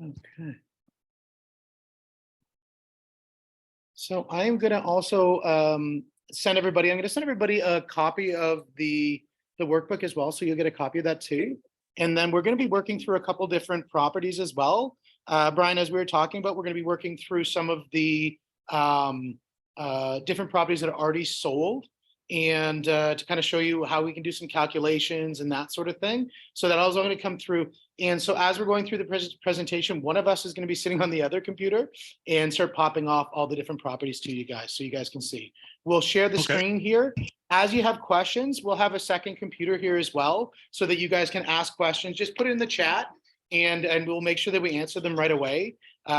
Okay. So I'm going to also send everybody, I'm going to send everybody a copy of the workbook as well. So you'll get a copy of that too. And then we're going to be working through a couple different properties as well. Brian, as we were talking about, we're going to be working through some of the different properties that are already sold, and to kind of show you how we can do some calculations and that sort of thing. So that also going to come through. And so as we're going through the presentation, one of us is going to be sitting on the other computer and start popping off all the different properties to you guys so you guys can see. We'll share the screen here. As you have questions, we'll have a second computer here as well so that you guys can ask questions. Just put it in the chat and we'll make sure that we answer them right away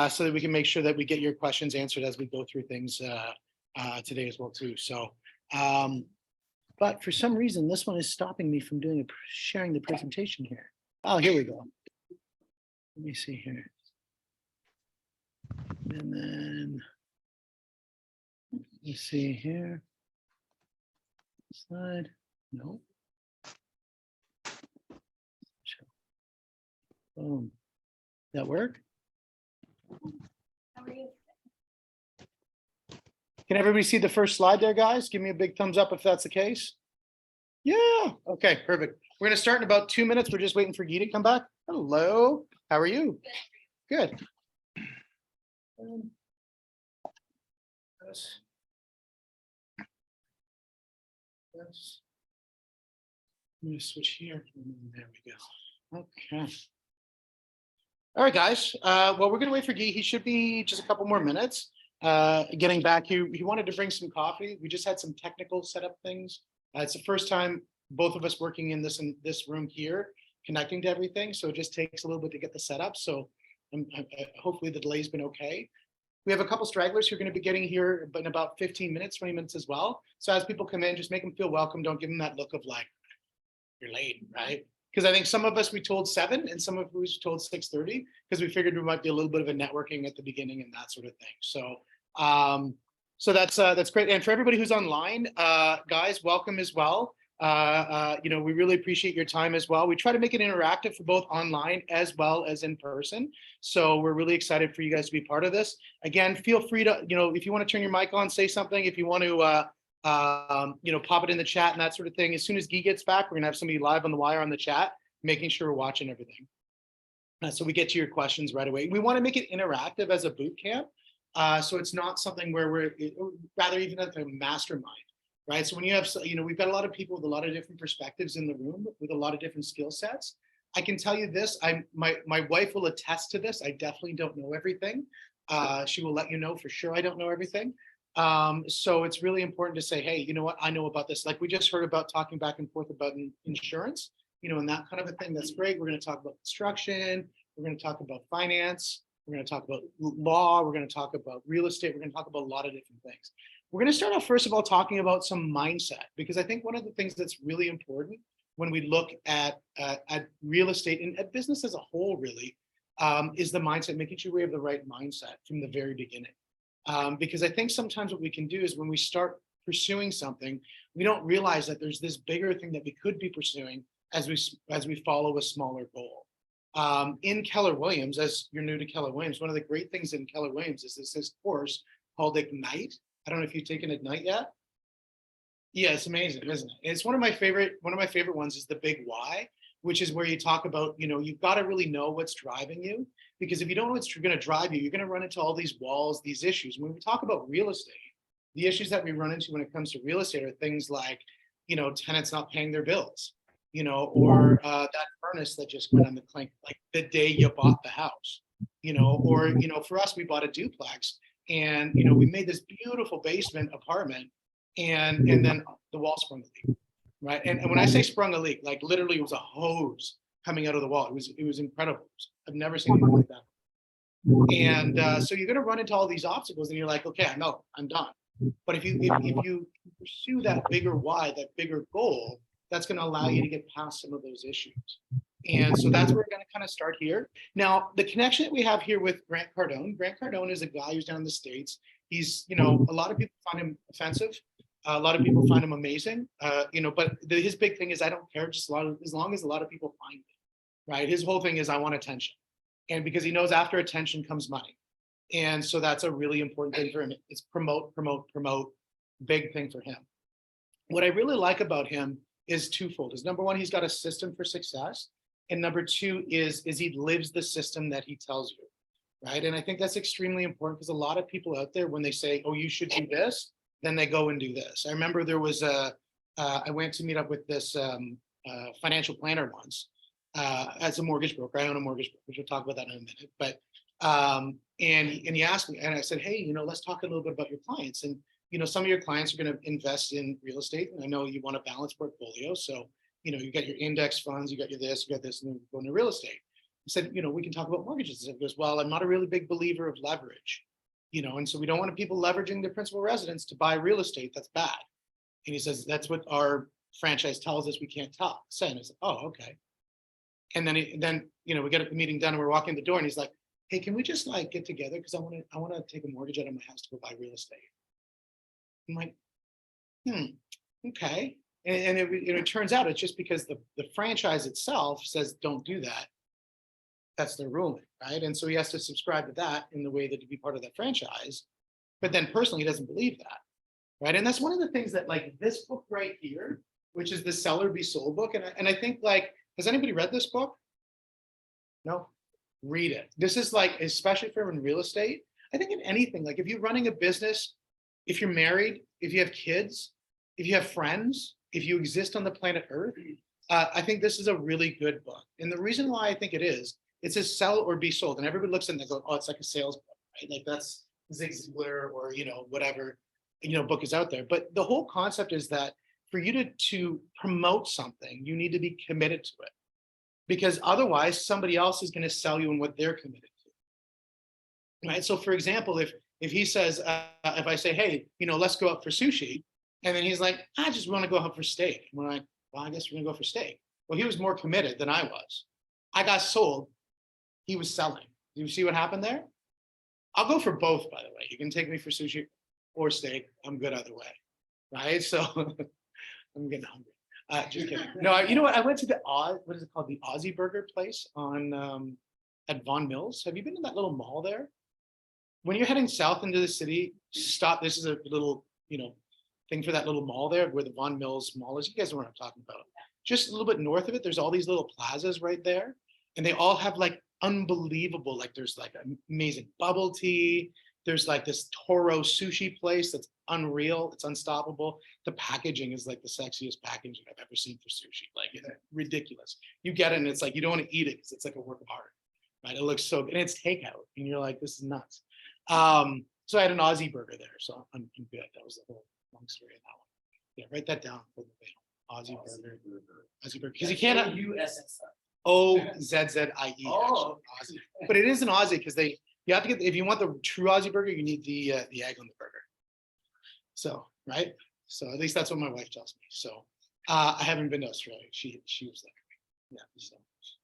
so that we can make sure that we get your questions answered as we go through things today as well too. So, but for some reason, this one is stopping me from sharing the presentation here. Oh, here we go. Let me see here. And then, let's see here. Slide, no. Boom. That work? How are you? Can everybody see the first slide there, guys? Give me a big thumbs up if that's the case. Yeah, okay, perfect. We're gonna start in about 2 minutes. We're just waiting for Guy to come back. Hello, how are you? Good. Yes. Yes. Let me switch here. There we go. Okay. All right, guys. Well, we're gonna wait for Guy. He should be just a couple more minutes. Getting back, he wanted to bring some coffee. We just had some technical setup things. It's the first time both of us working in this room here, connecting to everything. So it just takes a little bit to get the setup. So hopefully the delay's been okay. We have a couple stragglers who are going to be getting here in about 15 minutes, 20 minutes as well. So as people come in, just make them feel welcome. Don't give them that look of like, you're late, right? Because I think some of us, we told 7 and some of us told 6:30 because we figured there might be a little bit of a networking at the beginning and that sort of thing. So, so that's great. And for everybody who's online, guys, welcome as well. You know, we really appreciate your time as well. We try to make it interactive for both online as well as in person. So we're really excited for you guys to be part of this. Again, feel free to, you know, if you want to turn your mic on, say something. If you want to, you know, pop it in the chat and that sort of thing. As soon as Guy gets back, we're gonna have somebody live on the wire on the chat, making sure we're watching everything. So we get to your questions right away. We want to make it interactive as a boot camp. So it's not something where we're rather even like a mastermind, right? So when you have, you know, we've got a lot of people with a lot of different perspectives in the room with a lot of different skill sets. I can tell you this, my wife will attest to this. I definitely don't know everything. She will let you know for sure I don't know everything. So it's really important to say, hey, you know what, I know about this. Like we just heard about talking back and forth about insurance, you know, and that kind of a thing. That's great. We're going to talk about construction. We're going to talk about finance. We're going to talk about law. We're going to talk about real estate. We're going to talk about a lot of different things. We're going to start off, first of all, talking about some mindset, because I think one of the things that's really important when we look at real estate and at business as a whole, really, is the mindset, making sure we have the right mindset from the very beginning. Because I think sometimes what we can do is when we start pursuing something, we don't realize that there's this bigger thing that we could be pursuing as we follow a smaller goal. In Keller Williams, as you're new to Keller Williams, one of the great things in Keller Williams is this course called Ignite. I don't know if you've taken Ignite yet. Yeah, it's amazing, isn't it? It's one of my favorite ones is the Big Why, which is where you talk about, you know, you've got to really know what's driving you, because if you don't know what's going to drive you, you're going to run into all these walls, these issues. When we talk about real estate, the issues that we run into when it comes to real estate are things like, you know, tenants not paying their bills, you know, or that furnace that just went on the clink, like the day you bought the house, you know, or, you know, for us, we bought a duplex and, you know, we made this beautiful basement apartment and then the wall sprung a leak. Right. And when I say sprung a leak, like literally it was a hose coming out of the wall. It was incredible. I've never seen anything like that. And so you're going to run into all these obstacles and you're like, okay, I know, I'm done. But if you pursue that bigger why, that bigger goal, that's going to allow you to get past some of those issues. And so that's where we're going to kind of start here. Now, the connection that we have here with Grant Cardone is a guy who's down in the States. He's, you know, a lot of people find him offensive. A lot of people find him amazing, you know, but his big thing is I don't care, just as long as a lot of people find me, right? His whole thing is I want attention. And because he knows after attention comes money. And so that's a really important thing for him. It's promote, promote, promote, big thing for him. What I really like about him is twofold. Is number one, he's got a system for success. And number two is he lives the system that he tells you, right? And I think that's extremely important because a lot of people out there, when they say, oh, you should do this, then they go and do this. I remember there was I went to meet up with this financial planner once as a mortgage broker. I own a mortgage broker. We'll talk about that in a minute. But and he asked me, and I said, hey, let's talk a little bit about your clients. And some of your clients are going to invest in real estate, and I know you want a balanced portfolio. So you got your index funds, you got your this, you got this, and then go into real estate. He said, we can talk about mortgages. And he goes, well, I'm not a really big believer of leverage, and so we don't want people leveraging their principal residence to buy real estate. That's bad. And he says, that's what our franchise tells us we can't say. And I said, oh, okay. And then we get a meeting done and we're walking the door and he's like, hey, can we just get together? Because I want to take a mortgage out of my house to go buy real estate. I'm like, okay. And it turns out it's just because the franchise itself says don't do that. That's their ruling, right? And so he has to subscribe to that in the way that to be part of that franchise. But then personally, he doesn't believe that, right? And that's one of the things that this book right here, which is the Sell or Be Sold book. And I think has anybody read this book? No? Read it. This is especially for in real estate. I think in anything, if you're running a business, if you're married, if you have kids, if you have friends, if you exist on the planet Earth, I think this is a really good book. And the reason why I think it says sell or be sold. And everybody looks at it and they go, oh, it's like a sales book, right? That's Zig Ziglar or, whatever, book is out there. But the whole concept is that for you to promote something, you need to be committed to it. Because otherwise somebody else is going to sell you on what they're committed to. Right. So for example, if he says, if I say, hey, let's go out for sushi. And then he's like, I just want to go out for steak. And we're like, well, I guess we're going to go for steak. Well, he was more committed than I was. I got sold. He was selling. Do you see what happened there? I'll go for both, by the way. You can take me for sushi or steak. I'm good either way. Right. So I'm getting hungry. Just kidding. No, you know what? I went to the what is it called? The Aussie Burger place on at Vaughan Mills. Have you been in that little mall there? When you're heading south into the city, stop. This is a little, thing for that little mall there where the Vaughan Mills Mall is. You guys know what I'm talking about. Just a little bit north of it, there's all these little plazas right there. And they all have unbelievable, there's amazing bubble tea. There's this Toro sushi place that's unreal. It's unstoppable. The packaging is the sexiest packaging I've ever seen for sushi. It's ridiculous. You get it and it's you don't want to eat it because it's a work of art, right? It looks so good. And it's takeout. And you're like, this is nuts. So I had an Aussie burger there. So I'm good. That was the whole long story of that one. Yeah, write that down for the video. Aussie burger. Aussie burger. Because you can't. OZZIE. Oh. Aussie. But it is an Aussie because you have to get, if you want the true Aussie burger, you need the egg on the burger. So, right? So at least that's what my wife tells me. So I haven't been to Australia. She was there. Yeah. So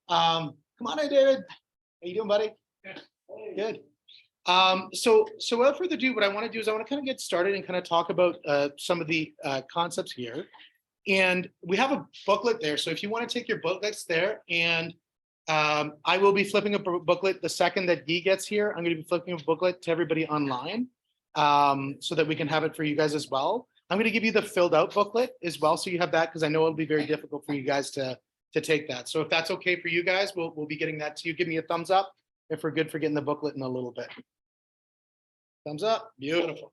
come on in, David. How you doing, buddy? Yeah. Good. So without further ado, what I want to do is I want to kind of get started and kind of talk about some of the concepts here. And we have a booklet there. So if you want to take your booklets there, and I will be flipping a booklet the second that Guy gets here. I'm going to be flipping a booklet to everybody online so that we can have it for you guys as well. I'm going to give you the filled out booklet as well. So you have that because I know it'll be very difficult for you guys to take that. So if that's okay for you guys, we'll be getting that to you. Give me a thumbs up if we're good for getting the booklet in a little bit. Thumbs up. Beautiful.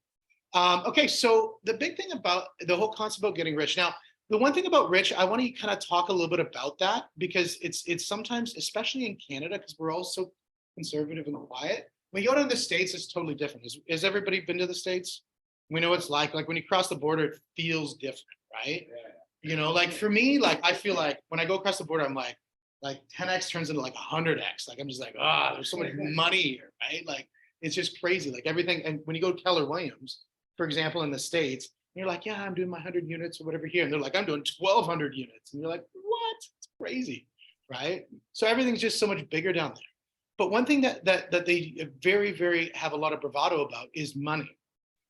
Okay, so the big thing about the whole concept about getting rich. Now, the one thing about rich, I want to kind of talk a little bit about that because it's sometimes, especially in Canada, because we're all so conservative and quiet. When you go to the States, it's totally different. Has everybody been to the States? We know what it's like when you cross the border, it feels different, right? Yeah. For me, I feel when I go across the border, I'm like 10x turns into 100x. I'm just there's so much money here, right? It's just crazy. Everything. And when you go to Keller Williams, for example, in the States, and you're like, yeah, I'm doing my 100 units or whatever here. And they're like, I'm doing 1,200 units. And you're like, what? It's crazy, right? So everything's just so much bigger down there. But one thing that they very, very have a lot of bravado about is money.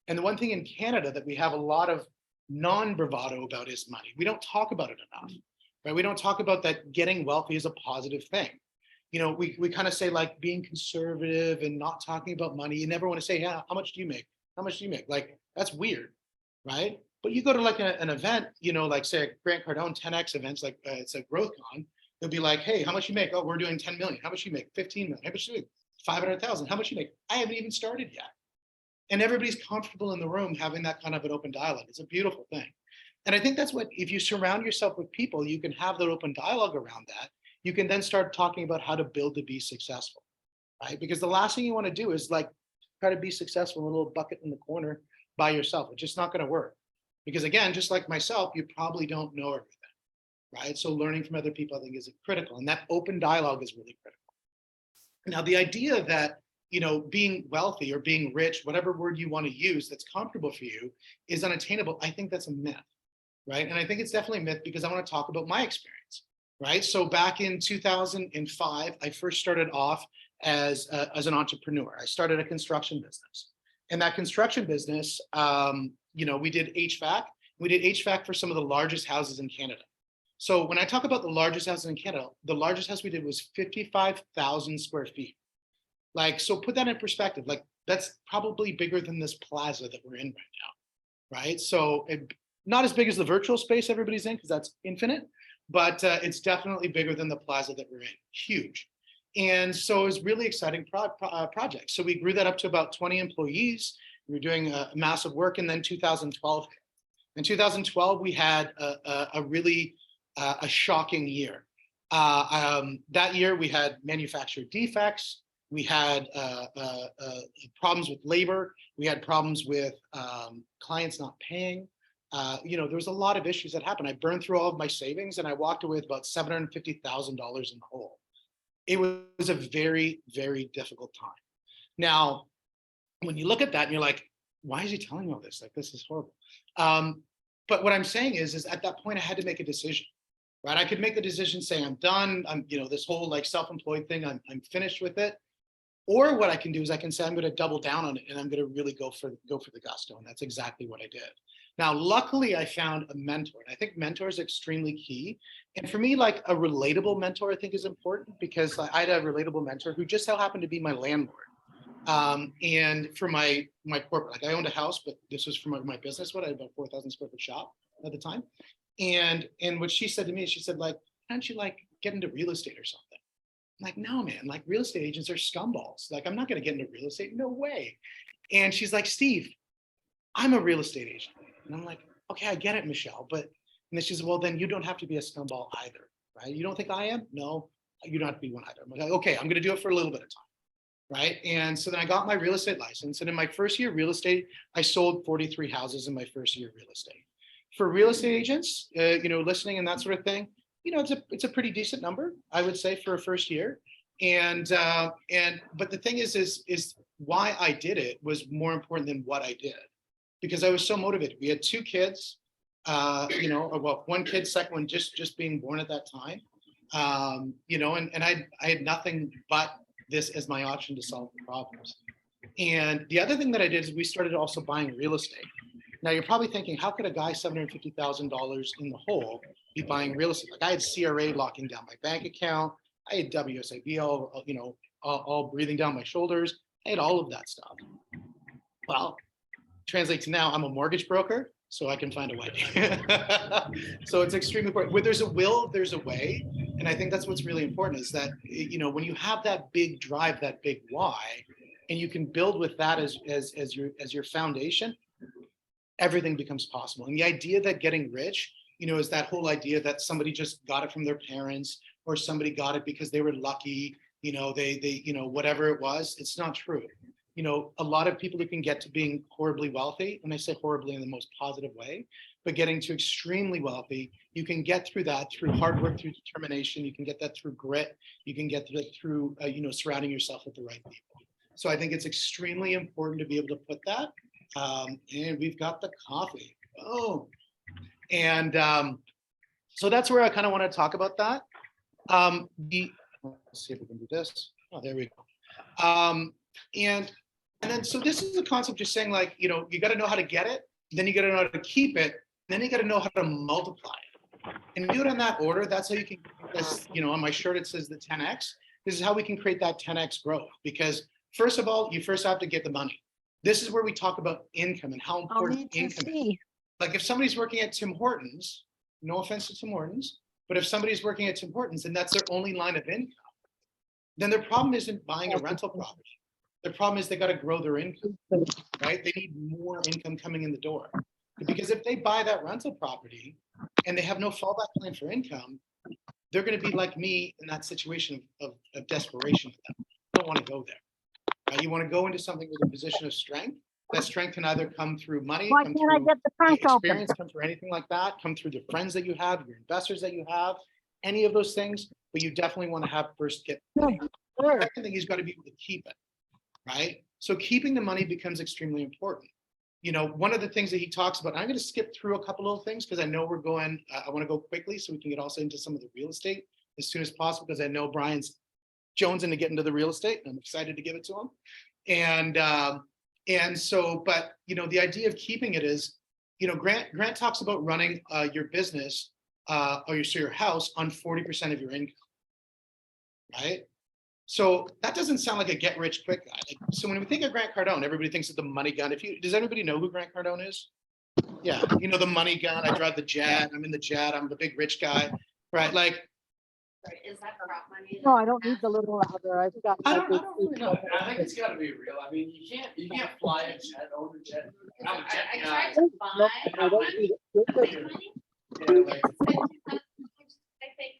And the one thing in Canada that we have a lot of non-bravado about is money. We don't talk about it enough, right? We don't talk about that getting wealthy is a positive thing. we kind of say like being conservative and not talking about money. You never want to say, yeah, how much do you make? How much do you make? Like, that's weird, right? But you go to like an event, like say a Grant Cardone 10X events, like it's a growth con. They'll be like, hey, how much you make? Oh, we're doing 10 million. How much you make? 15 million. How much you make? 500,000. How much you make? I haven't even started yet. And everybody's comfortable in the room having that kind of an open dialogue. It's a beautiful thing. And I think that's what, if you surround yourself with people, you can have that open dialogue around that. You can then start talking about how to build to be successful, right? Because the last thing you want to do is like try to be successful in a little bucket in the corner by yourself. It's just not going to work. Because again, just like myself, you probably don't know everything, right? So learning from other people, I think, is critical. And that open dialogue is really critical. Now, the idea that, being wealthy or being rich, whatever word you want to use that's comfortable for you, is unattainable, I think that's a myth, right? And I think it's definitely a myth because I want to talk about my experience, right? So back in 2005, I first started off as an entrepreneur. I started a construction business. And that construction business, we did HVAC. We did HVAC for some of the largest houses in Canada. So when I talk about the largest houses in Canada, the largest house we did was 55,000 square feet. Like, so put that in perspective, like that's probably bigger than this plaza that we're in right now, right? So not as big as the virtual space everybody's in, because that's infinite, but it's definitely bigger than the plaza that we're in, huge. And so it was really exciting project. So we grew that up to about 20 employees. We were doing massive work. And then 2012, in 2012, we had a really shocking year. That year we had manufacturer defects. We had problems with labor. We had problems with clients not paying. There was a lot of issues that happened. I burned through all of my savings and I walked away with about $750,000 in the hole. It was a very, very difficult time. Now, when you look at that and you're like, why is he telling me all this? Like, this is horrible. But what I'm saying is at that point I had to make a decision, right? I could make the decision saying I'm done. I'm, this whole like self-employed thing, I'm finished with it. Or what I can do is I can say I'm going to double down on it and I'm going to really go for the gusto. And that's exactly what I did. Now, luckily, I found a mentor. And I think mentor is extremely key. And for me, like a relatable mentor, I think is important because I had a relatable mentor who just so happened to be my landlord. And for my corporate, like I owned a house, but this was for my business. What I had about 4,000 square foot shop at the time. And what she said to me, she said, like, why don't you like get into real estate or something? I'm like, no, man, like real estate agents are scumballs. Like, I'm not going to get into real estate. No way. And she's like, Steve, I'm a real estate agent. And I'm like, okay, I get it, Michelle. But, and then she said, well, then you don't have to be a scumball either, right? You don't think I am? No, you don't have to be one either. I'm like, okay, I'm going to do it for a little bit of time, right? And so then I got my real estate license. And in my first year of real estate, I sold 43 houses in my first year of real estate. For real estate agents, listening and that sort of thing, it's a pretty decent number, I would say, for a first year. But the thing is why I did it was more important than what I did, because I was so motivated. We had 2 kids, well, 1 kid, second one just being born at that time, and I had nothing but this as my option to solve the problems. And the other thing that I did is we started also buying real estate. Now you're probably thinking, how could a guy $750,000 in the hole be buying real estate? Like I had CRA locking down my bank account. I had WSIB all breathing down my shoulders. I had all of that stuff. Well, translates to now I'm a mortgage broker, so I can find a way. So it's extremely important. Where there's a will, there's a way. And I think that's what's really important is that, when you have that big drive, that big why, and you can build with that as your foundation, everything becomes possible. And the idea that getting rich, is that whole idea that somebody just got it from their parents or somebody got it because they were lucky, they whatever it was, it's not true. A lot of people who can get to being horribly wealthy, and I say horribly in the most positive way, but getting to extremely wealthy, you can get through that through hard work, through determination, you can get that through grit, you can get that through, surrounding yourself with the right people. So I think it's extremely important to be able to put that. And we've got the coffee. Oh, and so that's where I kind of want to talk about that. Let's see if we can do this. Oh, there we go. And then so this is a concept just saying like, you got to know how to get it, then you got to know how to keep it, then you got to know how to multiply it. And do it in that order. That's how you can get this, on my shirt it says the 10X. this is how we can create that 10x growth. Because first of all, you first have to get the money. This is where we talk about income and how I'll important need to income is. see. Like if somebody's working at Tim Hortons, no offense to Tim Hortons, but if somebody's working at Tim Hortons and that's their only line of income, then their problem isn't buying a rental property. Their problem is they got to grow their income, right? They need more income coming in the door. Because if they buy that rental property and they have no fallback plan for income, they're going to be like me in that situation of desperation. You don't want to go there. Right? You want to go into something with a position of strength. That strength can either come through money, Why come can't I through get the trunk open? experience, come through anything like that, come through the friends that you have, your investors that you have, any of those things. But you definitely want to have first get money. Sure. The second thing, he's got to be able to keep it, right? So keeping the money becomes extremely important. You know, one of the things that he talks about, I'm going to skip through a couple of things because I know we're going, I want to go quickly so we can get also into some of the real estate as soon as possible, because I know Brian's jonesing to get into the real estate and I'm excited to give it to him. And so, but, you know, the idea of keeping it is, you know, Grant talks about running your business or your house on 40% of your income, right? So that doesn't sound like a get rich quick guy. Like, so when we think of Grant Cardone, everybody thinks of the money gun. Does anybody know who Grant Cardone is? Yeah, you know, the money gun. I drive the jet. I'm in the jet. I'm the big rich guy, right? Like, Is that crop money? No, I don't need the little ladder. I've got. I my don't big really know. I think it's gotta be real. I mean, you can't fly a jet, own a jet. I'm a jet I guy. tried to Nope, buy I don't need it. money. Yeah, like, I think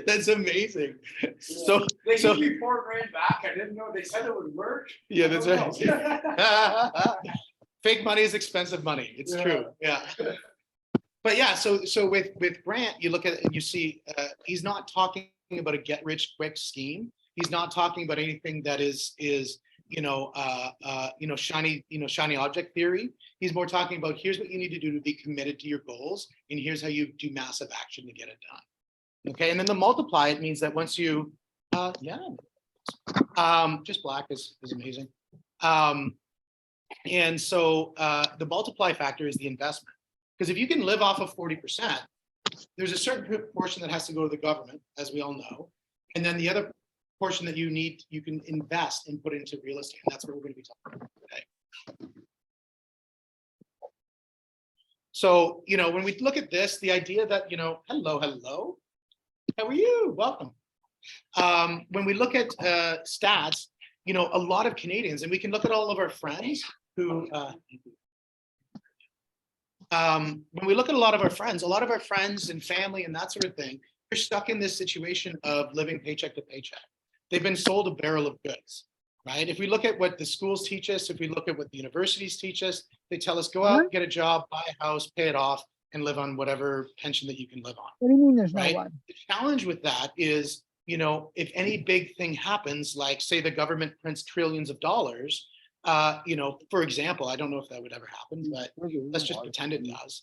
That's amazing. So, they so give me $4,000 back. I didn't know they said it would work. yeah, that's I don't right. know. Fake money is expensive money. It's Yeah. true. Yeah. But yeah, so with Grant, you look at it and you see he's not talking about a get rich quick scheme. He's not talking about anything that is shiny object theory. He's more talking about here's what you need to do to be committed to your goals, and here's how you do massive action to get it done. Okay, and then the multiply, it means that once you just black is amazing. And so the multiply factor is the investment. Because if you can live off of 40%, there's a certain portion that has to go to the government, as we all know. And then the other portion that you can invest and put into real estate. And that's what we're going to be talking about today. So, you know, when we look at this, the idea that, you know, hello, how are you? Welcome. When we look at stats, you know, a lot of Canadians, and we can look at all of our friends who, when we look at a lot of our friends and family and that sort of thing, they're stuck in this situation of living paycheck to paycheck. They've been sold a barrel of goods, right? If we look at what the schools teach us, if we look at what the universities teach us, they tell us, go out, get a job, buy a house, pay it off, and live on whatever pension that you can live on. What do you mean there's no Right? one? The challenge with that is, you know, if any big thing happens, like say the government prints trillions of dollars, you know, for example, I don't know if that would ever happen, but let's just pretend it does.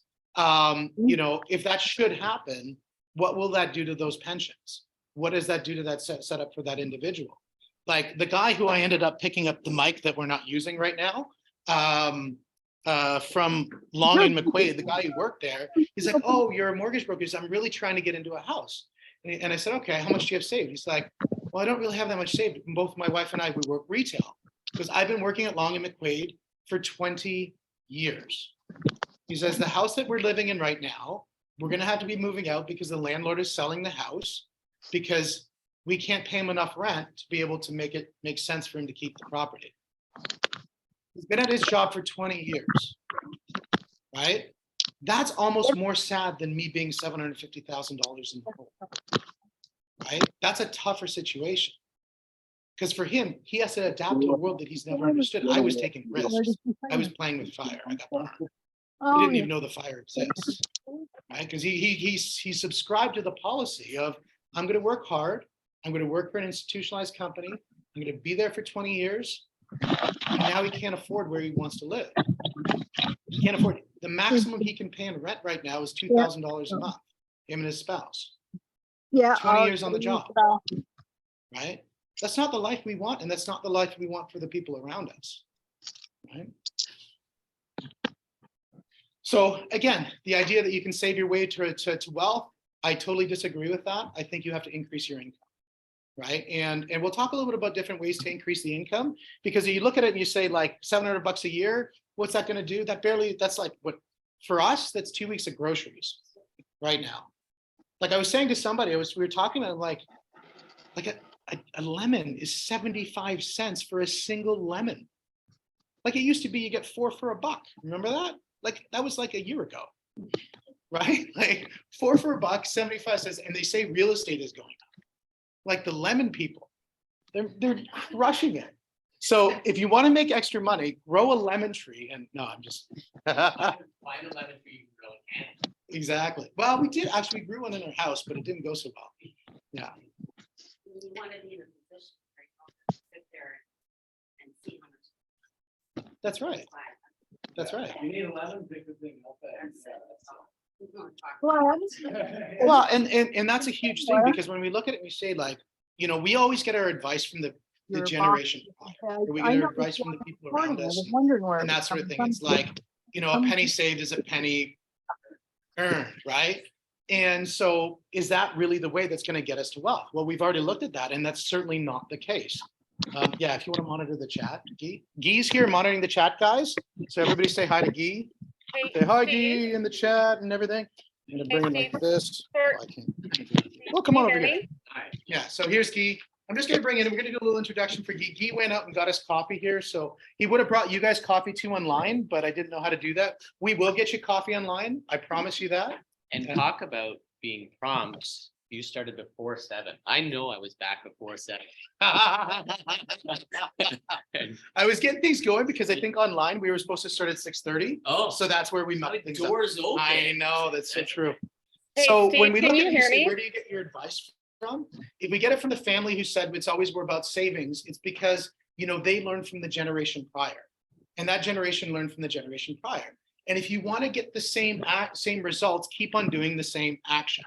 You know, if that should happen, what will that do to those pensions? What does that do to that setup for that individual? Like the guy who I ended up picking up the mic that we're not using right now, from Long and McQuaid, the guy who worked there, he's like, oh, you're a mortgage broker. I'm really trying to get into a house. And I said, okay, how much do you have saved? He's like, well, I don't really have that much saved. Both my wife and I, we work retail because I've been working at Long and McQuaid for 20 years. He says, the house that we're living in right now, we're going to have to be moving out because the landlord is selling the house because we can't pay him enough rent to be able to make sense for him to keep the property. He's been at his job for 20 years, right? That's almost more sad than me being $750,000 in the hole, right? That's a tougher situation. Because for him, he has to adapt to a world that he's never understood. I was taking risks. I was playing with fire. I got burned. I didn't even know the fire exists, right? Because he subscribed to the policy of, I'm going to work hard. I'm going to work for an institutionalized company. I'm going to be there for 20 years. And now he can't afford where he wants to live. He can't afford it. The maximum he can pay in rent right now is $2,000 a month, him and his spouse. Yeah. 20 years on the job, right? That's not the life we want, and that's not the life we want for the people around us, right? So again, the idea that you can save your way to wealth, I totally disagree with that. I think you have to increase your income, right? And we'll talk a little bit about different ways to increase the income, because if you look at it and you say like $700 a year, what's that going to do? That's like what, for us, that's 2 weeks of groceries right now. Like I was saying to somebody, we were talking about like a lemon is 75 cents for a single lemon. Like it used to be, you get 4 for $1. Remember that? Like that was like a year ago, right? Like 4 for $1, 75 cents, and they say real estate is going up. Like the lemon people, they're crushing it. So if you want to make extra money, grow a lemon tree. And no, I'm just Find a lemon tree you really can. exactly. Well, we did actually, we grew one in our house, but it didn't go so well. Yeah. You want to be in a position where you can sit there and see how much. That's right. That's right. You need a lemon, pick the thing up. We're gonna talk Well, Well, and that's a huge thing, because when we look at it, we say like, you know, we always get our advice from the your boss generation prior, or we I get know our advice from the people around I us was wondering where. and it that sort of was thing. It's coming like, you know, a penny saved is a penny earned, right? And so is that really the way that's going to get us to wealth? Well, we've already looked at that, and that's certainly not the case. Yeah, if you want to monitor the chat, Guy. Guy's here monitoring the chat, guys. So everybody say hi to Guy. Say hi, Guy, in the chat and everything. I'm gonna bring him like this. Oh, I can't. Oh, come on over here. Yeah, so here's Guy. I'm just gonna bring in, we're gonna do a little introduction for Guy. Guy went out and got us coffee here. So he would have brought you guys coffee too online, but I didn't know how to do that. We will get you coffee online. I promise you that. And talk about being prompt. You started before 7. I know I was back before 7. I was getting things going because I think online we were supposed to start at 6:30. Oh, So that's where we met the things up. doors open. I know, that's so true. Hey, So Steve, when we can look you at it, you hear say, me? where do you get your advice from? If we get it from the family who said it's always more about savings, it's because, you know, they learned from the generation prior, and that generation learned from the generation prior. And if you want to get the same results, keep on doing the same action.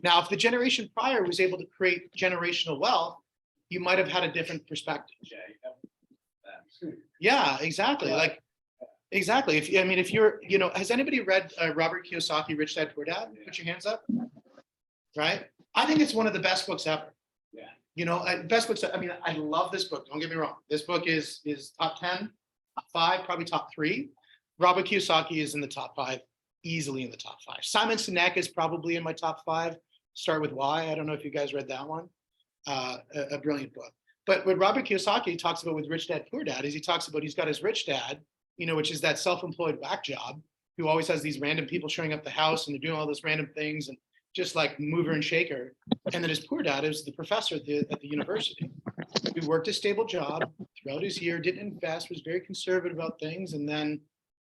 Now, if the generation prior was able to create generational wealth, you might have had a different perspective. Yeah, exactly. Like, exactly. If you're, you know, has anybody read Robert Kiyosaki, Rich Dad Poor Dad? Put your hands up. Right? I think it's one of the best books ever. Yeah. You know, best books. I mean, I love this book. Don't get me wrong. This book is top 10, top 5, probably top 3. Robert Kiyosaki is in the top 5, easily in the top 5. Simon Sinek is probably in my top 5. Start with Why. I don't know if you guys read that one. A brilliant book. But what Robert Kiyosaki talks about with Rich Dad Poor Dad is he talks about he's got his rich dad, you know, which is that self-employed whack job who always has these random people showing up the house and they're doing all those random things and just like mover and shaker. And then his poor dad is the professor at the university who worked a stable job throughout his year, didn't invest, was very conservative about things, and then,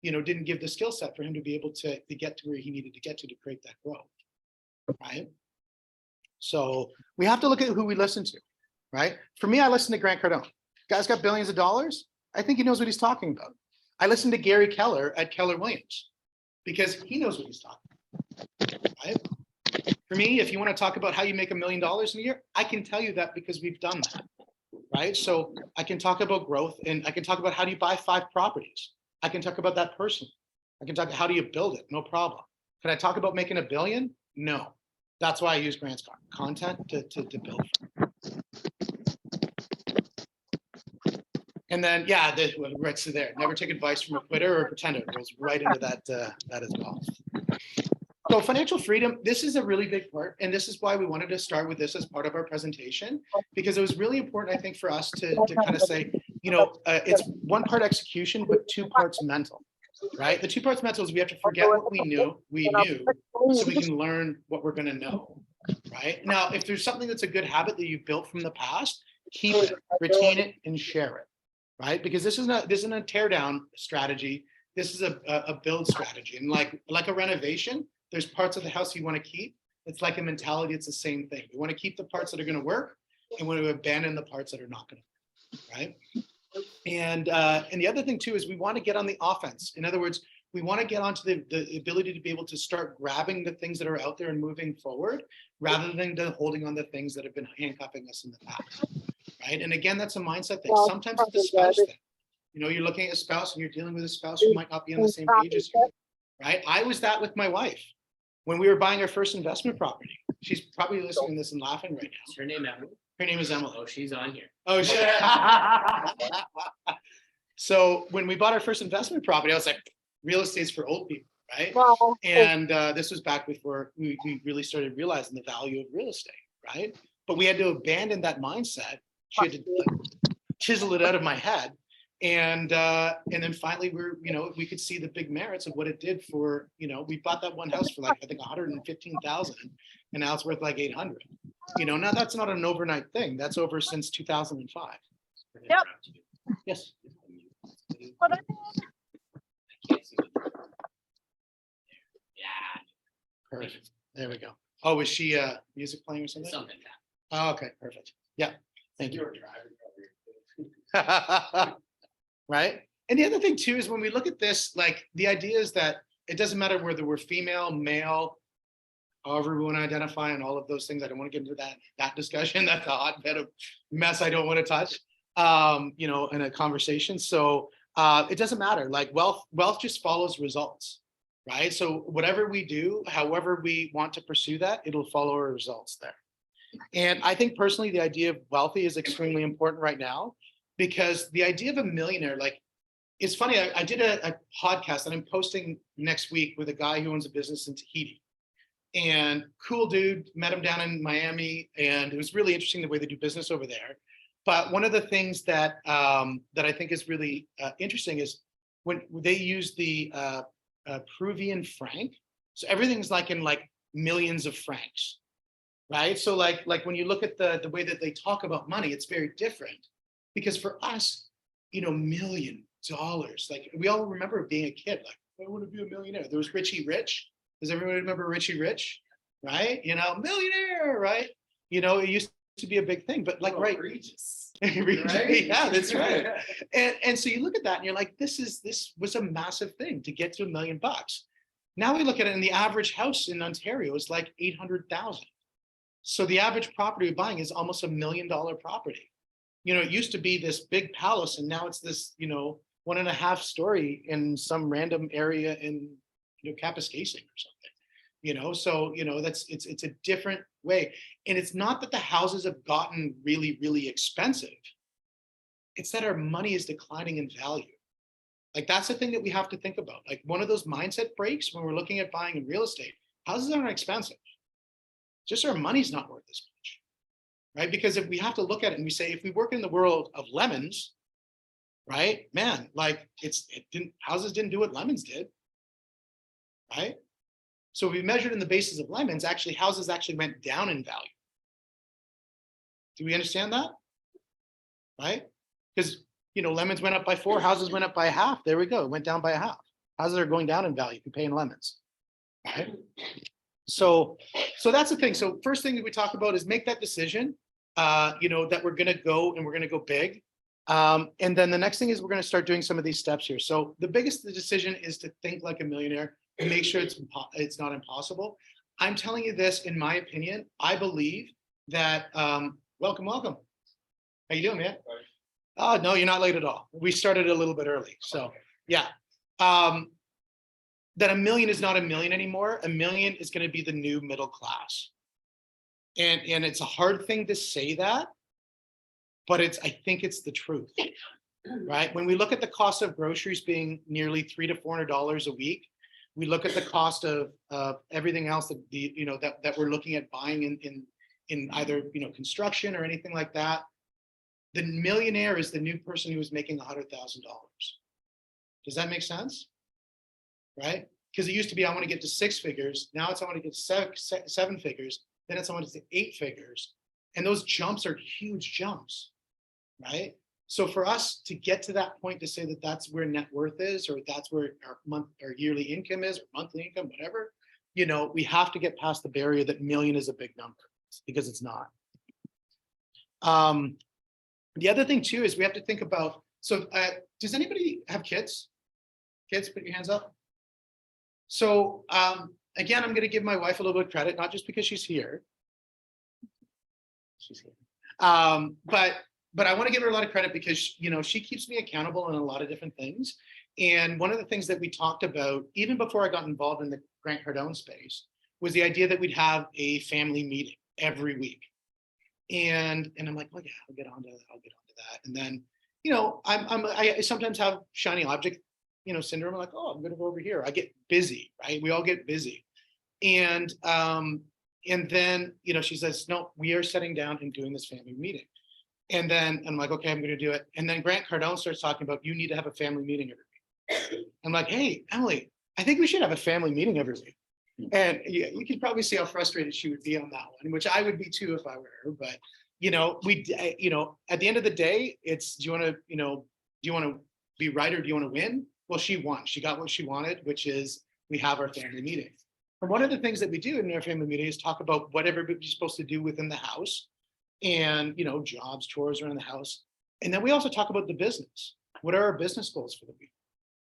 you know, didn't give the skill set for him to be able to get to where he needed to get to create that growth, right? So we have to look at who we listen to, right? For me, I listen to Grant Cardone. Guy's got billions of dollars. I think he knows what he's talking about. I listen to Gary Keller at Keller Williams because he knows what he's talking about, right? For me, if you want to talk about how you make $1 million in a year, I can tell you that because we've done that, right? So I can talk about growth, and I can talk about how do you buy 5 properties. I can talk about that person. I can talk about how do you build it, no problem. Can I talk about making $1 billion? No. That's why I use Grant's content to build from. And then, yeah, right to there. Never take advice from a quitter or a pretender. It goes right into that as well. So financial freedom, this is a really big part. And this is why we wanted to start with this as part of our presentation, because it was really important, I think, for us to kind of say, you know, it's 1 part execution, but 2 parts mental, right? The 2 parts mental is we have to forget what we knew, so we can learn what we're going to know, right? Now, if there's something that's a good habit that you built from the past, keep it, retain it, and share it, right? Because this isn't a tear down strategy. This is a build strategy. And like a renovation, there's parts of the house you want to keep. It's like a mentality. It's the same thing. We want to keep the parts that are going to work, and we want to abandon the parts that are not going to work, right? And the other thing too is we want to get on the offense. In other words, we want to get onto the ability to be able to start grabbing the things that are out there and moving forward, rather than holding on the things that have been handcuffing us in the past, right? And again, that's a mindset thing. Sometimes it's a spouse thing. You know, you're looking at a spouse and you're dealing with a spouse who might not be on the same page as you, right? I was that with my wife. when we were buying our first investment property. She's probably listening to this and laughing right now. Is her name Emily? Her name is Emily. Oh, she's on here. Oh, shit. So when we bought our first investment property, I was like, real estate's for old people, right? Well, And this was back before we really started realizing the value of real estate, right? But we had to abandon that mindset. She had to like, chisel it out of my head. And then finally we could see the big merits of what it did for, we bought that one house for like, I think 115,000 and now it's worth like 800. Now that's not an overnight thing. That's over since 2005. Yep. Yes. But I Can't see the- Yeah, Perfect. There we go. Oh, is she music playing or something? something like that. Oh, okay, perfect. Yeah, thank you. You're driving. Right? And the other thing too is when we look at this, like the idea is that it doesn't matter whether we're female, male, however we want to identify and all of those things. I don't want to get into that discussion. That's a hotbed of mess I don't want to touch, in a conversation. So it doesn't matter. Like wealth just follows results, right? So whatever we do, however we want to pursue that, it'll follow our results there. And I think personally, the idea of wealthy is extremely important right now because the idea of a millionaire, like, it's funny. I did a podcast that I'm posting next week with a guy who owns a business in Tahiti. And cool dude, met him down in Miami, and it was really interesting the way they do business over there. But one of the things that that I think is really interesting is when they use the Peruvian franc. So everything's like in like millions of francs, right? So like when you look at the way that they talk about money, it's very different because for us, $1 million, like we all remember being a kid, like I want to be a millionaire. There was Richie Rich. Does everybody remember Richie Rich? Right? Millionaire, right? It used to be a big thing, but like, Oh, right. egregious. Right? Yeah, that's right. And so you look at that and you're like, this was a massive thing to get to $1 million. Now we look at it and the average house in Ontario is like 800,000. So the average property we're buying is almost $1 million property. It used to be this big palace and now it's this, 1.5 story in some random area in Kapuskasing or something, so it's a different way. And it's not that the houses have gotten really, really expensive. It's that our money is declining in value. Like that's the thing that we have to think about. Like one of those mindset breaks when we're looking at buying in real estate, houses aren't expensive. Just our money's not worth as much. Right? Because if we have to look at it and we say, if we work in the world of lemons, right, man, like houses didn't do what lemons did. Right? So if we measured in the basis of lemons, actually houses actually went down in value. Do we understand that? Right? Because lemons went up by 4, houses went up by half. There we go. It went down by a half. Houses are going down in value if you pay in lemons. Right? So that's the thing. So first thing that we talk about is make that decision, that we're gonna go and we're gonna go big. And then the next thing is we're gonna start doing some of these steps here. So the biggest decision is to think like a millionaire and make sure it's not impossible. I'm telling you this, in my opinion, I believe that, welcome. How you doing, man? Oh, no, you're not late at all. We started a little bit early. So yeah. That $1 million is not $1 million anymore. $1 million is going to be the new middle class. And it's a hard thing to say that, but I think it's the truth, right? When we look at the cost of groceries being nearly $300 to $400 a week, we look at the cost of everything else that that we're looking at buying in either construction or anything like that. The millionaire is the new person who is making $100,000. Does that make sense? Right? Because it used to be, I want to get to 6 figures. Now it's, I want to get to 7 figures. Then it's, I want to get to 8 figures. And those jumps are huge jumps, right? So for us to get to that point to say that that's where net worth is, or that's where our yearly income is, or monthly income, whatever, we have to get past the barrier that million is a big number, because it's not. The other thing too is we have to think about, so does anybody have kids? Kids, put your hands up. So again, I'm going to give my wife a little bit of credit, not just because she's here. She's here. But I want to give her a lot of credit because, she keeps me accountable on a lot of different things. And one of the things that we talked about, even before I got involved in the Grant Cardone space, was the idea that we'd have a family meeting every week. And I'm like, well, yeah, I'll get onto that. And then, you know, I sometimes have shiny object, you know, syndrome. I'm like, oh, I'm gonna go over here. I get busy, right? We all get busy. And then, you know, she says, no, we are sitting down and doing this family meeting. And then I'm like, okay, I'm going to do it. And then Grant Cardone starts talking about, you need to have a family meeting every week. I'm like, hey, Emily, I think we should have a family meeting every week. And you can probably see how frustrated she would be on that one, which I would be too if I were her. But, you know, at the end of the day, it's, do you want to be right or do you want to win? Well, she won. She got what she wanted, which is we have our family meeting. And one of the things that we do in our family meeting is talk about what everybody's supposed to do within the house and, you know, jobs, chores around the house. And then we also talk about the business. What are our business goals for the week?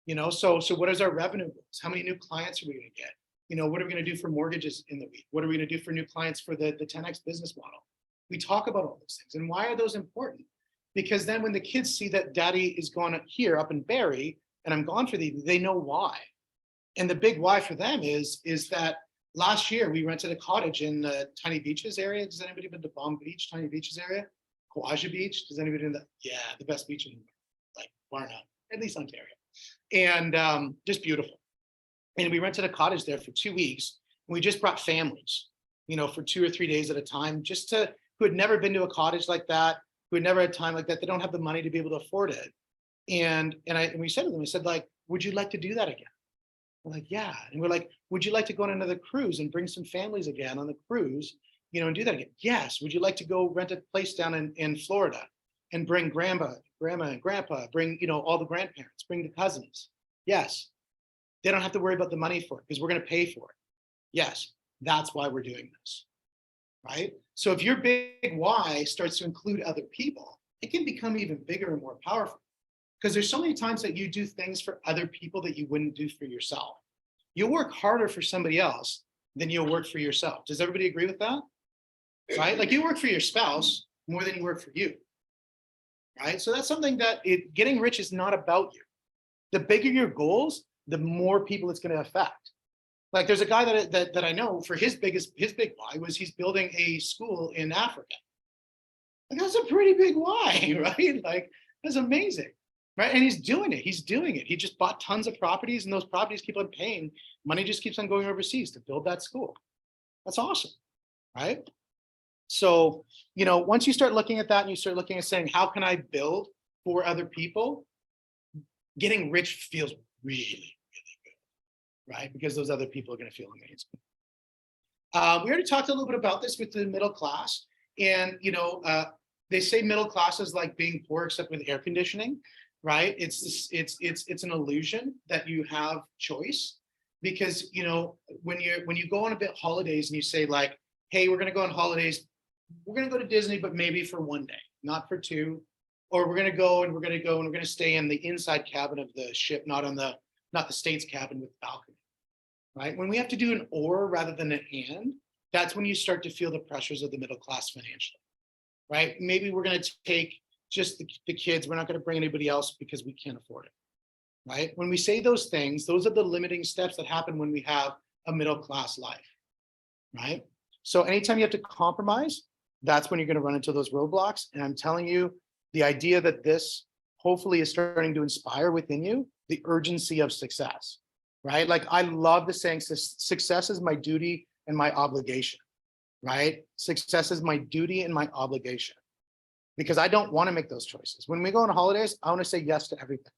You know, so what is our revenue goals? How many new clients are we going to get? You know, what are we going to do for mortgages in the week? What are we going to do for new clients for the 10X business model? We talk about all those things. And why are those important? Because then when the kids see that daddy is gone here up in Barrie and I'm gone for they know why. And the big why for them is that last year we rented a cottage in the Tiny Beaches area. Does anybody been to Palm Beach, Tiny Beaches area? Kawaja Beach? Does anybody in that? Yeah, the best beach in like Varna, at least Ontario. And just beautiful. And we rented a cottage there for 2 weeks. And we just brought families, you know, for 2 or 3 days at a time, who had never been to a cottage like that, who had never had time like that. They don't have the money to be able to afford it. And we said to them, I said, like, would you like to do that again? We're like, yeah. And we're like, would you like to go on another cruise and bring some families again on the cruise, you know, and do that again? Yes. Would you like to go rent a place down in Florida and bring grandma and grandpa, bring, you know, all the grandparents, bring the cousins? Yes. They don't have to worry about the money for it because we're going to pay for it. Yes. That's why we're doing this. Right. So if your big why starts to include other people, it can become even bigger and more powerful. Because there's so many times that you do things for other people that you wouldn't do for yourself. You'll work harder for somebody else than you'll work for yourself. Does everybody agree with that? Right? Like you work for your spouse more than you work for you. Right? So that's something that getting rich is not about you. The bigger your goals, the more people it's going to affect. Like there's a guy that I know for his big why was he's building a school in Africa. Like that's a pretty big why, right? Like that's amazing. Right. And he's doing it. He just bought tons of properties and those properties keep on paying. Money just keeps on going overseas to build that school. That's awesome. Right. So, you know, once you start looking at that and you start looking at saying, how can I build for other people? Getting rich feels really, really good. Right. Because those other people are going to feel amazing. We already talked a little bit about this with the middle class. And, you know, they say middle class is like being poor except with air conditioning. Right? It's an illusion that you have choice because, you know, when you go on a bit holidays and you say like, hey, we're going to go on holidays. We're going to go to Disney, but maybe for 1 day, not for 2, or we're going to go and we're going to stay in the inside cabin of the ship, not the States cabin with the balcony. Right? When we have to do an or rather than an and, that's when you start to feel the pressures of the middle class financially. Right? Maybe we're going to take just the kids. We're not going to bring anybody else because we can't afford it. Right? When we say those things, those are the limiting steps that happen when we have a middle class life. Right? So anytime you have to compromise, that's when you're going to run into those roadblocks. And I'm telling you, the idea that this hopefully is starting to inspire within you the urgency of success. Right? Like I love the saying, success is my duty and my obligation. Right? Success is my duty and my obligation. Because I don't want to make those choices. When we go on holidays, I want to say yes to everything,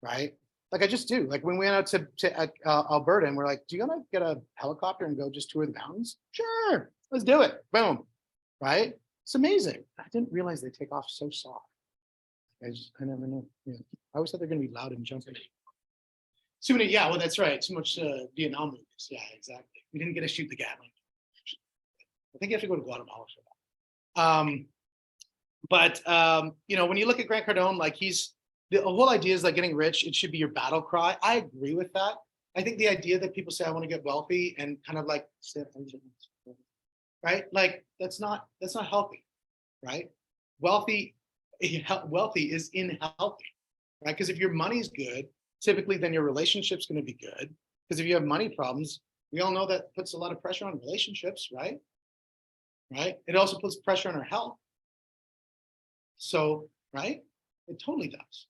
right? Like I just do. Like when we went out to Alberta and we're like, do you want to get a helicopter and go just tour the mountains? Sure, let's do it. Boom, right? It's amazing. I didn't realize they take off so soft. I never knew. Yeah. I always thought they're going to be loud and jumpy. Too many, yeah, well, that's right. Too much Vietnam movies. Yeah, exactly. We didn't get to shoot the Gatling. I think you have to go to Guatemala for that. But you know, when you look at Grant Cardone, like the whole idea is like getting rich, it should be your battle cry. I agree with that. I think the idea that people say, I want to get wealthy and kind of like, right? Like that's not healthy, right? Wealthy is unhealthy, right? Because if your money's good, typically then your relationship's going to be good. Because if you have money problems, We all know that puts a lot of pressure on relationships, right? Right? It also puts pressure on our health. So, right? It totally does.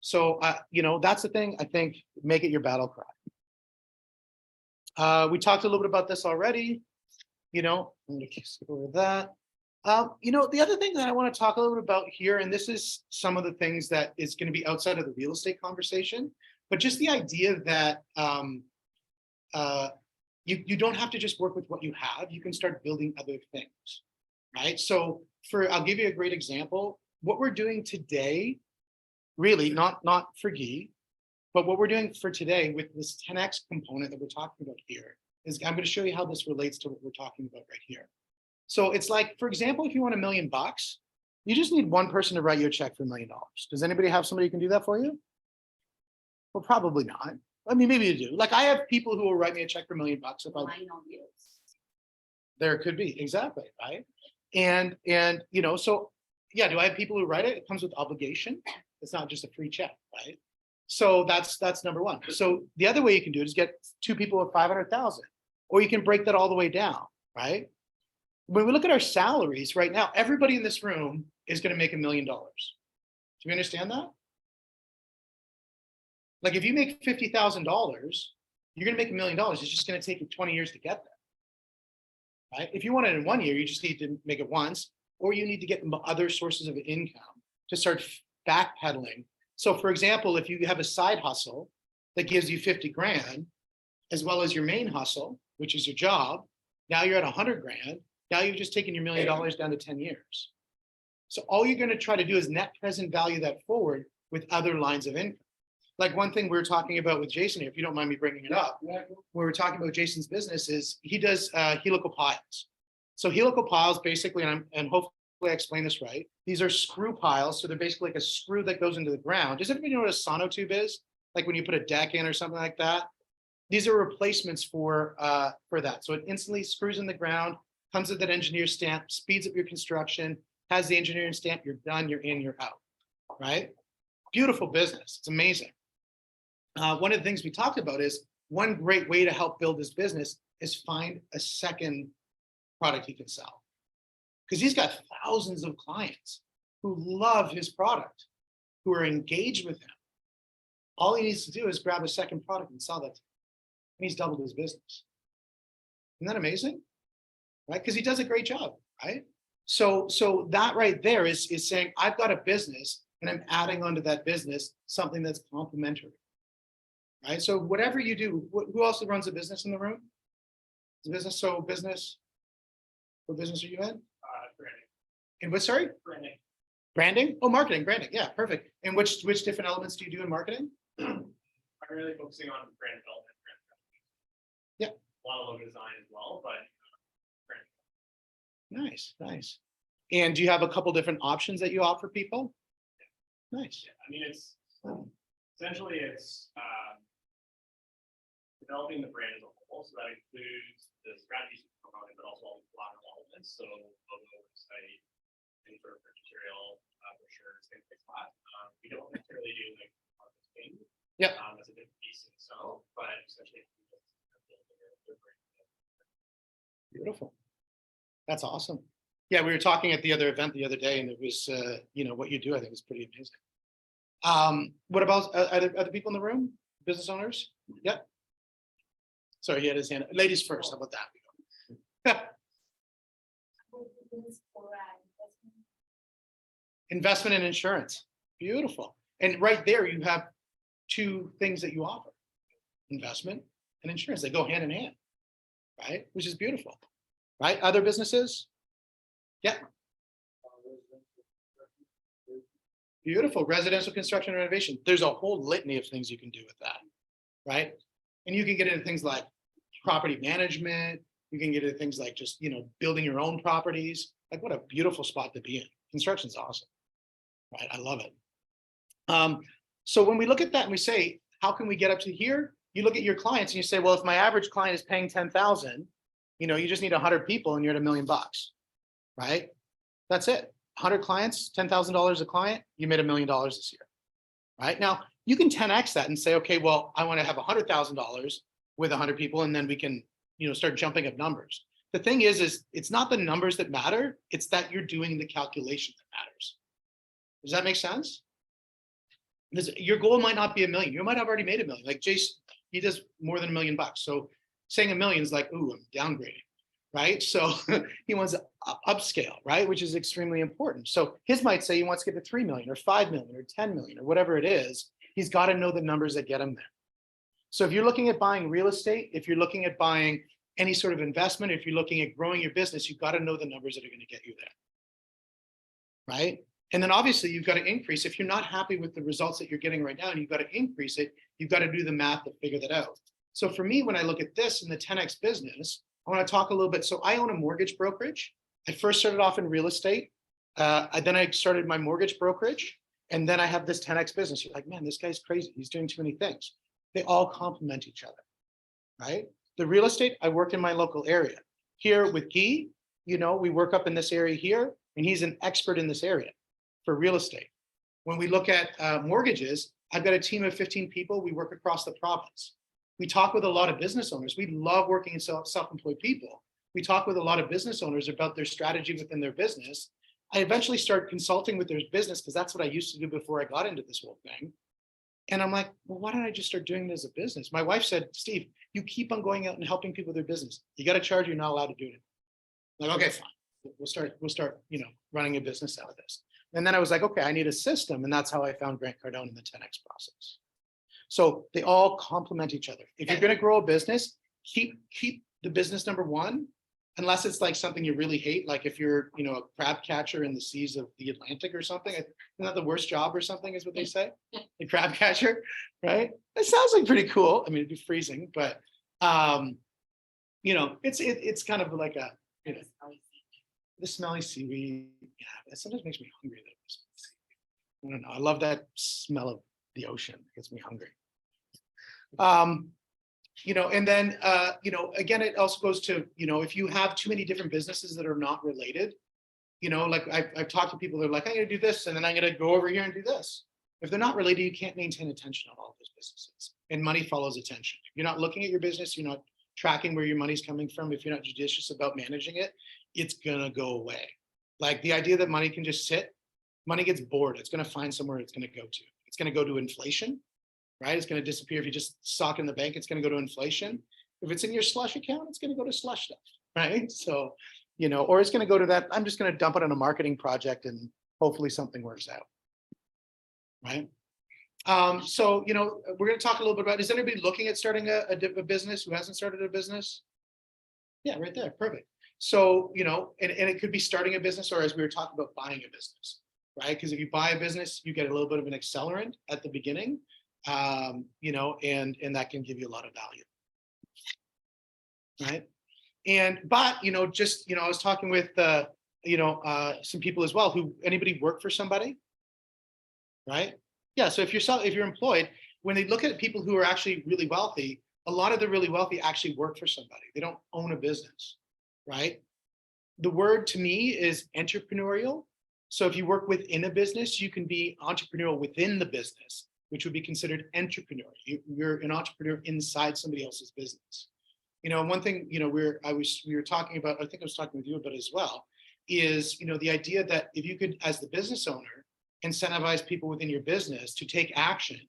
So, that's the thing. I think make it your battle cry. We talked a little bit about this already. I'm going to skip over that. The other thing that I want to talk a little bit about here, and this is some of the things that is going to be outside of the real estate conversation, but just the idea that you don't have to just work with what you have. You can start building other things, right? So I'll give you a great example. What we're doing today, really not for Guy, but what we're doing for today with this 10X component that we're talking about here is I'm going to show you how this relates to what we're talking about right here. So it's like, for example, if you want $1 million, you just need one person to write you a check for $1 million. Does anybody have somebody who can do that for you? Well, probably not. I mean, maybe you do. Like I have people who will write me a check for $1 million if Why not use? there could be, exactly, right? And so yeah, do I have people who write it? It comes with obligation. It's not just a free check, right? So that's number one. So the other way you can do it is get 2 people with 500,000, or you can break that all the way down, right? When we look at our salaries right now, everybody in this room is going to make $1 million. Do you understand that? Like if you make $50,000, you're going to make $1 million. It's just going to take you 20 years to get there, right? If you want it in 1 year, you just need to make it once, or you need to get other sources of income to start backpedaling. So for example, if you have a side hustle that gives you 50 grand, as well as your main hustle, which is your job, now you're at 100 grand. Now you've just taken your $1 million down to 10 years. So all you're going to try to do is net present value that forward with other lines of income. Like one thing we were talking about with Jason here, if you don't mind me bringing it up, when we were talking about Jason's business is he does helical piles. So helical piles basically, and hopefully I explain this right, these are screw piles. So they're basically like a screw that goes into the ground. Does everybody know what a sonotube is? Like when you put a deck in or something like that? These are replacements for that. So it instantly screws in the ground, comes with that engineer stamp, speeds up your construction, has the engineering stamp, you're done, you're in, you're out, right? Beautiful business, it's amazing. One of the things we talked about is one great way to help build this business is find a second product he can sell. Because he's got thousands of clients who love his product, who are engaged with him. All he needs to do is grab a second product and sell that to him. And he's doubled his business. Isn't that amazing? Right? Because he does a great job, right? So that right there is saying, I've got a business and I'm adding onto that business something that's complementary. Right? So whatever you do, who else runs a business in the room? Business. What business are you in? Branding. In what, sorry? Branding. Branding? Oh, marketing, branding. Yeah, perfect. And which different elements do you do in marketing? I'm really focusing on brand development, brand strategy. Yeah. A lot of logo design as well, but Nice, nice. And do you have a couple different options that you offer people? Nice. yeah, I mean, it's essentially developing the brand as a whole. So that includes the strategies component, but also all the collateral elements. So logo, website, any sort of material, brochures, things like that. We don't necessarily do like marketing. Yep. That's a different piece in itself, but essentially Beautiful. That's awesome. Yeah, we were talking at the other event the other day, and it was, what you do, I think is pretty amazing. What about other people in the room? Business owners? Yep. Sorry, he had his hand. Ladies first. How about that? Investment and insurance. Beautiful. And right there, you have 2 things that you offer: investment and insurance. They go hand in hand, right? Which is beautiful, right? Other businesses? Yeah. Beautiful. Residential construction and renovation. There's a whole litany of things you can do with that, right? And you can get into things like property management. You can get into things like just, building your own properties. Like what a beautiful spot to be in. Construction's awesome, right? I love it. So when we look at that and we say, how can we get up to here? You look at your clients and you say, well, if my average client is paying 10,000, you just need 100 people and you're at $1 million, right? That's it. 100 clients, $10,000 a client, you made $1 million this year, right? Now you can 10X that and say, okay, well, I want to have $100,000 with 100 people, and then we can, start jumping up numbers. The thing is it's not the numbers that matter, it's that you're doing the calculation that matters. Does that make sense? Because your goal might not be $1 million. You might have already made $1 million. Like Jace, he does more than $1 million. So saying $1 million is like, ooh, I'm downgrading, right? So he wants to upscale, right? Which is extremely important. So his might say he wants to get to 3 million or 5 million or 10 million or whatever it is. He's got to know the numbers that get him there. So if you're looking at buying real estate, if you're looking at buying any sort of investment, if you're looking at growing your business, you've got to know the numbers that are going to get you there, right? And then obviously you've got to increase. If you're not happy with the results that you're getting right now and you've got to increase it, you've got to do the math to figure that out. So for me, when I look at this in the 10X business, I want to talk a little bit. So I own a mortgage brokerage. I first started off in real estate. Then I started my mortgage brokerage. And then I have this 10X business. You're like, man, this guy's crazy. He's doing too many things. They all complement each other, right? The real estate, I work in my local area. Here with Guy, we work up in this area here, and he's an expert in this area for real estate. When we look at mortgages, I've got a team of 15 people. We work across the province. We talk with a lot of business owners. We love working in self-employed people. We talk with a lot of business owners about their strategy within their business. I eventually started consulting with their business because that's what I used to do before I got into this whole thing. And I'm like, well, why don't I just start doing it as a business? My wife said, Steve, you keep on going out and helping people with their business. You got to charge, you're not allowed to do it. I'm like, okay, fine. We'll start, running a business out of this. And then I was like, okay, I need a system. And that's how I found Grant Cardone in the 10X process. So they all complement each other. If you're going to grow a business, keep the business number one, unless it's like something you really hate, like if you're, a crab catcher in the seas of the Atlantic or something. Isn't that the worst job or something is what they say? The crab catcher, right? It sounds like pretty cool. I mean, it'd be freezing, but it's kind of like the smelly seaweed. Yeah, it sometimes makes me hungry though. I don't know. I love that smell of the ocean. It gets me hungry. And then, again, it also goes to, if you have too many different businesses that are not related, like I've talked to people that are like, I'm going to do this, and then I'm going to go over here and do this. If they're not related, you can't maintain attention on all of those businesses, and money follows attention. If you're not looking at your business, you're not tracking where your money's coming from. If you're not judicious about managing it, it's going to go away. Like the idea that money can just sit, money gets bored. It's going to find somewhere it's going to go to. It's going to go to inflation. Right? It's going to disappear. If you just stock in the bank, it's going to go to inflation. If it's in your slush account, it's going to go to slush stuff, right? So, or it's going to go to that. I'm just going to dump it on a marketing project and hopefully something works out, right? So, we're going to talk a little bit about, is anybody looking at starting a business who hasn't started a business? Yeah, right there. Perfect. So, and it could be starting a business, or as we were talking about, buying a business, right? Because if you buy a business, you get a little bit of an accelerant at the beginning. And that can give you a lot of value, right? But I was talking with some people as well. Anybody work for somebody, right? Yeah. So if you're employed, when they look at people who are actually really wealthy, a lot of the really wealthy actually work for somebody. They don't own a business, right? The word to me is entrepreneurial. So if you work within a business, you can be entrepreneurial within the business, which would be considered entrepreneur. You're an entrepreneur inside somebody else's business. One thing, we were talking about, I think I was talking with you about as well, is, the idea that if you could, as the business owner, incentivize people within your business to take action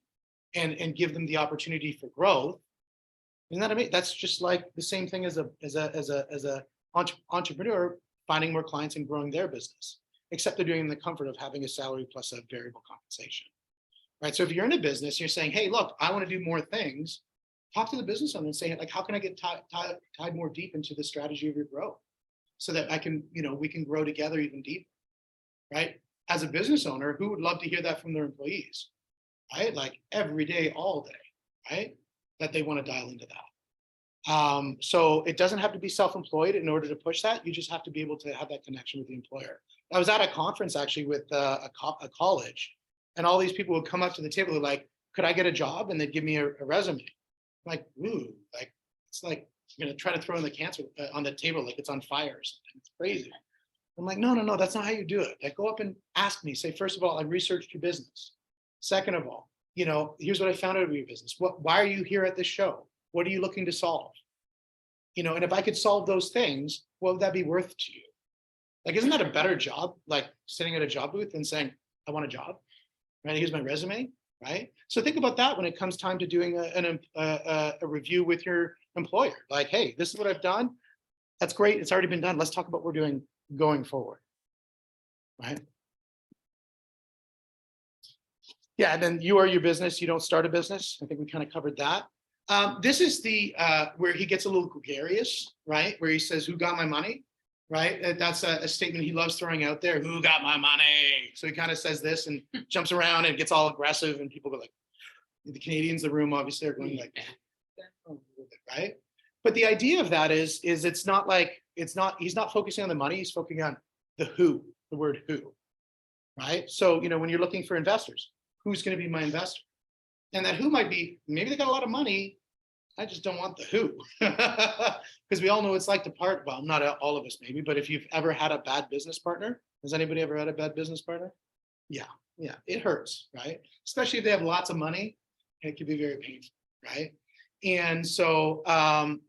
and give them the opportunity for growth. Isn't that amazing? That's just like the same thing as a entrepreneur finding more clients and growing their business, except they're doing it in the comfort of having a salary plus a variable compensation. Right. So if you're in a business, you're saying, hey, look, I want to do more things. Talk to the business owner and say, like, how can I get tied more deep into the strategy of your growth so that I can, we can grow together even deeper. Right. As a business owner, who would love to hear that from their employees? Right. Like every day, all day. Right. That they want to dial into that. So it doesn't have to be self-employed in order to push that. You just have to be able to have that connection with the employer. I was at a conference actually with a college. And all these people would come up to the table, they're like, could I get a job? And they'd give me a resume. I'm like, ooh, like, it's like, you're going to try to throw in the cancer on the table like it's on fire or something. It's crazy. I'm like, no, that's not how you do it. Like, go up and ask me. Say, first of all, I researched your business. Second of all, here's what I found out of your business. Why are you here at this show? What are you looking to solve? You know, and if I could solve those things, what would that be worth to you? Like, isn't that a better job? Like sitting at a job booth and saying, I want a job, right? Here's my resume, right? So think about that when it comes time to doing a review with your employer. Like, hey, this is what I've done. That's great. It's already been done. Let's talk about what we're doing going forward, right? Yeah, and then you are your business. You don't start a business. I think we kind of covered that. This is the where he gets a little gregarious, right? Where he says, "Who got my money?" Right? That's a statement he loves throwing out there. Who got my money? So he kind of says this and jumps around and gets all aggressive, and people go like, the Canadians in the room obviously are going like, right? But the idea of that is it's not like he's not focusing on the money. He's focusing on the who, the word who, right? So you know when you're looking for investors, who's going to be my investor? And that who might be, maybe they got a lot of money. I just don't want the who. Because we all know it's like to part, well, not all of us maybe, but if you've ever had a bad business partner, has anybody ever had a bad business partner? Yeah, it hurts, right? Especially if they have lots of money, it can be very painful, right? And so,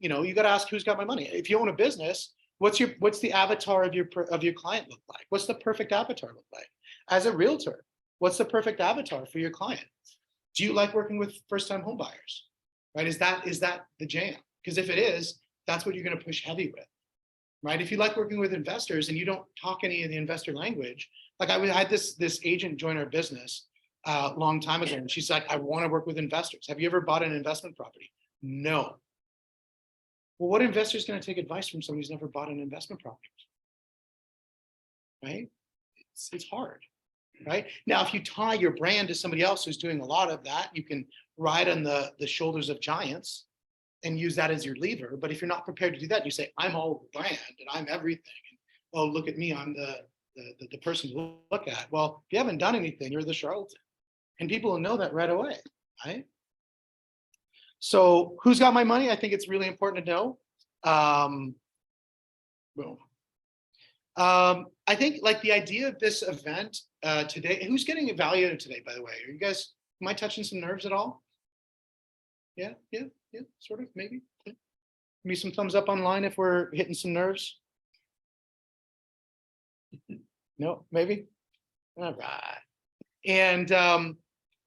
you know, you got to ask who's got my money. If you own a business, what's the avatar of your client look like? What's the perfect avatar look like? As a realtor, what's the perfect avatar for your client? Do you like working with first-time home buyers? Right? Is that the jam? Because if it is, that's what you're going to push heavy with, right? If you like working with investors and you don't talk any of the investor language, like I had this agent join our business a long time ago, and she's like, I want to work with investors. Have you ever bought an investment property? No. Well, what investor is going to take advice from somebody who's never bought an investment property? Right? It's hard. Right now, if you tie your brand to somebody else who's doing a lot of that, you can ride on the shoulders of giants and use that as your lever. But if you're not prepared to do that, you say, I'm all brand and I'm everything. And, oh, look at me, I'm the person to look at. Well, if you haven't done anything, you're the charlatan. And people will know that right away, right? So who's got my money? I think it's really important to know. Boom. I think like the idea of this event today, who's getting evaluated today, by the way? Are you guys, am I touching some nerves at all? Yeah, sort of, maybe. Yeah. Give me some thumbs up online if we're hitting some nerves. No, maybe. All right. And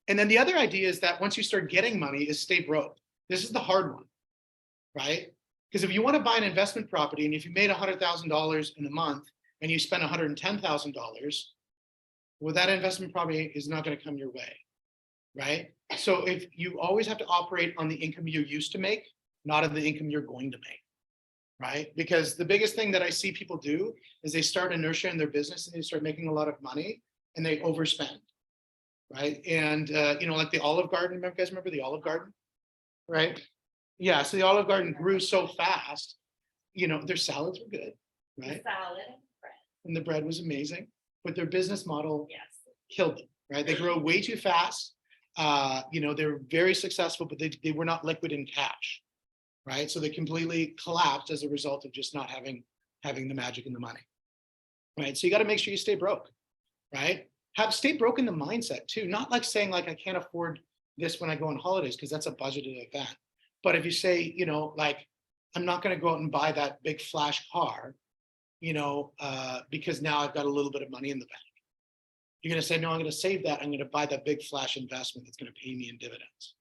then the other idea is that once you start getting money is stay broke. This is the hard one, right? Because if you want to buy an investment property and if you made $100,000 in a month and you spend $110,000, well, that investment property is not going to come your way, right? So if you always have to operate on the income you used to make, not on the income you're going to make, right? Because the biggest thing that I see people do is they start inertia in their business and they start making a lot of money and they overspend, right? And you know, like the Olive Garden, remember, guys remember the Olive Garden, right? Yeah, so the Olive Garden grew so fast, you know, their salads were good, right? Salad and bread. And the bread was amazing, but their business model Yes. killed them, right? They grew way too fast. You know, they were very successful, but they were not liquid in cash, right? So they completely collapsed as a result of just not having the magic and the money, right? So you got to make sure you stay broke, right? Stay broke in the mindset too, not like saying like I can't afford this when I go on holidays because that's a budgeted event. But if you say, you know, like I'm not going to go out and buy that big flash car, you know, because now I've got a little bit of money in the bank. You're going to say, no, I'm going to save that. I'm going to buy that big flash investment that's going to pay me in dividends.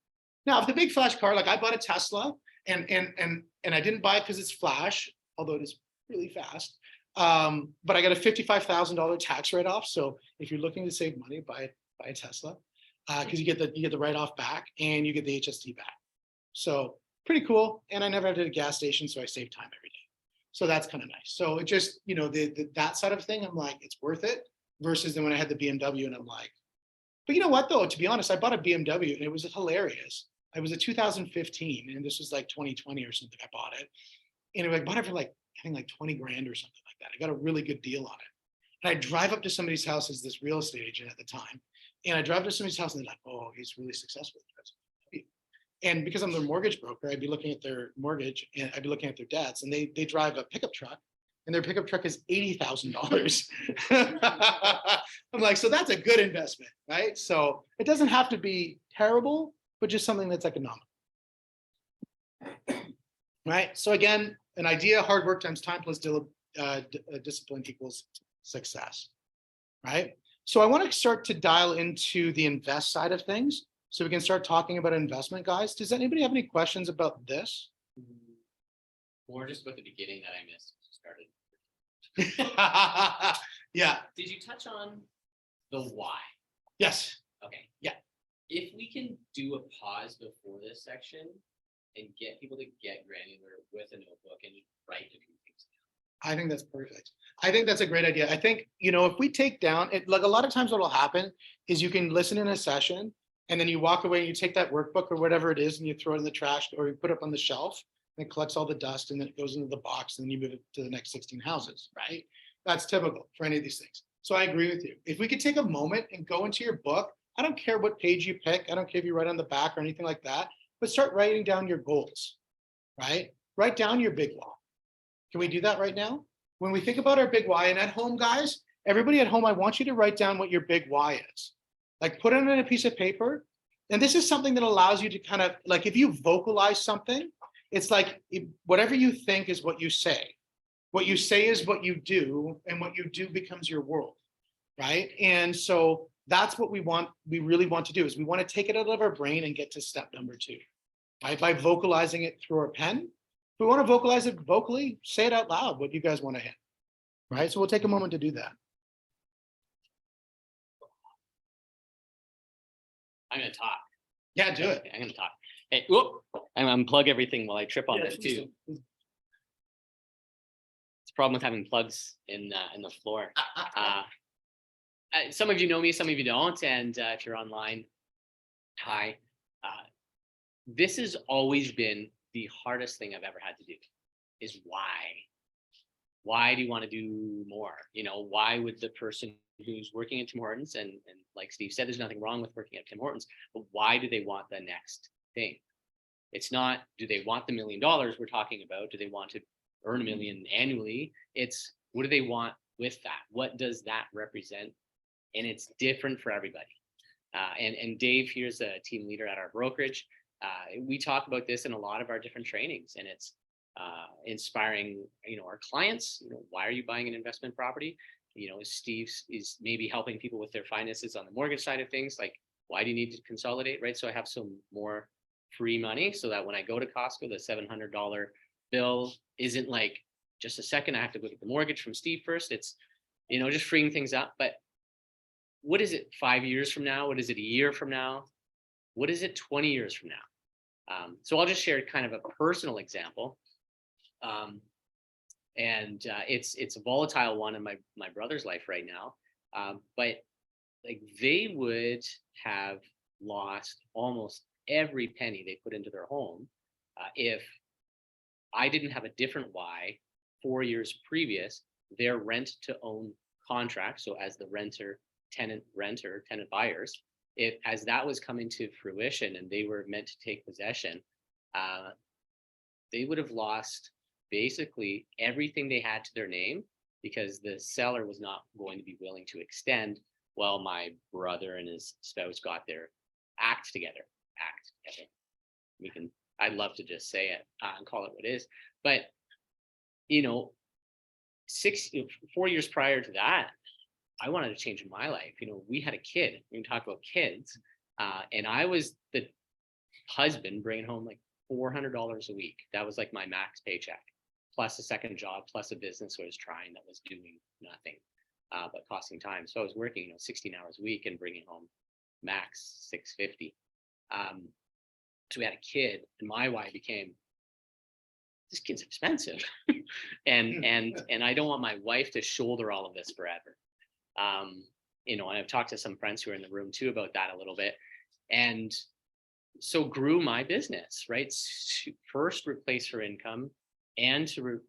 Now, if the big flash car, like I bought a Tesla and I didn't buy it because it's flash, although it is really fast. But I got a $55,000 tax write-off. So if you're looking to save money, buy a Tesla because you get the write-off back and you get the HST back. So pretty cool. And I never had a gas station, so I save time every day. So that's kind of nice. So it just, you know, that side of thing, I'm like, it's worth it. Versus then when I had the BMW and I'm like, but you know what though, to be honest, I bought a BMW and it was hilarious. It was a 2015 and this was like 2020 or something. I bought it and I bought it for like, I think like 20 grand or something like that. I got a really good deal on it. And I drive up to somebody's house as this real estate agent at the time. And I drive to somebody's house and they're like, oh, he's really successful. And because I'm their mortgage broker, I'd be looking at their mortgage and I'd be looking at their debts and they drive a pickup truck and their pickup truck is $80,000. I'm like, so that's a good investment, right? So it doesn't have to be terrible, but just something that's economical. Right, so again, an idea, hard work times time plus discipline equals success, right? So I want to start to dial into the invest side of things, so we can start talking about investment, guys. Does anybody have any questions about this? Or just about the beginning that I missed, started. Yeah, Did you touch on the why? yes, Okay. Yeah. If we can do a pause before this section and get people to get granular with a notebook and write a few things down. I think that's perfect. I think that's a great idea. I think, if we take down it, like a lot of times what will happen is you can listen in a session and then you walk away and you take that workbook or whatever it is and you throw it in the trash or you put it up on the shelf and it collects all the dust and then it goes into the box and then you move it to the next 16 houses, right? That's typical for any of these things. So I agree with you. If we could take a moment and go into your book, I don't care what page you pick. I don't care if you write on the back or anything like that, but start writing down your goals, right? Write down your big why. Can we do that right now? When we think about our big why, and at home, guys, everybody at home, I want you to write down what your big why is. Like put it on a piece of paper. And this is something that allows you to kind of, like if you vocalize something, it's like whatever you think is what you say. What you say is what you do, and what you do becomes your world, right? And so that's what we really want to do, is we want to take it out of our brain and get to step number 2, right? By vocalizing it through our pen. If we want to vocalize it vocally, say it out loud, what you guys want to hit, right? So we'll take a moment to do that. I'm gonna talk. Yeah, do it. Okay, I'm gonna talk. Hey, whoop, I'm unplug everything while I trip on Yeah, this please too. do. It's a problem with having plugs in the floor. Some of you know me, some of you don't, and if you're online, hi. This has always been the hardest thing I've ever had to do, is why? Why do you want to do more? Why would the person who's working at Tim Hortons, and like Steve said, there's nothing wrong with working at Tim Hortons, but why do they want the next thing? It's not, do they want the $1 million we're talking about? Do they want to earn $1 million annually? It's, what do they want with that? What does that represent? And it's different for everybody. And Dave here's a team leader at our brokerage. We talk about this in a lot of our different trainings, and it's inspiring, our clients. Why are you buying an investment property? Steve is maybe helping people with their finances on the mortgage side of things. Like, why do you need to consolidate, right? So I have some more free money, so that when I go to Costco, the $700 bill isn't like, just a second, I have to go get the mortgage from Steve first. It's, just freeing things up. But what is it 5 years from now? What is it a year from now? What is it 20 years from now? So I'll just share kind of a personal example. It's a volatile one in my brother's life right now. But like, they would have lost almost every penny they put into their home if I didn't have a different why 4 years previous. Their rent to own contract, so as the tenant buyers, as that was coming to fruition and they were meant to take possession, they would have lost basically everything they had to their name, because the seller was not going to be willing to extend while my brother and his spouse got their act together. I'd love to just say it and call it what it is, but 4 years prior to that, I wanted to change my life. We had a kid. We can talk about kids, and I was the husband bringing home like $400 a week. That was like my max paycheck, plus a second job, plus a business I was trying that was doing nothing but costing time. So I was working 16 hours a week and bringing home max $650. So we had a kid, and my why became, this kid's expensive, and I don't want my wife to shoulder all of this forever. And I've talked to some friends who are in the room too about that a little bit, and so grew my business, right? To first replace her income and to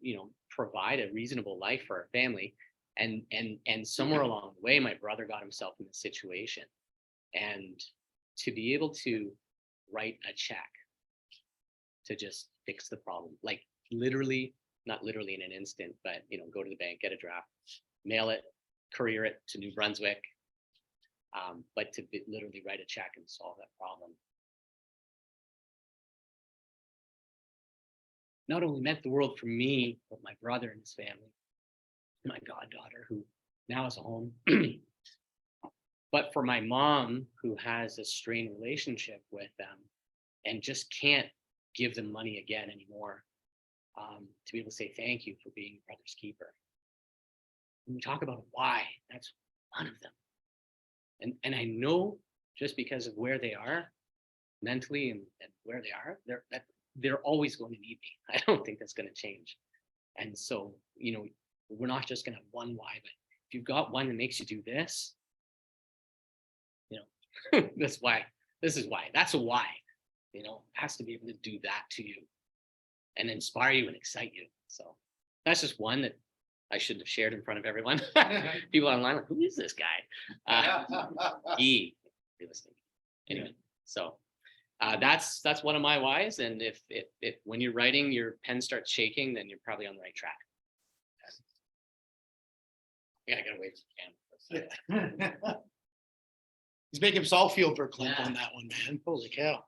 provide a reasonable life for our family, and somewhere along the way, my brother got himself in this situation, and to be able to write a check to just fix the problem, like literally, not literally in an instant, but go to the bank, get a draft, mail it, courier it to New Brunswick, but to literally write a check and solve that problem. not only meant the world for me, but my brother and his family, my goddaughter, who now has a home, but for my mom, who has a strained relationship with them and just can't give them money again anymore, to be able to say thank you for being a brother's keeper. When we talk about why, that's one of them. And I know just because of where they are mentally and where they are, they're always going to need me. I don't think that's going to change. And so, you know, we're not just going to have one why, but if you've got one that makes you do this, you know, that's why. This is why. That's a why. You know, has to be able to do that to you and inspire you and excite you. So that's just one that I shouldn't have shared in front of everyone. People online, like, who is this guy? He, listening. Anyway, so that's one of my whys. And if when you're writing, your pen starts shaking, then you're probably on the right track. Yeah, I gotta wait for the camera. He's making us all feel verklempt Yeah. on that one, man. Holy cow.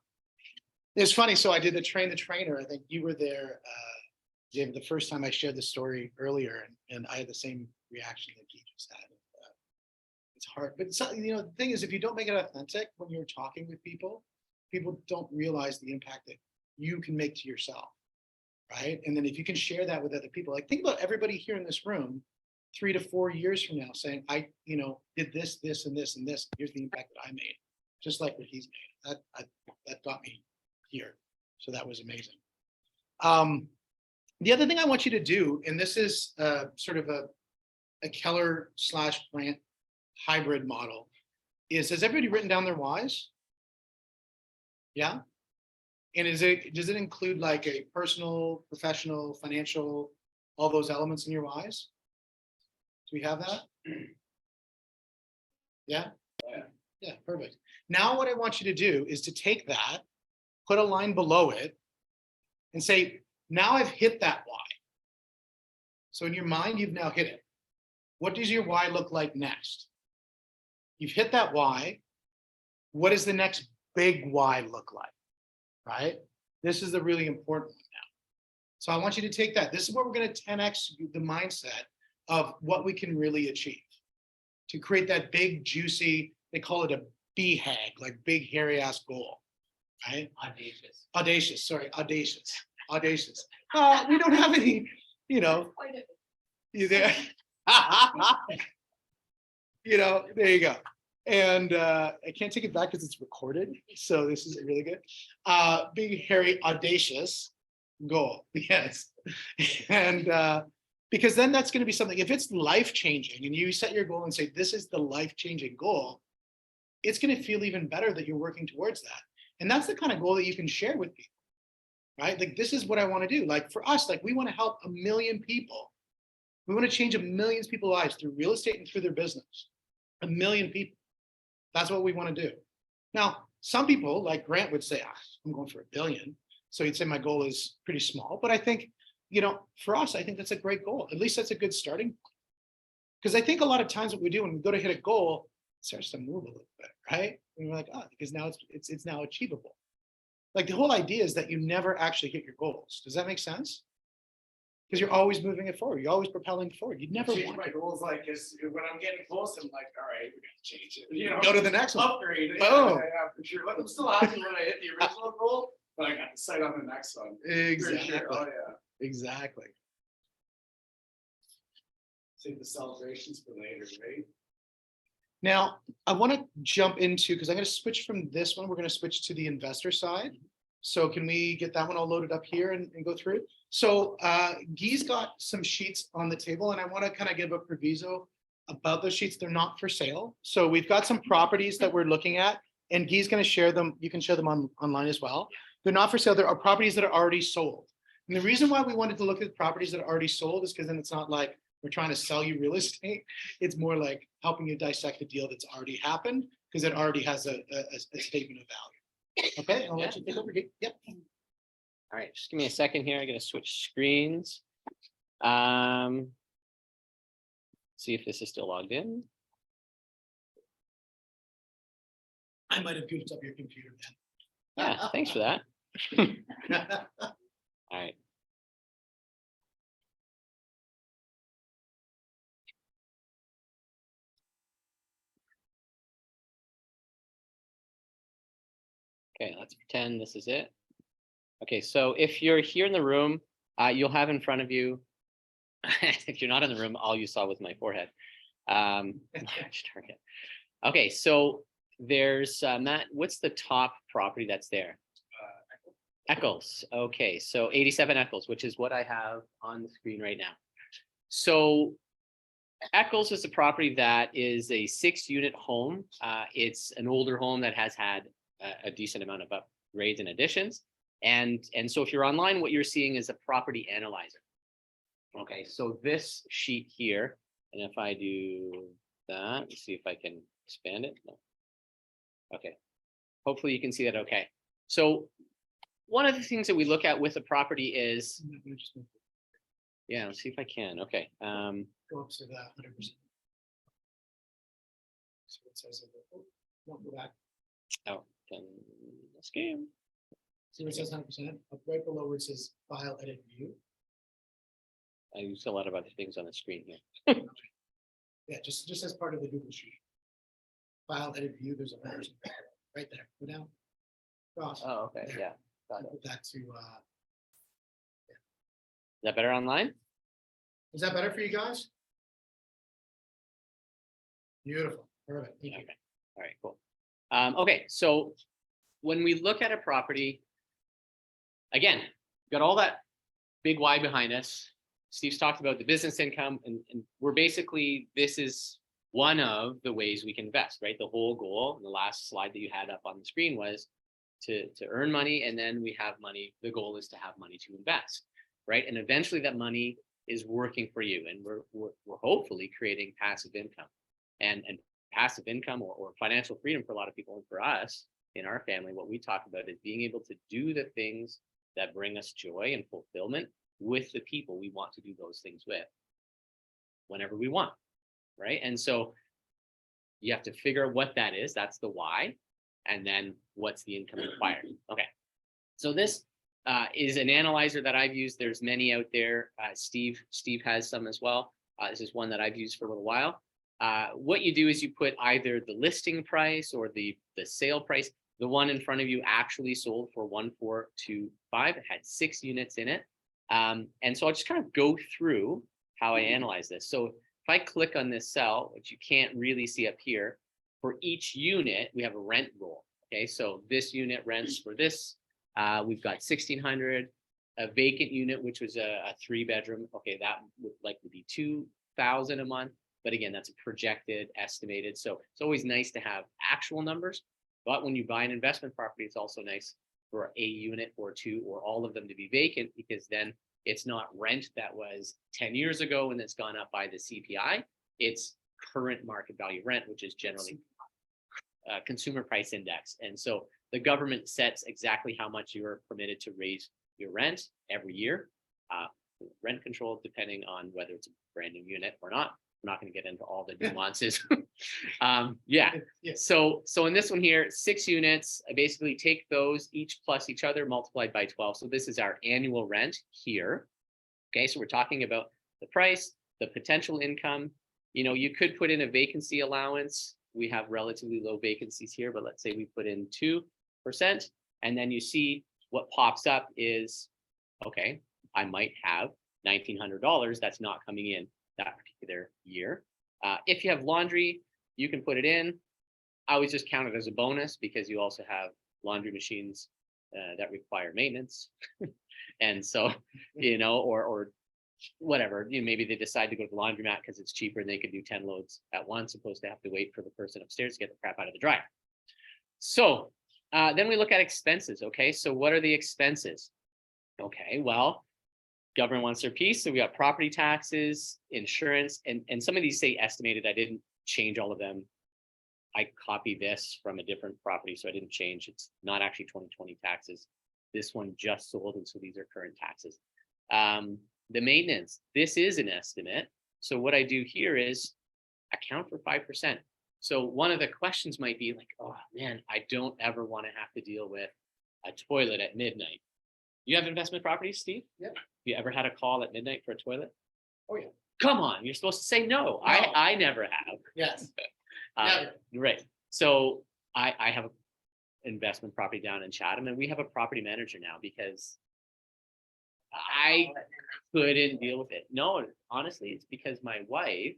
It's funny. So I did the trainer. I think you were there, David, the first time I shared the story earlier, and I had the same reaction that he just had. It's hard, but you know, the thing is, if you don't make it authentic when you're talking with people, people don't realize the impact that you can make to yourself, right? And then if you can share that with other people, like think about everybody here in this room 3 to 4 years from now saying, I, you know, did this, this, and this, and this. Here's the impact that I made, just like what he's made. That got me here. So that was amazing. The other thing I want you to do, and this is sort of a Keller/Grant hybrid model, is, has everybody written down their whys? Yeah. And does it include like a personal, professional, financial, all those elements in your whys? Do we have that? Yeah. Yeah, perfect. Now what I want you to do is to take that, put a line below it, and say, now I've hit that why. So in your mind, you've now hit it. What does your why look like next? You've hit that why. What does the next big why look like? Right? This is the really important one now. So I want you to take that. This is where we're going to 10x the mindset of what we can really achieve to create that big, juicy, they call it a BHAG, like big, hairy ass goal. Right? Audacious. We don't have any, you know, you there. You know, there you go. And I can't take it back because it's recorded. So this is really good. Big, hairy, audacious goal. Yes. And because then that's going to be something, if it's life-changing and you set your goal and say, this is the life-changing goal, it's going to feel even better that you're working towards that. And that's the kind of goal that you can share with people, right? Like, this is what I want to do. Like for us, like we want to help 1 million people. We want to change 1 million people's lives through real estate and through their business. 1 million people. That's what we want to do. Now, some people like Grant would say, I'm going for 1 billion. So he'd say my goal is pretty small. But I think, you know, for us, I think that's a great goal. At least that's a good starting point. Because I think a lot of times what we do when we go to hit a goal, it starts to move a little bit, right? And we're like, because now it's now achievable. Like the whole idea is that you never actually hit your goals. Does that make sense? Because you're always moving it forward. You're always propelling forward. You never change want my to goals, like, is when I'm getting close, I'm like, all right, we gotta change it. You know, go to the next one. upgrade. Oh. Yeah, for sure. Like, I'm still happy when I hit the original goal, but I got the sight on the next one. For Exactly. sure. Oh yeah. Exactly. Save the celebrations for later, right? Now, I want to jump into, because I'm going to switch from this one. We're going to switch to the investor side. So can we get that one all loaded up here and go through it? So Guy's got some sheets on the table, and I want to kind of give a proviso about those sheets. They're not for sale. So we've got some properties that we're looking at, and Guy's going to share them. You can share them online as well. They're not for sale. There are properties that are already sold. And the reason why we wanted to look at properties that are already sold is because then it's not like we're trying to sell you real estate. It's more like helping you dissect a deal that's already happened because it already has a statement of value. Okay, I'll let you take over. Yep. All right, just give me a second here. I gotta switch screens. See if this is still logged in. I might have goofed up your computer, Yeah, thanks for that. man. All right. Okay, let's pretend this is it. Okay, so if you're here in the room, you'll have in front of you, if you're not in the room, all you saw was my forehead. Large target. Okay, so there's Matt, what's the top property that's there? Eccles. Okay, so 87 Eccles, which is what I have on the screen right now. So Eccles is a property that is a 6-unit home. It's an older home that has had a decent amount of upgrades and additions. And so if you're online, what you're seeing is a property analyzer. Okay, so this sheet here, and if I do that, let's see if I can expand it. No. Okay, hopefully you can see that. Okay, so one of the things that we look at with a property is, yeah, let's see if I can. Okay. Go up to that 100%. So it says, won't go back. Oh, then this game. See where it says 100%? Up right below where it says file, edit, view. I use a lot of other things on the screen here. Yeah, just as part of the Google sheet. File, edit, view, there's a 100% right there. Go down. Cross. Oh, okay, yeah. Got it. Put that to, Is that better online? is that better for you guys? Beautiful. Perfect. Thank you. Okay. All right, cool. Okay, so when we look at a property, again, got all that big why behind us. Steve's talked about the business income, and we're basically, this is one of the ways we can invest, right? The whole goal, the last slide that you had up on the screen was to earn money, and then we have money. The goal is to have money to invest, right? And eventually that money is working for you, and we're hopefully creating passive income, and passive income or financial freedom for a lot of people, and for us in our family, what we talk about is being able to do the things that bring us joy and fulfillment with the people we want to do those things with whenever we want, right? And so you have to figure out what that is. That's the why. And then what's the income required? Okay. So this is an analyzer that I've used. There's many out there. Steve has some as well. This is one that I've used for a little while. What you do is you put either the listing price or the sale price. The one in front of you actually sold for 1,425. It had 6 units in it. And so I'll just kind of go through how I analyze this. So if I click on this cell, which you can't really see up here, for each unit, we have a rent roll. Okay, so this unit rents for this. We've got 1,600, a vacant unit, which was a 3-bedroom. Okay, that would likely be 2,000 a month. But again, that's a projected, estimated. So it's always nice to have actual numbers. But when you buy an investment property, it's also nice for a unit or 2 or all of them to be vacant, because then it's not rent that was 10 years ago and it's gone up by the CPI. It's current market value rent, which is generally consumer price index. And so the government sets exactly how much you're permitted to raise your rent every year. Rent control, depending on whether it's a brand new unit or not. I'm not going to get into all the nuances. Yeah. So in this one here, 6 units, I basically take those each plus each other multiplied by 12. So this is our annual rent here. Okay, so we're talking about the price, the potential income. You know, you could put in a vacancy allowance. We have relatively low vacancies here, but let's say we put in 2%, and then you see what pops up is, okay, I might have $1,900 that's not coming in that particular year. If you have laundry, you can put it in. I always just count it as a bonus because you also have laundry machines that require maintenance. And so, you know, or whatever, you know, maybe they decide to go to the laundromat because it's cheaper and they can do 10 loads at once, opposed to have to wait for the person upstairs to get the crap out of the dryer. So then we look at expenses. Okay, so what are the expenses? Okay, well, government wants their piece. So we got property taxes, insurance, and some of these say estimated. I didn't change all of them. I copied this from a different property, so I didn't change. It's not actually 2020 taxes. This one just sold, and so these are current taxes. The maintenance, this is an estimate. So what I do here is account for 5%. So one of the questions might be like, oh man, I don't ever want to have to deal with a toilet at midnight. You have investment properties, Steve? Yep. You ever had a call at midnight for a toilet? Oh yeah. Come on, you're supposed to say no. No. I never have. Yes. Right. So I have investment property down in Chatham, and we have a property manager now because I couldn't deal with it. No, honestly, it's because my wife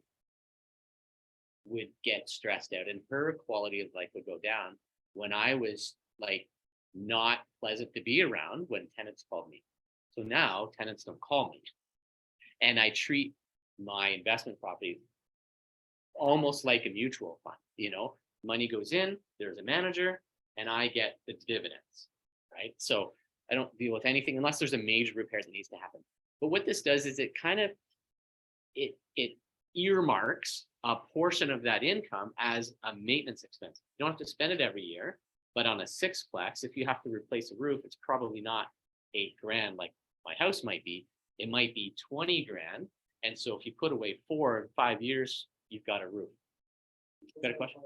would get stressed out and her quality of life would go down when I was like not pleasant to be around when tenants called me. So now tenants don't call me. And I treat my investment property almost like a mutual fund, you know, money goes in, there's a manager, and I get the dividends, right? So I don't deal with anything unless there's a major repair that needs to happen. But what this does is it kind of, it earmarks a portion of that income as a maintenance expense. You don't have to spend it every year, but on a sixplex, if you have to replace a roof, it's probably not $8,000 like my house might be. It might be 20 grand. And so if you put away 4 or 5 years, you've got a roof. Got a question?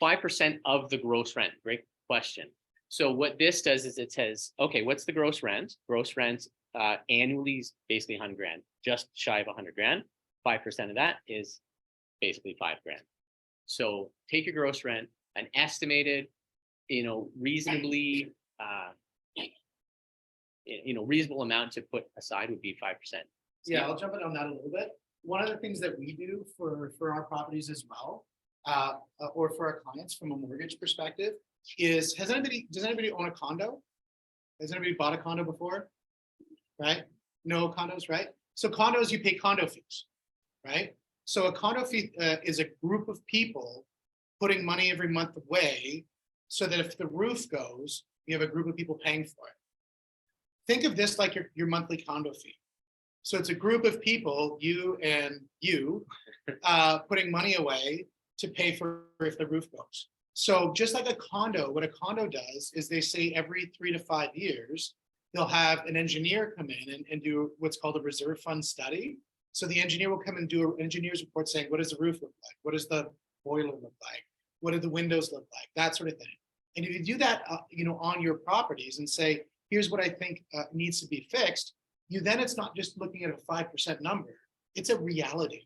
5% of the gross rent. Great question. So what this does is it says, okay, what's the gross rent? Gross rent annually is basically 100 grand, just shy of 100 grand. 5% of that is basically $5,000. So take your gross rent, an estimated, reasonably, reasonable amount to put aside would be 5%. Yeah, I'll jump in on that a little bit. One of the things that we do for our properties as well, or for our clients from a mortgage perspective, is does anybody own a condo? Has anybody bought a condo before? Right? No condos, right? So condos, you pay condo fees, right? So a condo fee is a group of people putting money every month away so that if the roof goes, you have a group of people paying for it. Think of this like your monthly condo fee. So it's a group of people, you and you, putting money away to pay for if the roof goes. So just like a condo, what a condo does is they say every 3 to 5 years, they'll have an engineer come in and do what's called a reserve fund study. So the engineer will come and do an engineer's report saying, what does the roof look like? What does the boiler look like? What do the windows look like? That sort of thing. And if you do that, on your properties and say, here's what I think needs to be fixed, it's not just looking at a 5% number, it's a reality,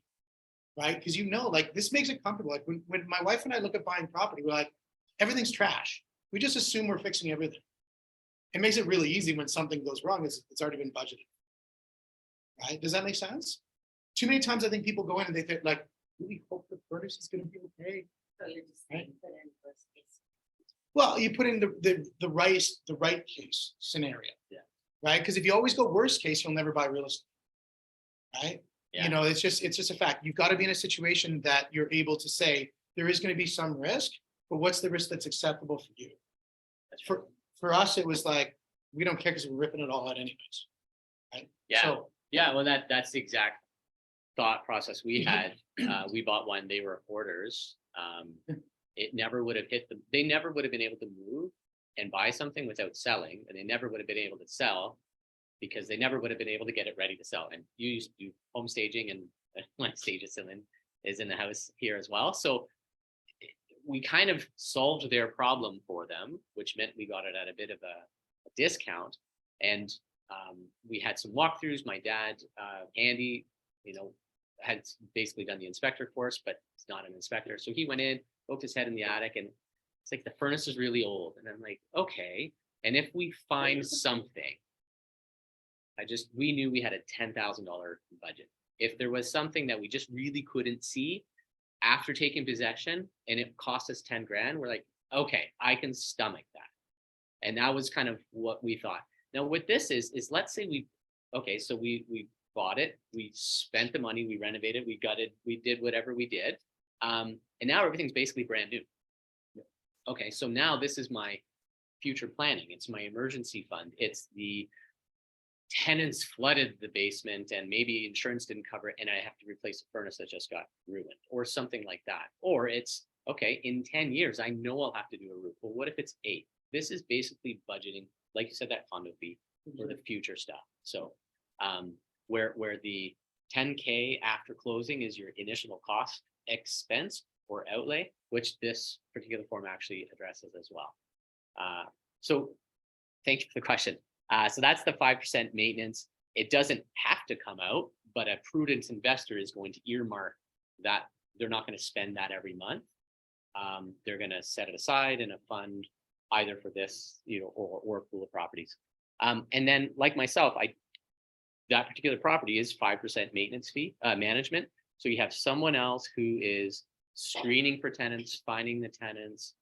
right? Because like this makes it comfortable. Like when my wife and I look at buying property, we're like, everything's trash. We just assume we're fixing everything. It makes it really easy when something goes wrong, it's already been budgeted, right? Does that make sense? Too many times I think people go in and they think like, really hope the furnace is gonna be okay. So you're just Right. put in worst case. Well, you put in the right case scenario. Yeah. Right? Because if you always go worst case, you'll never buy real estate. Right? Yeah. It's just a fact. You've got to be in a situation that you're able to say there is going to be some risk, but what's the risk that's acceptable for you? For us, it was like we don't care because we're ripping it all out anyways. Right? Yeah. So Yeah, well, that's the exact thought process we had. We bought one, they were hoarders. It never would have hit them. They never would have been able to move and buy something without selling, and they never would have been able to sell because they never would have been able to get it ready to sell. And you used to do home staging, and my stage is in the house here as well. So we kind of solved their problem for them, which meant we got it at a bit of a discount. And we had some walkthroughs. My dad, Andy, had basically done the inspector course, but he's not an inspector. So he went in, poked his head in the attic, and it's like the furnace is really old. And I'm like, okay. And if we find something, we knew we had a $10,000 budget. If there was something that we just really couldn't see after taking possession and it cost us 10 grand, we're like, okay, I can stomach that. And that was kind of what we thought. Now, what this is let's say we bought it, we spent the money, we renovated, we gutted, we did whatever we did. And now everything's basically brand new. Okay, so now this is my future planning. It's my emergency fund. It's the tenants flooded the basement and maybe insurance didn't cover it and I have to replace a furnace that just got ruined or something like that. Or it's, okay, in 10 years, I know I'll have to do a roof. Well, what if it's 8? This is basically budgeting, like you said, that condo fee for the future stuff. So where the 10K after closing is your initial cost expense or outlay, which this particular form actually addresses as well. So thank you for the question. So that's the 5% maintenance. It doesn't have to come out, but a prudent investor is going to earmark that they're not going to spend that every month. They're gonna set it aside in a fund either for this, or a pool of properties. And then like myself, that particular property is 5% maintenance fee, management. So you have someone else who is screening for tenants, finding the tenants,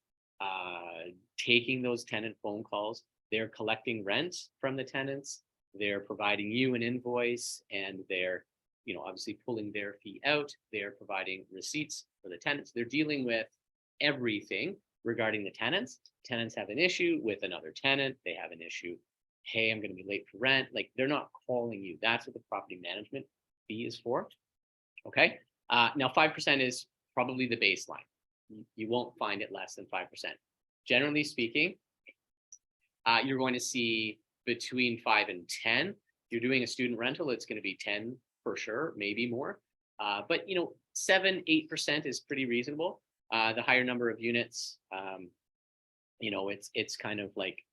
taking those tenant phone calls. They're collecting rent from the tenants. They're providing you an invoice, and they're, obviously pulling their fee out. They're providing receipts for the tenants. They're dealing with everything regarding the tenants. Tenants have an issue with another tenant. They have an issue. Hey, I'm going to be late for rent. Like, they're not calling you. That's what the property management fee is for. Okay. Now 5% is probably the baseline. You won't find it less than 5%. Generally speaking, you're going to see between 5 and 10. If you're doing a student rental, it's going to be 10 for sure, maybe more. But 7, 8% is pretty reasonable. The higher number of units, it's kind of like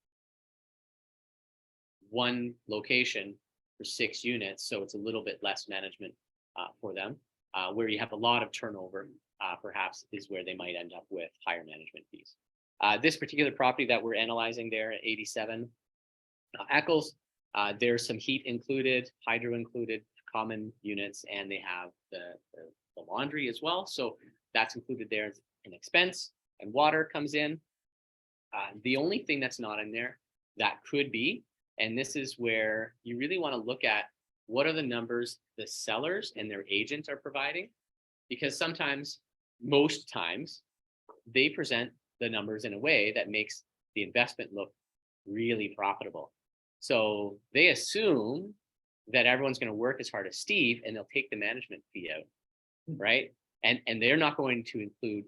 one location for 6 units, so it's a little bit less management for them. Where you have a lot of turnover, perhaps is where they might end up with higher management fees. This particular property that we're analyzing there at 87 Eccles, there's some heat included, hydro included, common units, and they have the laundry as well. So that's included there as an expense, and water comes in. The only thing that's not in there that could be, and this is where you really want to look at, what are the numbers the sellers and their agents are providing? Because sometimes, most times, they present the numbers in a way that makes the investment look really profitable. So they assume that everyone's going to work as hard as Steve, and they'll take the management fee out, right? And they're not going to include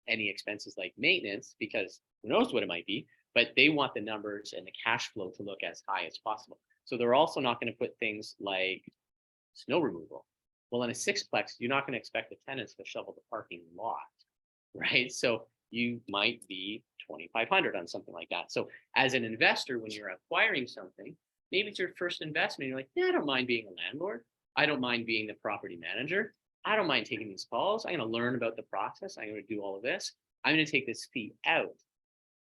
any expenses like maintenance, because who knows what it might be, but they want the numbers and the cash flow to look as high as possible. So they're also not going to put things like snow removal. Well, in a sixplex, you're not going to expect the tenants to shovel the parking lot, right? So you might be 2,500 on something like that. So as an investor, when you're acquiring something, maybe it's your first investment, you're like, yeah, I don't mind being a landlord. I don't mind being the property manager. I don't mind taking these calls. I'm going to learn about the process. I'm going to do all of this. I'm going to take this fee out.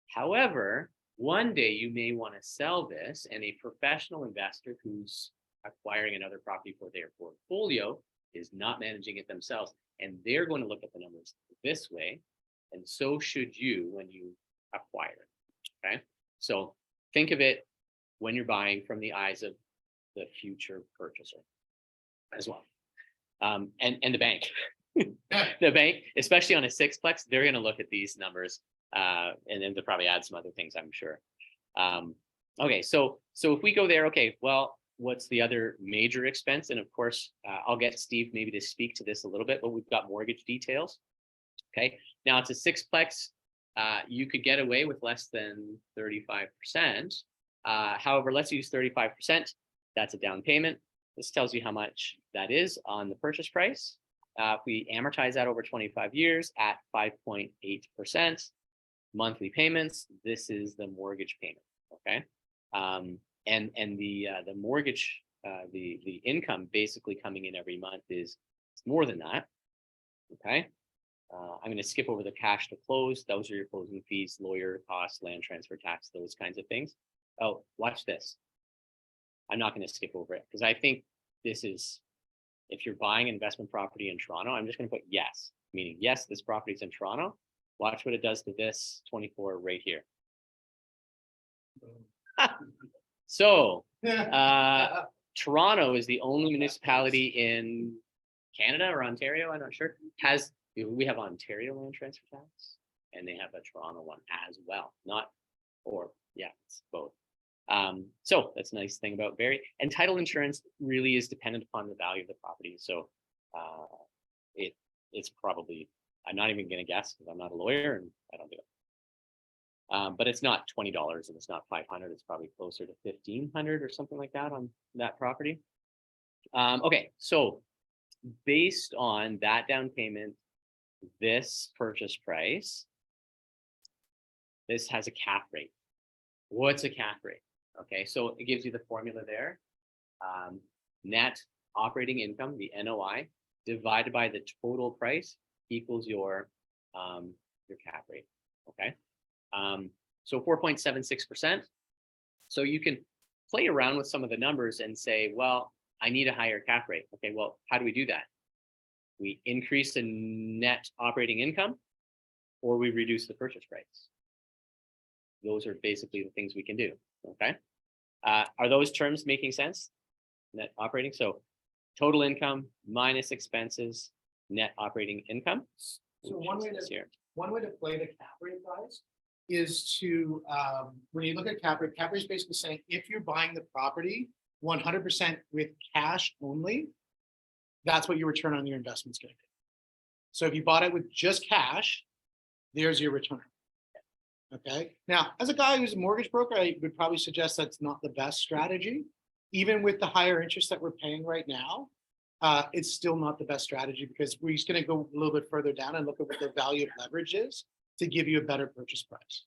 However, one day you may want to sell this, and a professional investor who's acquiring another property for their portfolio is not managing it themselves, and they're going to look at the numbers this way, and so should you when you acquire it. Okay, so think of it when you're buying from the eyes of the future purchaser as well, and the bank. The bank, especially on a sixplex, they're going to look at these numbers, and then they'll probably add some other things, I'm sure. Okay, so if we go there, okay, well, what's the other major expense? And of course, I'll get Steve maybe to speak to this a little bit, but we've got mortgage details. Okay, now it's a sixplex. You could get away with less than 35%. However, let's use 35%. That's a down payment. This tells you how much that is on the purchase price. If we amortize that over 25 years at 5.8% monthly payments, this is the mortgage payment. Okay, and the mortgage, the income basically coming in every month is more than that. Okay, I'm going to skip over the cash to close. Those are your closing fees, lawyer costs, land transfer tax, those kinds of things. Oh, watch this. I'm not going to skip over it because I think this is, if you're buying an investment property in Toronto, I'm just going to put yes, meaning yes, this property is in Toronto. Watch what it does to this 24 right here. So Toronto is the only municipality in Canada or Ontario, I'm not sure, we have Ontario land transfer tax, and they have a Toronto one as well. It's both. So that's a nice thing about Barrie. And title insurance really is dependent upon the value of the property. So it's probably, I'm not even going to guess because I'm not a lawyer and I don't do it. But it's not $20 and it's not $500. It's probably closer to $1,500 or something like that on that property. Okay, so based on that down payment, this purchase price, this has a cap rate. What's a cap rate? Okay, so it gives you the formula there. Net operating income, the NOI, divided by the total price equals your your cap rate. Okay. So 4.76%. So you can play around with some of the numbers and say, well, I need a higher cap rate. Okay, well, how do we do that? We increase the net operating income or we reduce the purchase price. Those are basically the things we can do. Okay. Are those terms making sense? Net operating. So total income minus expenses, net operating income. So one way Which is to here. One way to play the cap rate, guys, is to, when you look at cap rate is basically saying if you're buying the property 100% with cash only, that's what your return on your investment's going to be. So if you bought it with just cash, there's your return. Okay. Now, as a guy who's a mortgage broker, I would probably suggest that's not the best strategy. Even with the higher interest that we're paying right now, it's still not the best strategy because we're just going to go a little bit further down and look at what the value of leverage is to give you a better purchase price,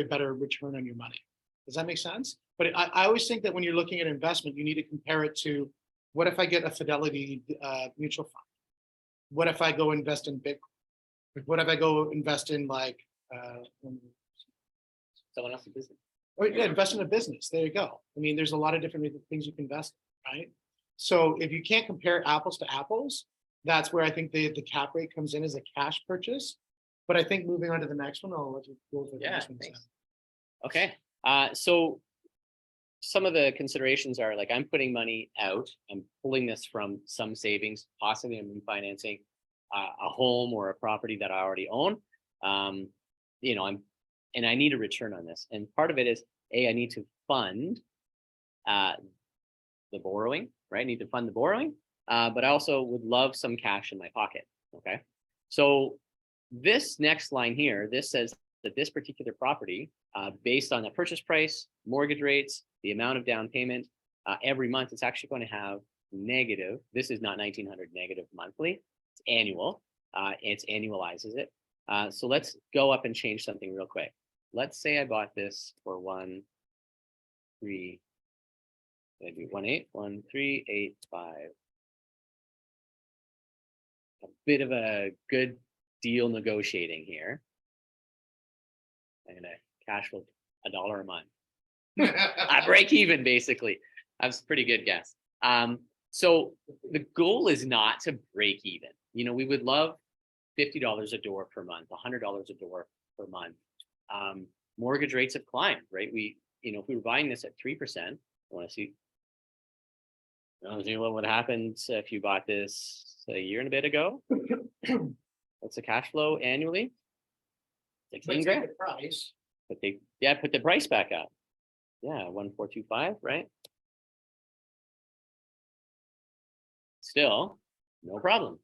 better return on your money. Does that make sense? But I always think that when you're looking at investment, you need to compare it to what if I get a Fidelity mutual fund? What if I go invest in Bitcoin? What if I go invest in Someone else's business. or invest in a business? There you go. I mean, there's a lot of different things you can invest in, right? So if you can't compare apples to apples, that's where I think the cap rate comes in as a cash purchase. But I think moving on to the next one, I'll let you go over the Yeah, next one. thanks. Okay. So some of the considerations are like I'm putting money out. I'm pulling this from some savings, possibly I'm refinancing a home or a property that I already own. And I need a return on this. And part of it is, I need to fund the borrowing, right? I need to fund the borrowing, but I also would love some cash in my pocket. Okay. So this next line here, this says that this particular property, based on the purchase price, mortgage rates, the amount of down payment, every month, it's actually going to have negative. This is not 1900 negative monthly. It's annual. It annualizes it. So let's go up and change something real quick. Let's say I bought this for 138,138,5. A bit of a good deal negotiating here. I'm gonna cash flow $1 a month. I break even basically. That's a pretty good guess. So the goal is not to break even. We would love $50 a door per month, $100 a door per month. Mortgage rates have climbed, right? If we were buying this at 3%, I want to see what would happen if you bought this a year and a bit ago. What's the cash flow annually? 16 grand. Price. But put the price back up. Yeah, 1,425, right? Still, no problem.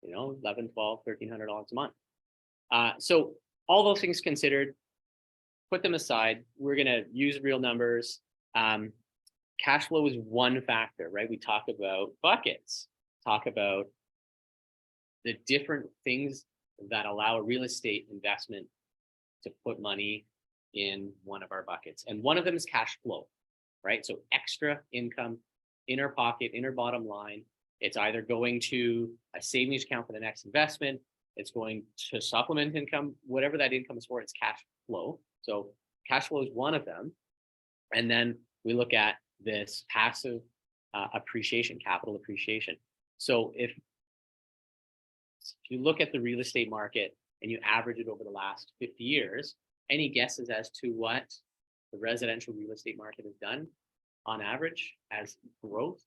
$11, $12, $1,300 a month. So all those things considered, put them aside. We're gonna use real numbers. Cash flow is one factor, right? We talk about buckets, talk about the different things that allow a real estate investment to put money in one of our buckets. And one of them is cash flow, right? So extra income in our pocket, in our bottom line. It's either going to a savings account for the next investment, it's going to supplement income, whatever that income is for, it's cash flow. So cash flow is one of them. And then we look at this passive appreciation, capital appreciation. So if you look at the real estate market and you average it over the last 50 years, any guesses as to what the residential real estate market has done on average as growth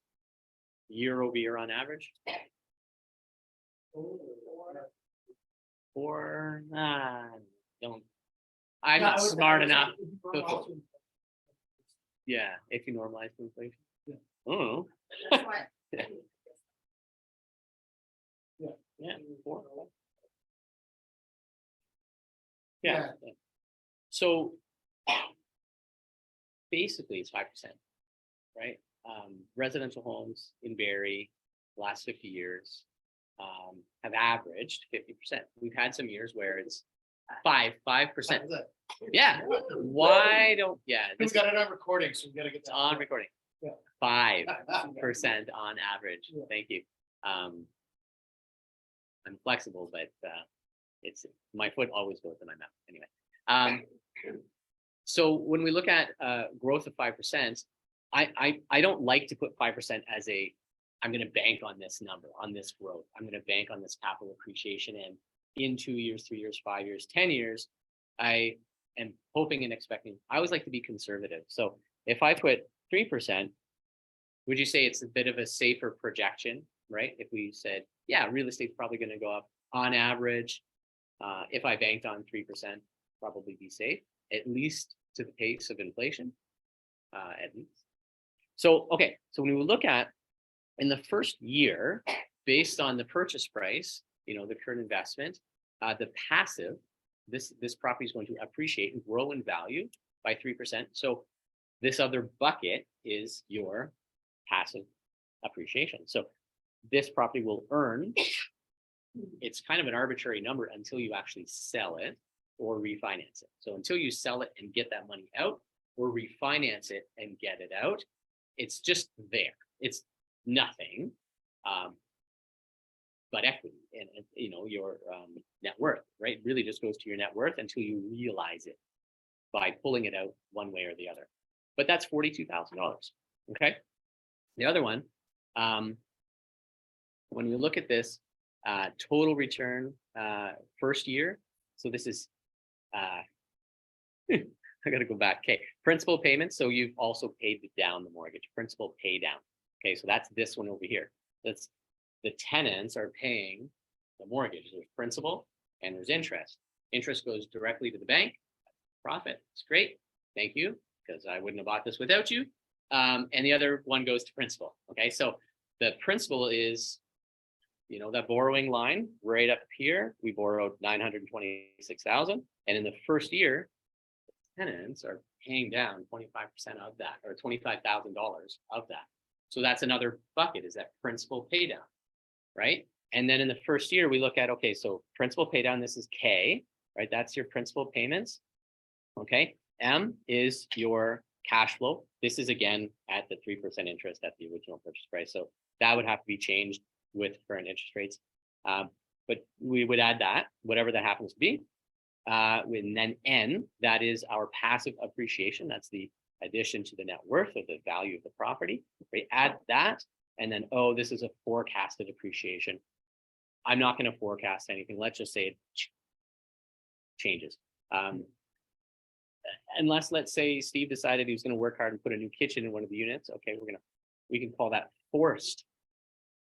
year over year on average? I'm not smart enough. Yeah, if you normalize the inflation. Yeah. Oh. That's what- Yeah. 4. Yeah. So basically it's 5%, right? Residential homes in Barrie last 50 years have averaged 50%. We've had some years where it's 5%. Yeah. Why don't, We've got it on recording, so we gotta get it's that. on recording. Yeah. 5% on average. Yeah. Thank you. I'm flexible, but It's my foot always goes in my mouth anyway. So when we look at growth of 5%, I don't like to put 5% as I'm going to bank on this number, on this growth. I'm going to bank on this capital appreciation, and in 2 years, 3 years, 5 years, 10 years, I am hoping and expecting. I always like to be conservative. So if I put 3%, would you say it's a bit of a safer projection, right? If we said, yeah, real estate's probably going to go up on average. If I banked on 3%, probably be safe, at least to the pace of inflation, at least. So, okay, so when we look at in the first year, based on the purchase price, the current investment, the passive, this property is going to appreciate and grow in value by 3%. So this other bucket is your passive appreciation. So this property will earn, it's kind of an arbitrary number until you actually sell it or refinance it. So until you sell it and get that money out, or refinance it and get it out, it's just there. It's nothing but equity and your net worth, right? Really just goes to your net worth until you realize it by pulling it out one way or the other. But that's $42,000. Okay. The other one, when we look at this total return first year, so this is I got to go back. Okay, principal payments. So you've also paid down the mortgage, principal pay down. Okay, so that's this one over here. That's the tenants are paying the mortgage. There's principal and there's interest. Interest goes directly to the bank. Profit. It's great. Thank you, because I wouldn't have bought this without you. And the other one goes to principal. Okay, so the principal is, that borrowing line right up here. We borrowed $926,000, and in the first year, tenants are paying down 25% of that, or $25,000 of that. So that's another bucket, is that principal pay down, right? And then in the first year, we look at, okay, so principal pay down, this is K, right? That's your principal payments. Okay, M is your cash flow. This is again at the 3% interest at the original purchase price. So that would have to be changed with current interest rates. But we would add that, whatever that happens to be. And then N, that is our passive appreciation. That's the addition to the net worth or the value of the property. We add that, and then O, this is a forecasted appreciation. I'm not going to forecast anything. Let's just say it changes. Unless, let's say, Steve decided he was going to work hard and put a new kitchen in one of the units. Okay, we can call that forced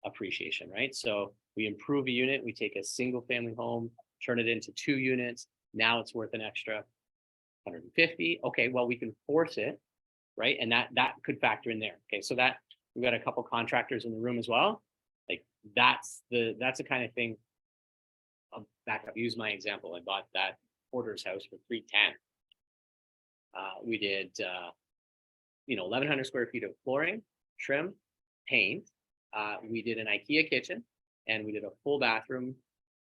appreciation, right? So we improve a unit, we take a single family home, turn it into 2 units. Now it's worth an extra 150. Okay, well, we can force it, right? And that could factor in there. Okay, so that we've got a couple contractors in the room as well. Like that's the kind of thing. I'll back up, use my example. I bought that Porter's house for $310. We did 1,100 square feet of flooring, trim, paint. We did an IKEA kitchen, and we did a full bathroom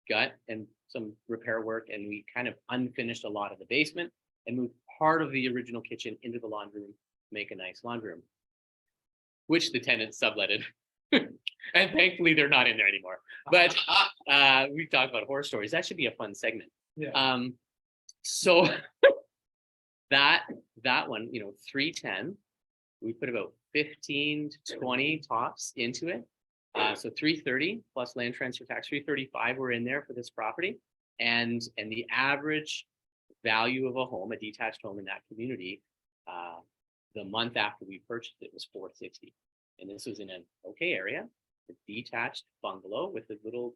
gut and some repair work, and we kind of unfinished a lot of the basement and moved part of the original kitchen into the laundry room to make a nice laundry room, which the tenants subletted. And thankfully they're not in there anymore. But we talked about horror stories. That should be a fun segment. Yeah. So that one, 310, we put about 15 to 20 tops into it. So 330 plus land transfer tax, 335 were in there for this property. And the average value of a home, a detached home in that community, the month after we purchased it was $460. And this was in an okay area, a detached bungalow with a little,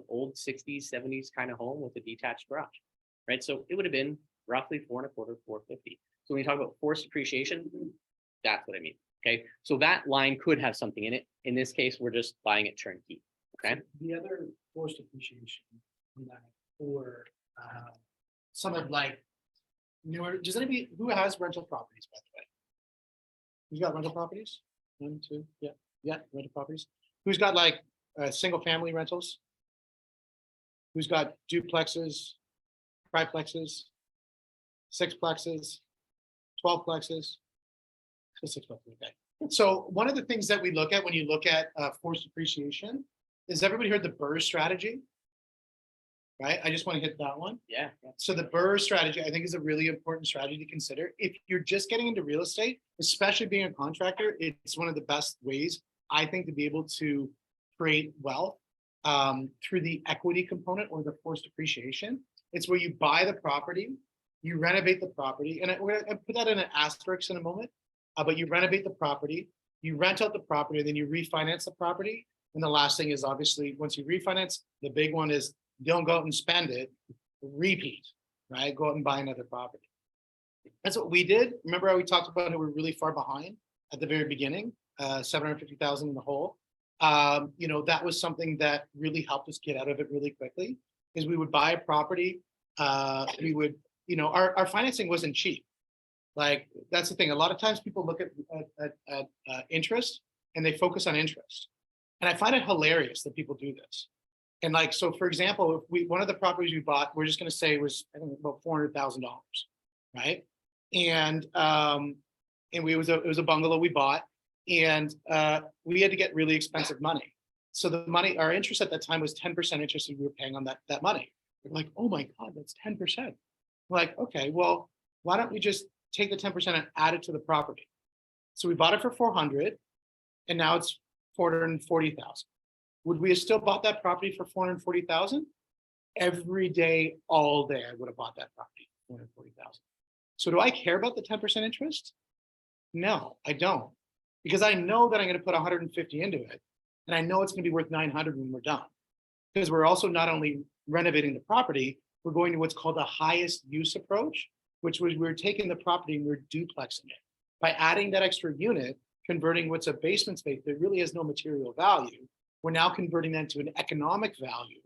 old 60s, 70s kind of home with a detached garage, right? So it would have been roughly $425, $450. So when you talk about forced appreciation, that's what I mean. Okay, so that line could have something in it. In this case, we're just buying it turnkey. Okay. The other forced appreciation on that, or some of like newer, does anybody who has rental properties, by the way? Who's got rental properties? 1, 2, yeah, rental properties. Who's got like single family rentals? Who's got duplexes, triplexes, sixplexes, 12plexes? Okay. So one of the things that we look at when you look at forced appreciation is, everybody heard the BRRRR strategy? right? I just want to hit that one. Yeah. So the Burr strategy, I think, is a really important strategy to consider. If you're just getting into real estate, especially being a contractor, it's one of the best ways, I think, to be able to create wealth through the equity component or the forced appreciation. It's where you buy the property, you renovate the property, and we're gonna put that in an asterisk in a moment, but you renovate the property, you rent out the property, then you refinance the property. And the last thing is, obviously, once you refinance, the big one is don't go out and spend it, repeat, right? Go out and buy another property. That's what we did. Remember how we talked about how we're really far behind at the very beginning, 750,000 in the hole. That was something that really helped us get out of it really quickly, is we would buy a property. We would, our financing wasn't cheap. Like, that's the thing. A lot of times people look at interest and they focus on interest. And I find it hilarious that people do this. And like, so for example, if one of the properties we bought, we're just going to say was, I think, about $400,000, right? And it was a bungalow we bought, and we had to get really expensive money. So the money, our interest at that time was 10% interest, and we were paying on that money. We're like, oh my God, that's 10%. We're like, okay, well, why don't we just take the 10% and add it to the property? So we bought it for 400, and now it's 440,000. Would we have still bought that property for 440,000? Every day, all day, I would have bought that property for 440,000. So do I care about the 10% interest? No, I don't, because I know that I'm going to put 150 into it, and I know it's going to be worth 900 when we're done. Because we're also not only renovating the property, we're going to what's called a highest use approach, which was we're taking the property and we're duplexing it. By adding that extra unit, converting what's a basement space that really has no material value, we're now converting that to an economic value.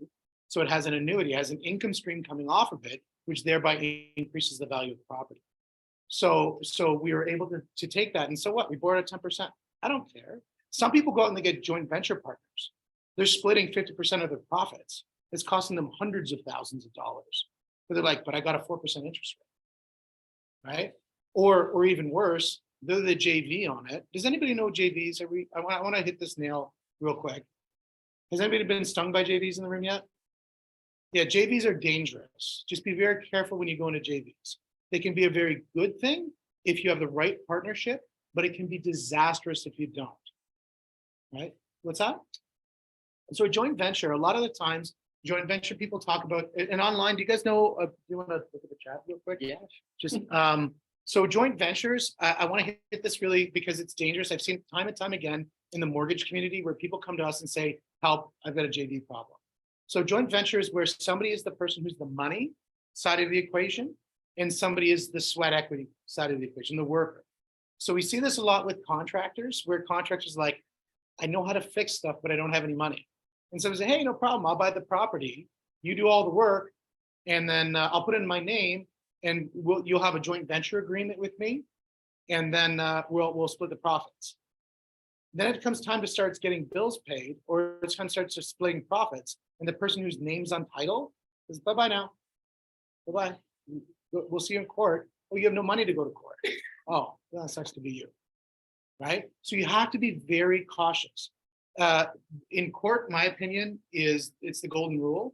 So it has an annuity, it has an income stream coming off of it, which thereby increases the value of the property. So we were able to take that. And so what? We bought it at 10%. I don't care. Some people go out and they get joint venture partners. They're splitting 50% of their profits. It's costing them hundreds of thousands of dollars. But they're like, but I got a 4% interest rate, right? Or even worse, they're the JV on it. Does anybody know JVs? I want to hit this nail real quick. Has anybody been stung by JVs in the room yet? Yeah, JVs are dangerous. Just be very careful when you go into JVs. They can be a very good thing if you have the right partnership, but it can be disastrous if you don't, right? What's that? So a joint venture, a lot of the times, joint venture people talk about, and online, do you guys know, do you want to look at the chat real quick? Yeah. Just, so joint ventures, I want to hit this really because it's dangerous. I've seen time and time again in the mortgage community where people come to us and say, help, I've got a JV problem. So joint ventures where somebody is the person who's the money side of the equation and somebody is the sweat equity side of the equation, the worker. So we see this a lot with contractors where contractors like, I know how to fix stuff, but I don't have any money. And so we say, hey, no problem, I'll buy the property, you do all the work, and then I'll put it in my name, and you'll have a joint venture agreement with me, and then we'll split the profits. Then it comes time to start getting bills paid, or it's time to start splitting profits, and the person whose name's on title says, bye-bye now, bye-bye, we'll see you in court. Oh, you have no money to go to court. Oh, well, that sucks to be you, right? So you have to be very cautious. In court, my opinion is it's the golden rule.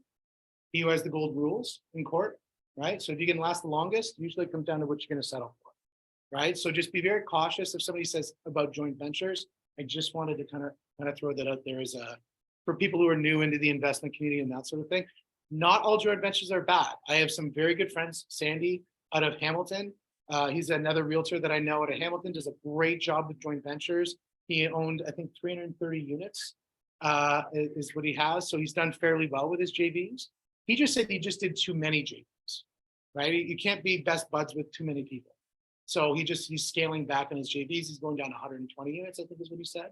He who has the gold rules in court, right? So if you can last the longest, usually it comes down to what you're going to settle for, right? So just be very cautious if somebody says about joint ventures. I just wanted to kind of throw that out there as for people who are new into the investment community and that sort of thing. Not all joint ventures are bad. I have some very good friends, Sandy out of Hamilton. He's another realtor that I know out of Hamilton, does a great job with joint ventures. He owned, I think, 330 units is what he has. So he's done fairly well with his JVs. He just said he just did too many JVs, right? You can't be best buds with too many people. So he's scaling back on his JVs. He's going down to 120 units, I think is what he said.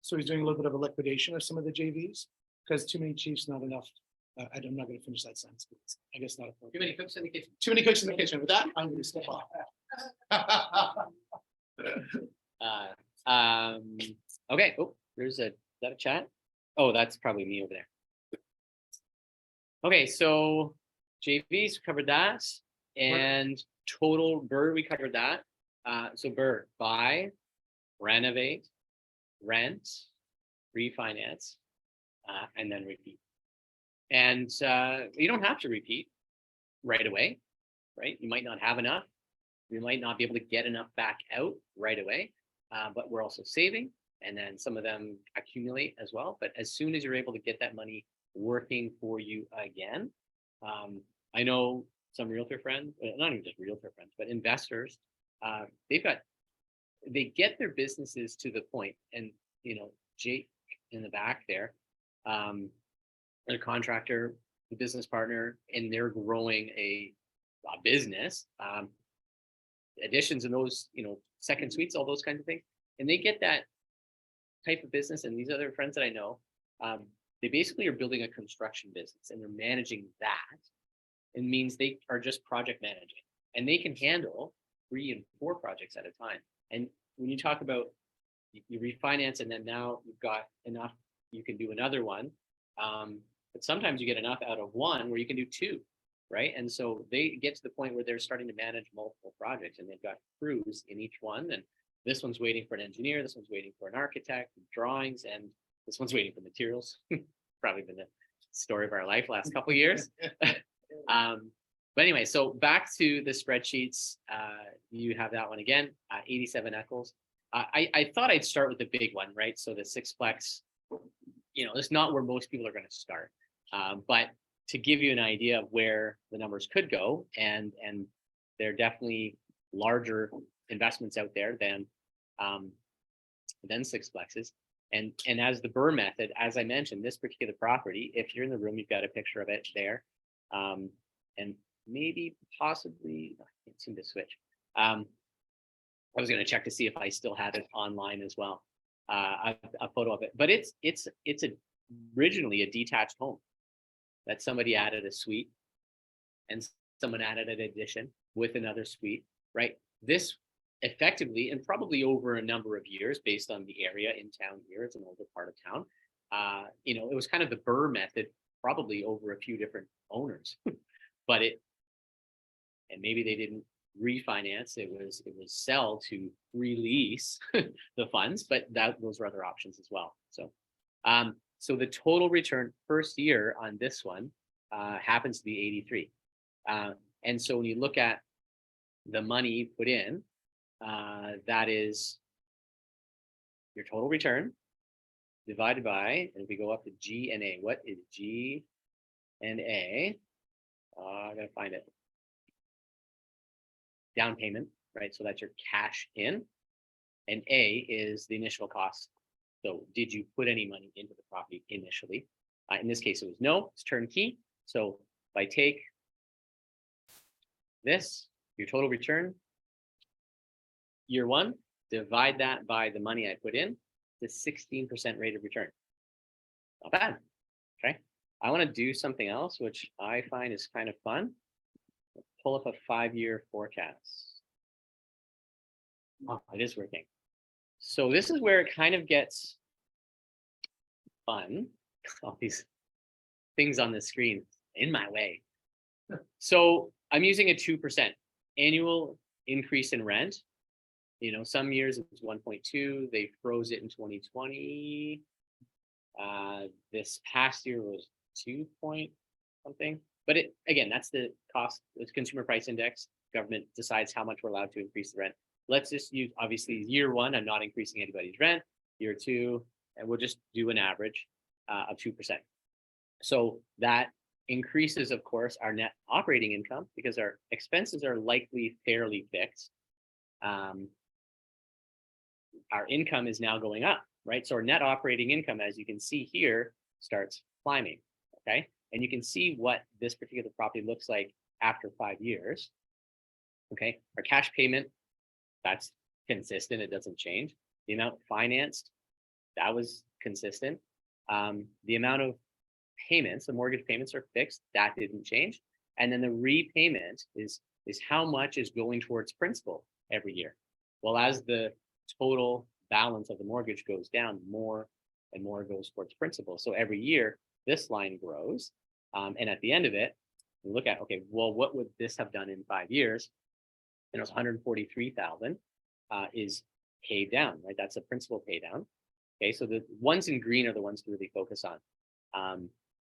So he's doing a little bit of a liquidation of some of the JVs because too many chiefs, not enough. I'm not going to finish that sentence. I guess not. Too many cooks in the kitchen. Too many cooks in the kitchen. With that, I'm going to step off. Okay. Oh, is that a chat? Oh, that's probably me over there. Okay, so JVs covered that, and total Burr we covered that. So Burr, buy, renovate, rent, refinance, and then repeat. And you don't have to repeat right away, right? You might not have enough. You might not be able to get enough back out right away, but we're also saving, and then some of them accumulate as well. But as soon as you're able to get that money working for you again, I know some realtor friends, not even just realtor friends, but investors, they get their businesses to the point, and Jake in the back there, their contractor, the business partner, and they're growing a business, additions and those, second suites, all those kinds of things. And they get that type of business. And these other friends that I know, they basically are building a construction business, and they're managing that. It means they are just project managing, and they can handle 3 and 4 projects at a time. And when you talk about you refinance, and then now you've got enough, you can do another one. But sometimes you get enough out of one where you can do 2, right? And so they get to the point where they're starting to manage multiple projects, and they've got crews in each one. And this one's waiting for an engineer, this one's waiting for an architect, drawings, and this one's waiting for materials. Probably been the story of our life last couple of years. But anyway, so back to the spreadsheets. You have that one again, 87 Eccles. I thought I'd start with the big one, right? So the 6-plex, it's not where most people are going to start. But to give you an idea of where the numbers could go, and there are definitely larger investments out there than 6-plexes. And as the Burr method, as I mentioned, this particular property, if you're in the room, you've got a picture of it there. And maybe possibly, I can't seem to switch. I was going to check to see if I still had it online as well, a photo of it. But it's originally a detached home that somebody added a suite, and someone added an addition with another suite, right? This effectively, and probably over a number of years, based on the area in town here, it's an older part of town. It was kind of the Burr method, probably over a few different owners, but and maybe they didn't refinance. It was sell to release the funds, but those were other options as well. So, so the total return first year on this one happens to be 83. And so when you look at the money you put in, that is your total return divided by, and if we go up to G and A, what is G and A? I gotta find it. Down payment, right? So that's your cash in, and A is the initial cost. So did you put any money into the property initially? In this case, it was no, it's turnkey. So if I take this, your total return, year 1, divide that by the money I put in, the 16% rate of return. Not bad, okay? I wanna do something else, which I find is kind of fun. Pull up a 5-year forecast. Oh, it is working. So this is where it kind of gets fun. All these things on the screen in my way. So I'm using a 2% annual increase in rent. Some years it was 1.2. They froze it in 2020. This past year was 2 point something. But again, that's the cost. It's consumer price index. Government decides how much we're allowed to increase the rent. Let's just use, obviously, year 1, I'm not increasing anybody's rent. Year 2, and we'll just do an average of 2%. So that increases, of course, our net operating income, because our expenses are likely fairly fixed. Our income is now going up, right? So our net operating income, as you can see here, starts climbing, okay? And you can see what this particular property looks like after 5 years, okay? Our cash payment, that's consistent, it doesn't change. The amount financed, that was consistent. The amount of payments, the mortgage payments are fixed, that didn't change. And then the repayment is how much is going towards principal every year. Well, as the total balance of the mortgage goes down, more and more goes towards principal. So every year, this line grows. And at the end of it, we look at, okay, well, what would this have done in 5 years? And it was 143,000 is paid down, right? That's a principal pay down. Okay, so the ones in green are the ones to really focus on.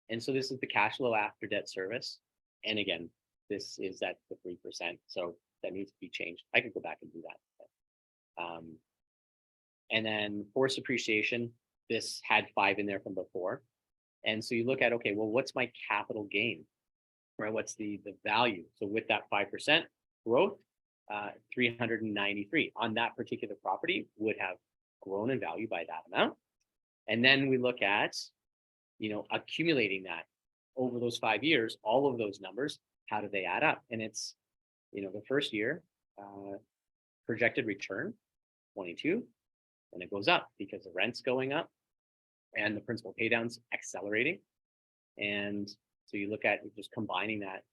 And so this is the cash flow after debt service. And again, this is at the 3%. So that needs to be changed. I could go back and do that. And then forced appreciation, this had 5 in there from before. And so you look at, okay, well, what's my capital gain, right? What's the value? So with that 5% growth, 393 on that particular property would have grown in value by that amount. And then we look at, accumulating that over those 5 years, all of those numbers, how do they add up? And it's, the first year, projected return, 22, and it goes up because the rent's going up and the principal pay down's accelerating. And so you look at just combining that,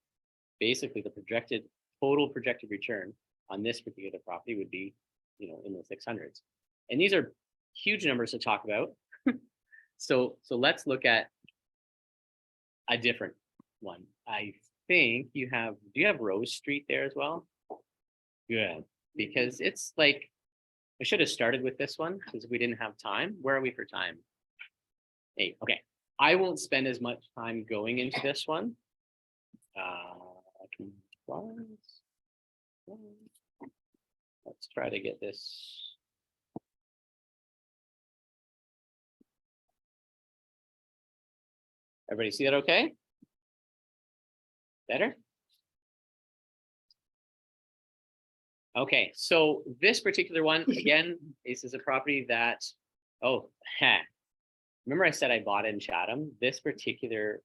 basically the total projected return on this particular property would be, in the 600s. And these are huge numbers to talk about. So let's look at a different one. I think do you have Rose Street there as well? Good, because it's like, I should have started with this one because we didn't have time. Where are we for time? 8, okay. I won't spend as much time going into this one. Let's try to get this. Everybody see that okay? Better? Okay, so this particular one, again, this is a property that, remember I said I bought in Chatham? This particular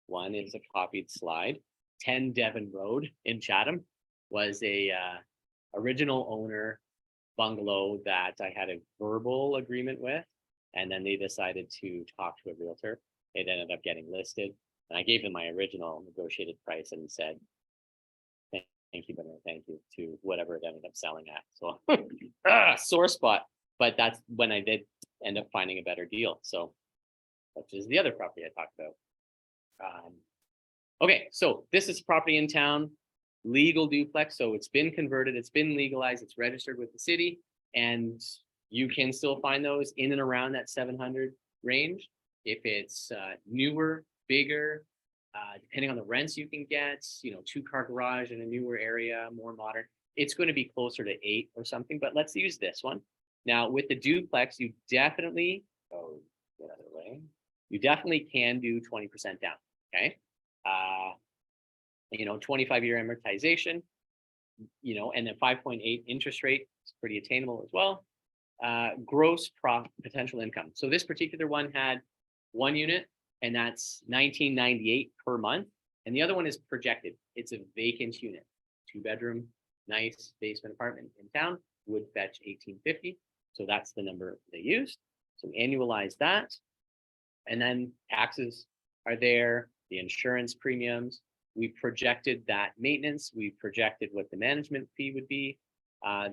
one is a copied slide. 10 Devon Road in Chatham was a original owner bungalow that I had a verbal agreement with, and then they decided to talk to a realtor. It ended up getting listed, and I gave them my original negotiated price and said, thank you, but no thank you to whatever it ended up selling at. So sore spot, but that's when I did end up finding a better deal. So, which is the other property I talked about. Okay, so this is property in town, legal duplex. So it's been converted, it's been legalized, it's registered with the city, and you can still find those in and around that 700 range. If it's newer, bigger, depending on the rents you can get, 2-car garage in a newer area, more modern, it's going to be closer to 8 or something, but let's use this one. Now with the duplex, you definitely, get out of the way, you definitely can do 20% down, okay? 25-year amortization, and then 5.8 interest rate is pretty attainable as well. Gross potential income. So this particular one had 1 unit, and that's $19.98 per month. And the other one is projected. It's a vacant unit, 2-bedroom, nice basement apartment in town, would fetch $18.50. So that's the number they used. So annualize that. And then taxes are there, the insurance premiums. We projected that maintenance. We projected what the management fee would be.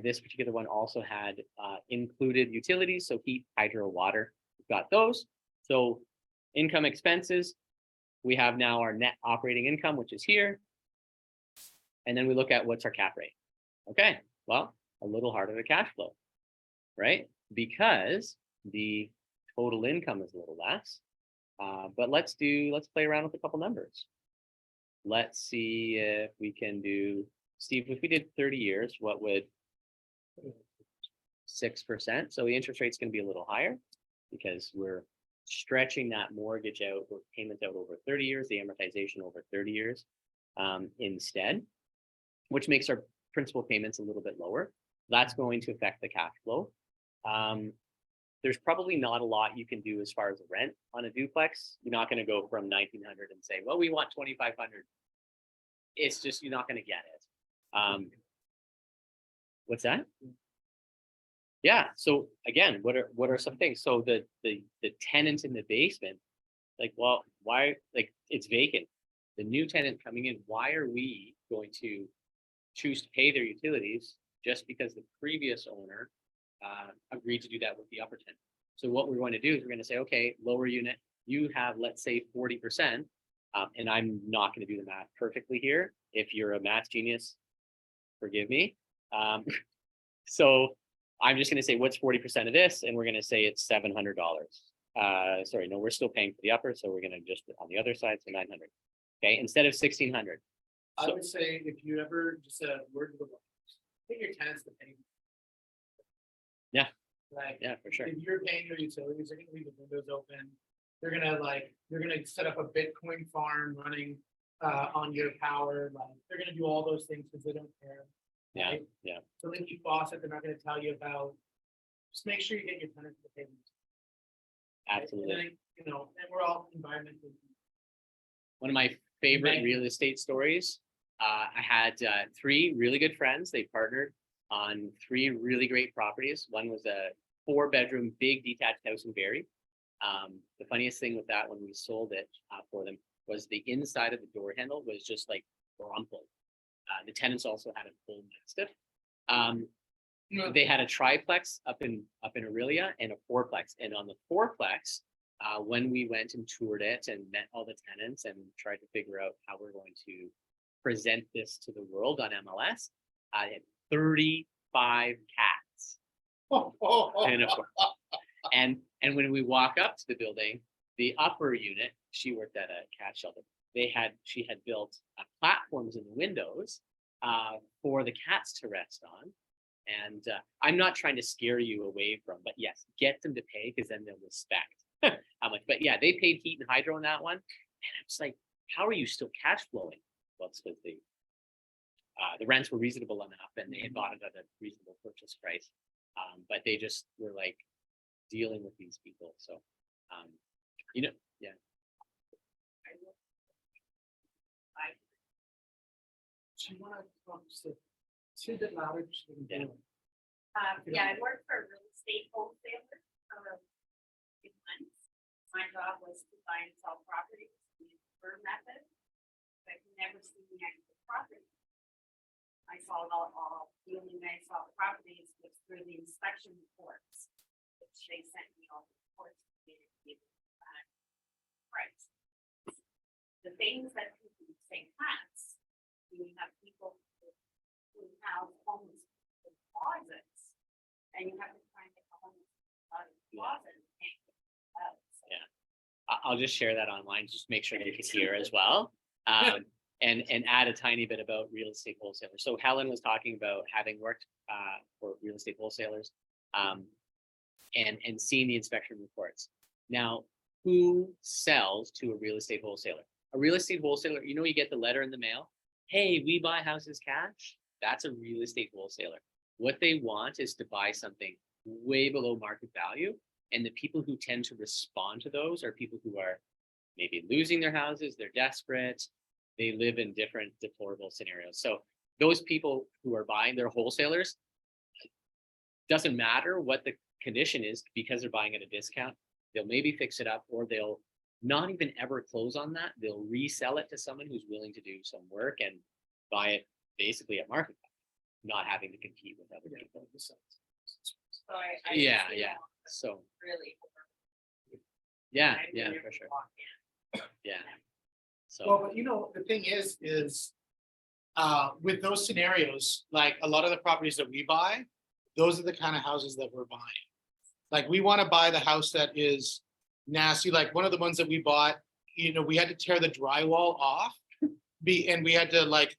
This particular one also had included utilities, so heat, hydro, water. We've got those. So income expenses, we have now our net operating income, which is here. And then we look at what's our cap rate. Okay, well, a little harder to cash flow, right? Because the total income is a little less. But let's play around with a couple numbers. Let's see if we can do, Steve, if we did 30 years, what would 6%? So the interest rate's going to be a little higher because we're stretching that mortgage out or payment out over 30 years, the amortization over 30 years instead, which makes our principal payments a little bit lower. That's going to affect the cash flow. There's probably not a lot you can do as far as the rent on a duplex. You're not going to go from 1,900 and say, well, we want 2,500. It's just, you're not going to get it. What's that? Yeah. So again, what are some things? So the tenant in the basement, like, well, why, like, it's vacant. The new tenant coming in, why are we going to choose to pay their utilities just because the previous owner agreed to do that with the upper tenant? So what we're going to do is we're going to say, okay, lower unit, you have, let's say 40%, and I'm not going to do the math perfectly here. If you're a math genius, forgive me. So I'm just going to say, what's 40% of this? And we're going to say it's $700 sorry, no, we're still paying for the upper, so we're gonna just on the other side, so 900. Okay, instead of 1,600. I So- would say if you ever just a word to the wise, get your tenants to pay. Yeah. Like, Yeah, for sure. if you're paying your utilities, they're gonna leave the windows open. They're gonna set up a Bitcoin farm running on your power, like, they're gonna do all those things because they don't care. Yeah, right? yeah. So leaky faucet, they're not gonna tell you about, just make sure you get your tenants to pay. right? Absolutely. And then, you know, and we're all environmentally. One of my favorite Thank you. real estate stories. I had 3 really good friends. They partnered on 3 really great properties. One was a 4-bedroom, big detached house in Barrie. The funniest thing with that when we sold it for them was the inside of the door handle was just like crumpled. The tenants also had a full mastiff. They had a triplex up in Aurelia and a 4-plex. And on the 4-plex, when we went and toured it and met all the tenants and tried to figure out how we're going to present this to the world on MLS, I had 35 cats. And, of course, and when we walk up to the building, the upper unit, she worked at a cat shelter. She had built platforms in the windows for the cats to rest on. And I'm not trying to scare you away from, but yes, get them to pay because then they'll respect how much. But yeah, they paid heat and hydro on that one. And I was like, how are you still cash flowing? Well, it's because the rents were reasonable enough and they had bought it at a reasonable purchase price. But they just were like dealing with these people. So, you know, yeah. Do you wanna talk to the louder? just so we can Yeah. hear. Yeah, I worked for a real estate wholesaler for 8 months. My job was to buy and sell properties using the firm method. But you never see the actual property. I saw it all, the only way I saw the properties was through the inspection reports, which they sent me all the reports. Right. The things that people say cats, you have people who have homes with closets, and you have to try and get the homes out of the closet. And can't get it out. So Yeah. I'll just share that online, just make sure they can hear as well. And add a tiny bit about real estate wholesalers. So Helen was talking about having worked for real estate wholesalers and seeing the inspection reports. Now, who sells to a real estate wholesaler? A real estate wholesaler, you get the letter in the mail. Hey, we buy houses cash. That's a real estate wholesaler. What they want is to buy something way below market value. And the people who tend to respond to those are people who are maybe losing their houses, they're desperate, they live in different deplorable scenarios. So those people who are buying, their wholesalers, doesn't matter what the condition is because they're buying at a discount, they'll maybe fix it up or they'll not even ever close on that. They'll resell it to someone who's willing to do some work and buy it basically at market value, not having to compete with other people. So I Yeah, just, you yeah. know, So really. yeah, I yeah, never for sure. walked in. Yeah. Well, So but the thing is with those scenarios, like a lot of the properties that we buy, those are the kind of houses that we're buying. Like, we want to buy the house that is nasty, like one of the ones that we bought, we had to tear the drywall off. And we had to like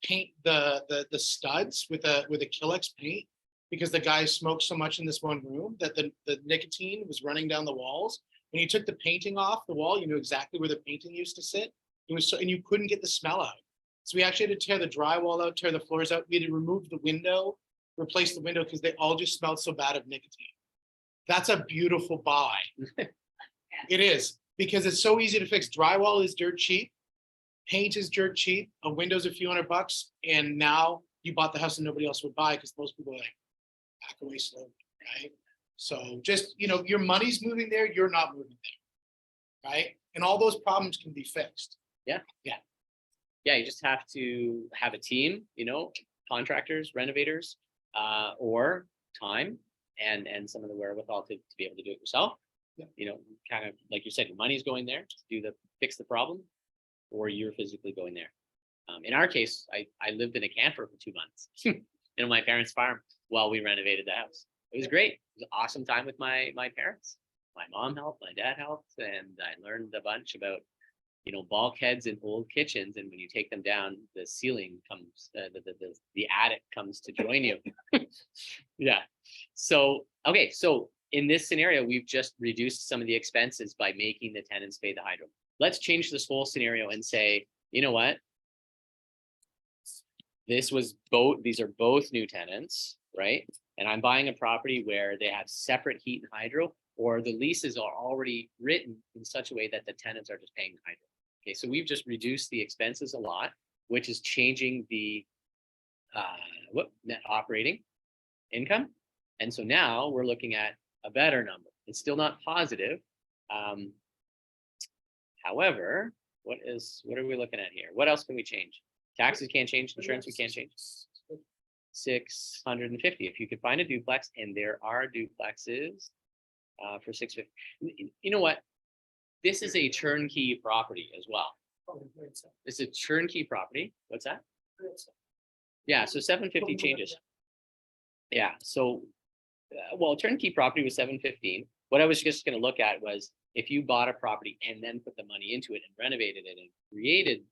paint the studs with a Kilex paint because the guy smoked so much in this one room that the nicotine was running down the walls. When you took the painting off the wall, you knew exactly where the painting used to sit. It was and you couldn't get the smell out. So we actually had to tear the drywall out, tear the floors out. We had to remove the window, replace the window because they all just smelled so bad of nicotine. That's a beautiful buy. It is, because it's so easy to fix. Drywall is dirt cheap. Paint is dirt cheap. A window's a few $100. And now you bought the house and nobody else would buy because most people are like, back away slowly, right? So just, your money's moving there, you're not moving there, right? And all those problems can be fixed. yeah, you just have to have a team, contractors, renovators, or time and some of the wherewithal to be able to do it yourself. Yeah. Kind of like you said, your money's going there to fix the problem, or you're physically going there. In our case, I lived in a camper for 2 months in my parents' farm while we renovated the house. It was great. It was an awesome time with my parents. my mom helped, my dad helped, and I learned a bunch about, bulkheads in old kitchens. And when you take them down, the ceiling comes, the attic comes to join you. Yeah. So, okay. So in this scenario, we've just reduced some of the expenses by making the tenants pay the hydro. Let's change this whole scenario and say, you know what? These are both new tenants, right? And I'm buying a property where they have separate heat and hydro, or the leases are already written in such a way that the tenants are just paying hydro. Okay, so we've just reduced the expenses a lot, which is changing the net operating income. And so now we're looking at a better number. It's still not positive. However, what are we looking at here? What else can we change? Taxes can't change, insurance we can't change. 650. If you could find a duplex, and there are duplexes for 650. You know what? This is a turnkey property as well. It's a turnkey property. What's that? Yeah, so 750 changes. Yeah, so well, turnkey property was 715. What I was just going to look at was if you bought a property and then put the money into it and renovated it and created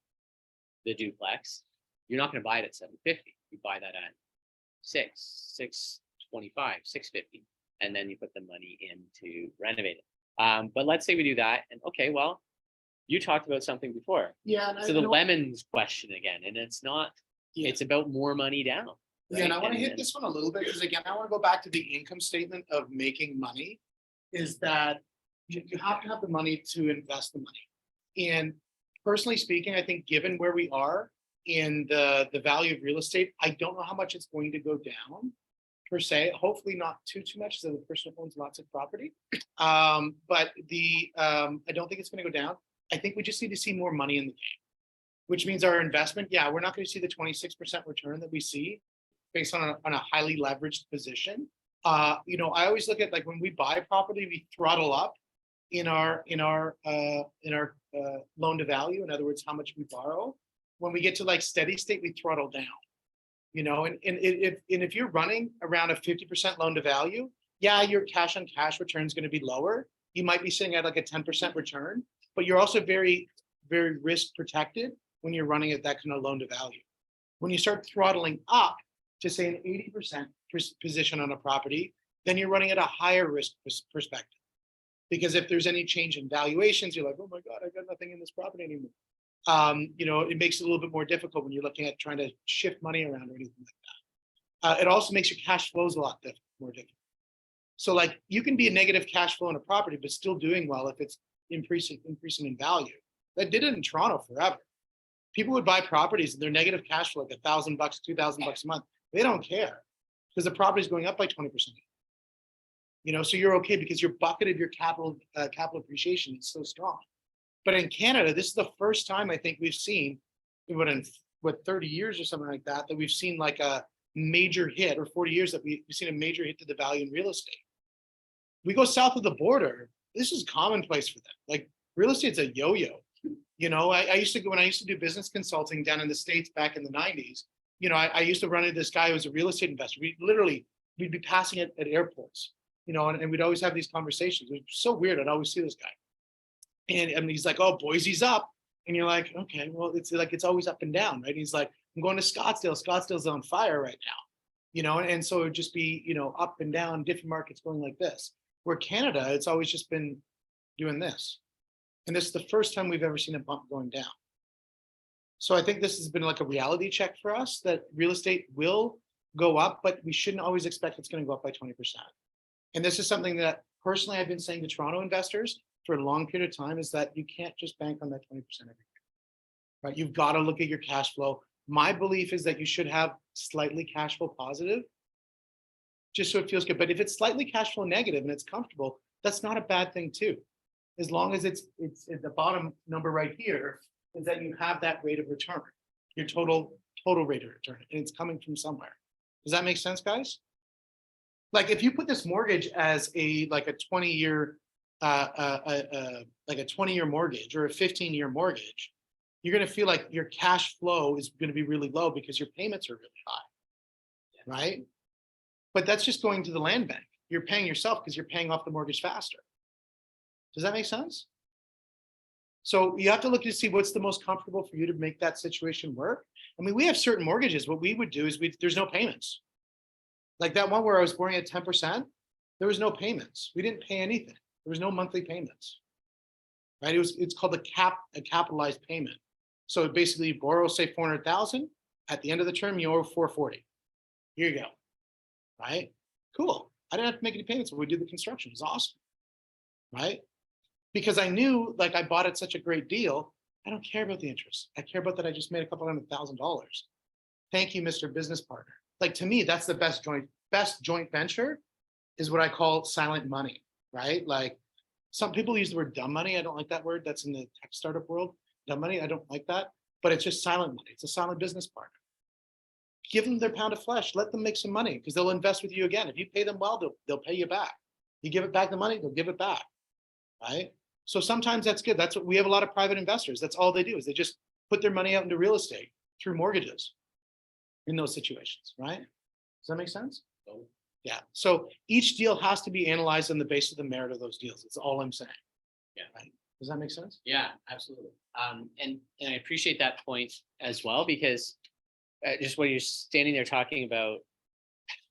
the duplex, you're not going to buy it at 750. You buy that at 625, 650, and then you put the money in to renovate it. But let's say we do that, and okay, well, you talked about something before. Yeah. So the lemons question again, and it's not. Yeah. It's about more money down. Yeah, and I right? want to hit this one a little bit because again, I want to go back to the income statement of making money. Is that you have to have the money to invest the money. And personally speaking, I think given where we are in the value of real estate, I don't know how much it's going to go down per se. Hopefully not too much, so the person owns lots of property. But I don't think it's going to go down. I think we just need to see more money in the game, which means our investment, yeah, we're not going to see the 26% return that we see based on a highly leveraged position. I always look at, like, when we buy property, we throttle up in our loan to value. In other words, how much we borrow. When we get to like steady state, we throttle down. And if you're running around a 50% loan to value, yeah, your cash on cash return is going to be lower. You might be sitting at like a 10% return, but you're also very, very risk protected when you're running at that kind of loan to value. When you start throttling up to say an 80% position on a property, then you're running at a higher risk perspective. Because if there's any change in valuations, you're like, oh my God, I got nothing in this property anymore. It makes it a little bit more difficult when you're looking at trying to shift money around or anything like that. It also makes your cash flows a lot more difficult. So like you can be a negative cash flow in a property, but still doing well if it's increasing in value. That did it in Toronto forever. People would buy properties and their negative cash flow like $1,000, $2,000 a month. They don't care because the property is going up by 20%. So you're okay because your bucket of your capital appreciation is so strong. But in Canada, this is the first time I think we've seen, in 30 years or something like that, that we've seen like a major hit, or 40 years that we've seen a major hit to the value in real estate. We go south of the border, this is commonplace for them. Like real estate's a yo-yo. I used to go when I used to do business consulting down in the States back in the 90s. I used to run into this guy who was a real estate investor. We'd be passing it at airports, and we'd always have these conversations. It was so weird. I'd always see this guy. And he's like, oh, Boise's up. And you're like, okay, well, it's always up and down, right? He's like, I'm going to Scottsdale. Scottsdale's on fire right now, and so it would just be, up and down, different markets going like this. Where Canada, it's always just been doing this. And this is the first time we've ever seen a bump going down. So I think this has been like a reality check for us that real estate will go up, but we shouldn't always expect it's going to go up by 20%. And this is something that personally I've been saying to Toronto investors for a long period of time, is that you can't just bank on that 20% every year, right? You've got to look at your cash flow. My belief is that you should have slightly cash flow positive, just so it feels good. But if it's slightly cash flow negative and it's comfortable, that's not a bad thing too. As long as it's at the bottom number right here, is that you have that rate of return, your total rate of return, and it's coming from somewhere. Does that make sense, guys? Like if you put this mortgage as a 20-year like a 20-year mortgage or a 15-year mortgage, you're going to feel like your cash flow is going to be really low because your payments are really high, right? But that's just going to the land bank. You're paying yourself because you're paying off the mortgage faster. Does that make sense? So you have to look to see what's the most comfortable for you to make that situation work. I mean, we have certain mortgages. What we would do is there's no payments. Like that one where I was borrowing at 10%, there was no payments. We didn't pay anything. There was no monthly payments. Right? It's called a capitalized payment. So basically you borrow, say 400,000, at the end of the term, you owe 440. Here you go. Right? Cool. I didn't have to make any payments when we did the construction. It was awesome. Right? Because I knew, like, I bought it such a great deal. I don't care about the interest. I care about that I just made a couple $100,000. Thank you, Mr. Business Partner. Like, to me, that's the best joint venture is what I call silent money, right? Like, some people use the word dumb money. I don't like that word. That's in the tech startup world. Dumb money, I don't like that. But it's just silent money. It's a silent business partner. Give them their pound of flesh. Let them make some money because they'll invest with you again. If you pay them well, they'll pay you back. You give it back the money, they'll give it back, right? So sometimes that's good. That's what we have a lot of private investors. That's all they do is they just put their money out into real estate through mortgages in those situations, right? Does that make sense? Yeah. So each deal has to be analyzed on the basis of the merit of those deals. That's all I'm saying. Yeah. Right. Does that make sense? Yeah, absolutely. And I appreciate that point as well, because just when you're standing there talking about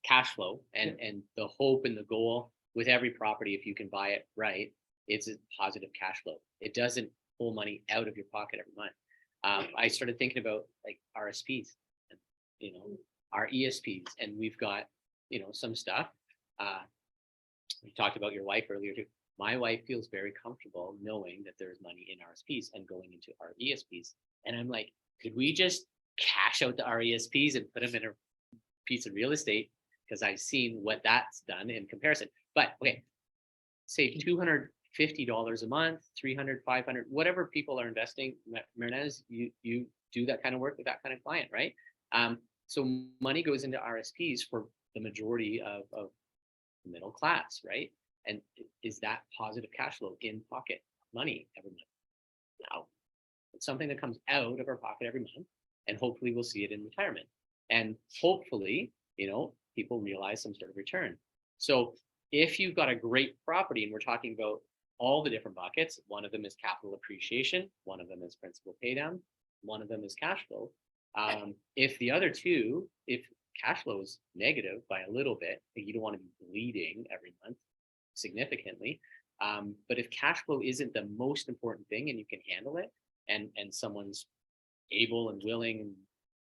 cash flow and the hope and the goal with every property, if you can buy it right, it's a positive cash flow. It doesn't pull money out of your pocket every month. I started thinking about like RSPs, and, you know, our ESPs, and we've got, you know, some stuff. We talked about your wife earlier too. My wife feels very comfortable knowing that there's money in RSPs and going into our ESPs. And I'm like, could we just cash out the RESPs and put them in a piece of real estate? Because I've seen what that's done in comparison. But okay, say $250 a month, 300, 500, whatever people are investing. Marinez, you do that kind of work with that kind of client, right? So money goes into RSPs for the majority of the middle class, right? And is that positive cash flow in pocket money every month? No, it's something that comes out of our pocket every month, and hopefully we'll see it in retirement. And hopefully, you know, people realize some sort of return. So if you've got a great property, and we're talking about all the different buckets, one of them is capital appreciation, one of them is principal pay down, one of them is cash flow. If the other two, if cash flow is negative by a little bit, you don't want to be bleeding every month significantly. But if cash flow isn't the most important thing and you can handle it, and someone's able and willing and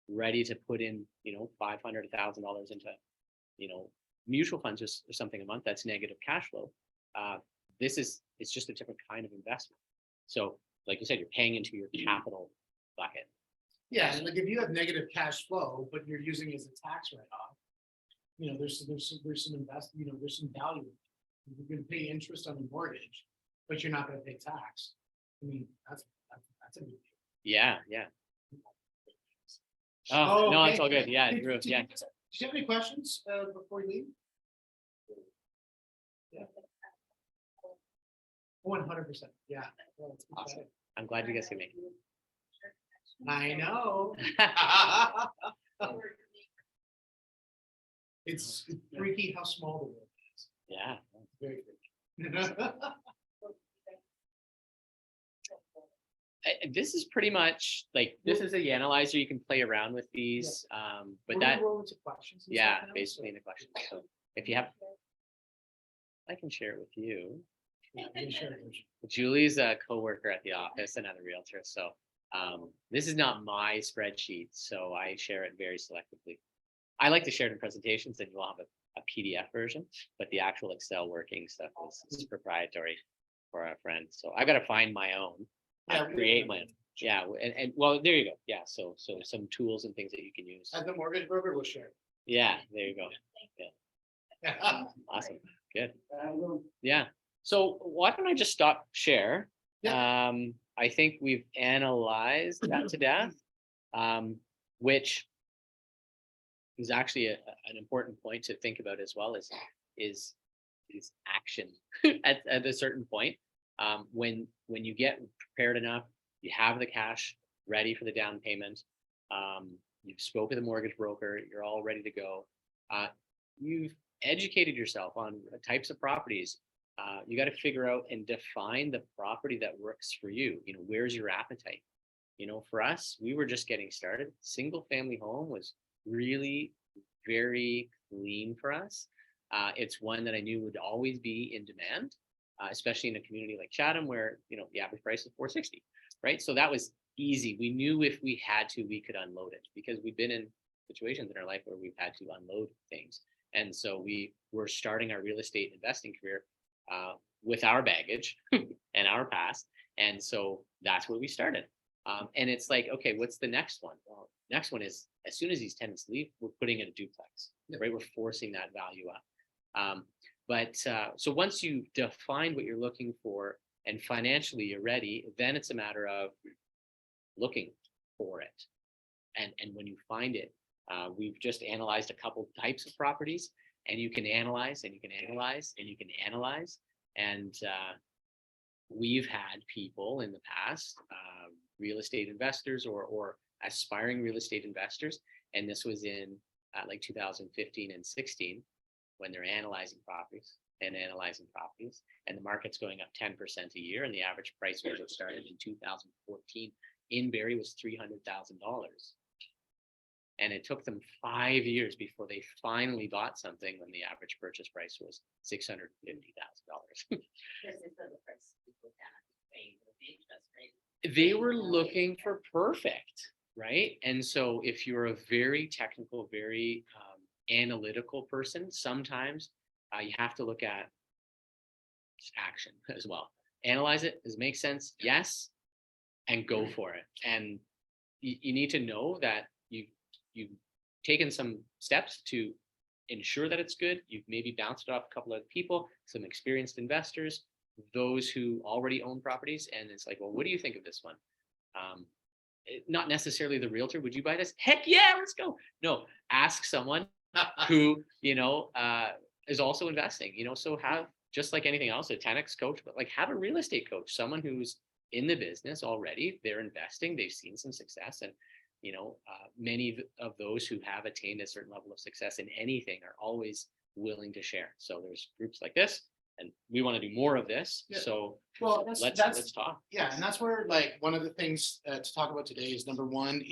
ready to put in, you know, $500, $1,000 into, you know, mutual funds or something a month, that's negative cash flow. It's just a different kind of investment. So like you said, you're paying into your capital bucket. Yeah, and like if you have negative cash flow, but you're using it as a tax write-off, you know, there's some invest, you know, there's some value. You're going to pay interest on the mortgage, but you're not going to pay tax. I mean, that's a big deal. Yeah. Oh, no, it's okay. all good. Yeah, Did yeah. you have any questions before you leave? Yeah. 100%. Yeah. Well, that's Awesome. exciting. I'm glad you guys can make it. I know. It's freaky how small the world is. Yeah. Very freaky. This is pretty much like, this is the analyzer. You can play around with these, but We're that, gonna roll into questions and yeah, stuff now, basically in the question. So if you have, I can share it with you. so, yeah, sure. Julie's a coworker at the office, another realtor. So this is not my spreadsheet, so I share it very selectively. I like to share it in presentations, and you'll have a PDF version, but the actual Excel working stuff is proprietary for our friends. So I got to find my own, create my own. Yeah, and well, there you go. Yeah, so some tools and things that you can use. As the mortgage broker will share. Yeah, there you go. Yeah. Awesome, good. Yeah. So why don't I just stop share? I think we've analyzed that to death, which is actually an important point to think about as well, is action at a certain point. When you get prepared enough, you have the cash ready for the down payment, you've spoken to the mortgage broker, you're all ready to go. You've educated yourself on types of properties, You got to figure out and define the property that works for you. You know, where's your appetite? You know, for us, we were just getting started. Single family home was really very clean for us. It's one that I knew would always be in demand, especially in a community like Chatham, where, you know, the average price is $460, right? So that was easy. We knew if we had to, we could unload it, because we've been in situations in our life where we've had to unload things. And so we were starting our real estate investing career with our baggage and our past. And so that's where we started. And it's like, okay, what's the next one? Well, next one is, as soon as these tenants leave, we're putting in a duplex, right? We're forcing that value up. So once you define what you're looking for and financially you're ready, then it's a matter of looking for it. And when you find it, we've just analyzed a couple types of properties, and you can analyze and you can analyze and you can analyze. And we've had people in the past, real estate investors or aspiring real estate investors, and this was in like 2015 and 16, when they're analyzing properties, and the market's going up 10% a year, and the average price when it started in 2014 in Barrie was $300,000. And it took them 5 years before they finally bought something when the average purchase price was $650,000. They were looking for perfect, right? And so if you're a very technical, very analytical person, sometimes you have to look at action as well. Analyze it. Does it make sense? Yes. And go for it. And you need to know that you've taken some steps to ensure that it's good. You've maybe bounced it off a couple of people, some experienced investors, those who already own properties. And it's like, well, what do you think of this one? Not necessarily the realtor. Would you buy this? Heck yeah, let's go. No, ask someone who, is also investing, so have, just like anything else, a 10X coach, but like have a real estate coach, someone who's in the business already, they're investing, they've seen some success. And many of those who have attained a certain level of success in anything are always willing to share. So there's groups like this, and we want to do more of this. Yeah. So well, let's talk. Yeah, and that's where, like, one of the things to talk about today is number one,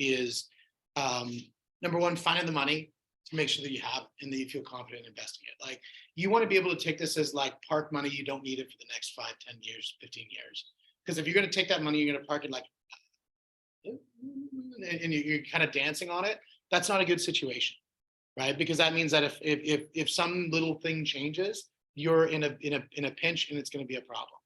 finding the money to make sure that you have and that you feel confident investing it. Like, you want to be able to take this as like park money. You don't need it for the next 5, 10 years, 15 years. Because if you're going to take that money, you're going to park it like, and you're kind of dancing on it. That's not a good situation, right? Because that means that if some little thing changes, you're in a pinch, and it's going to be a problem,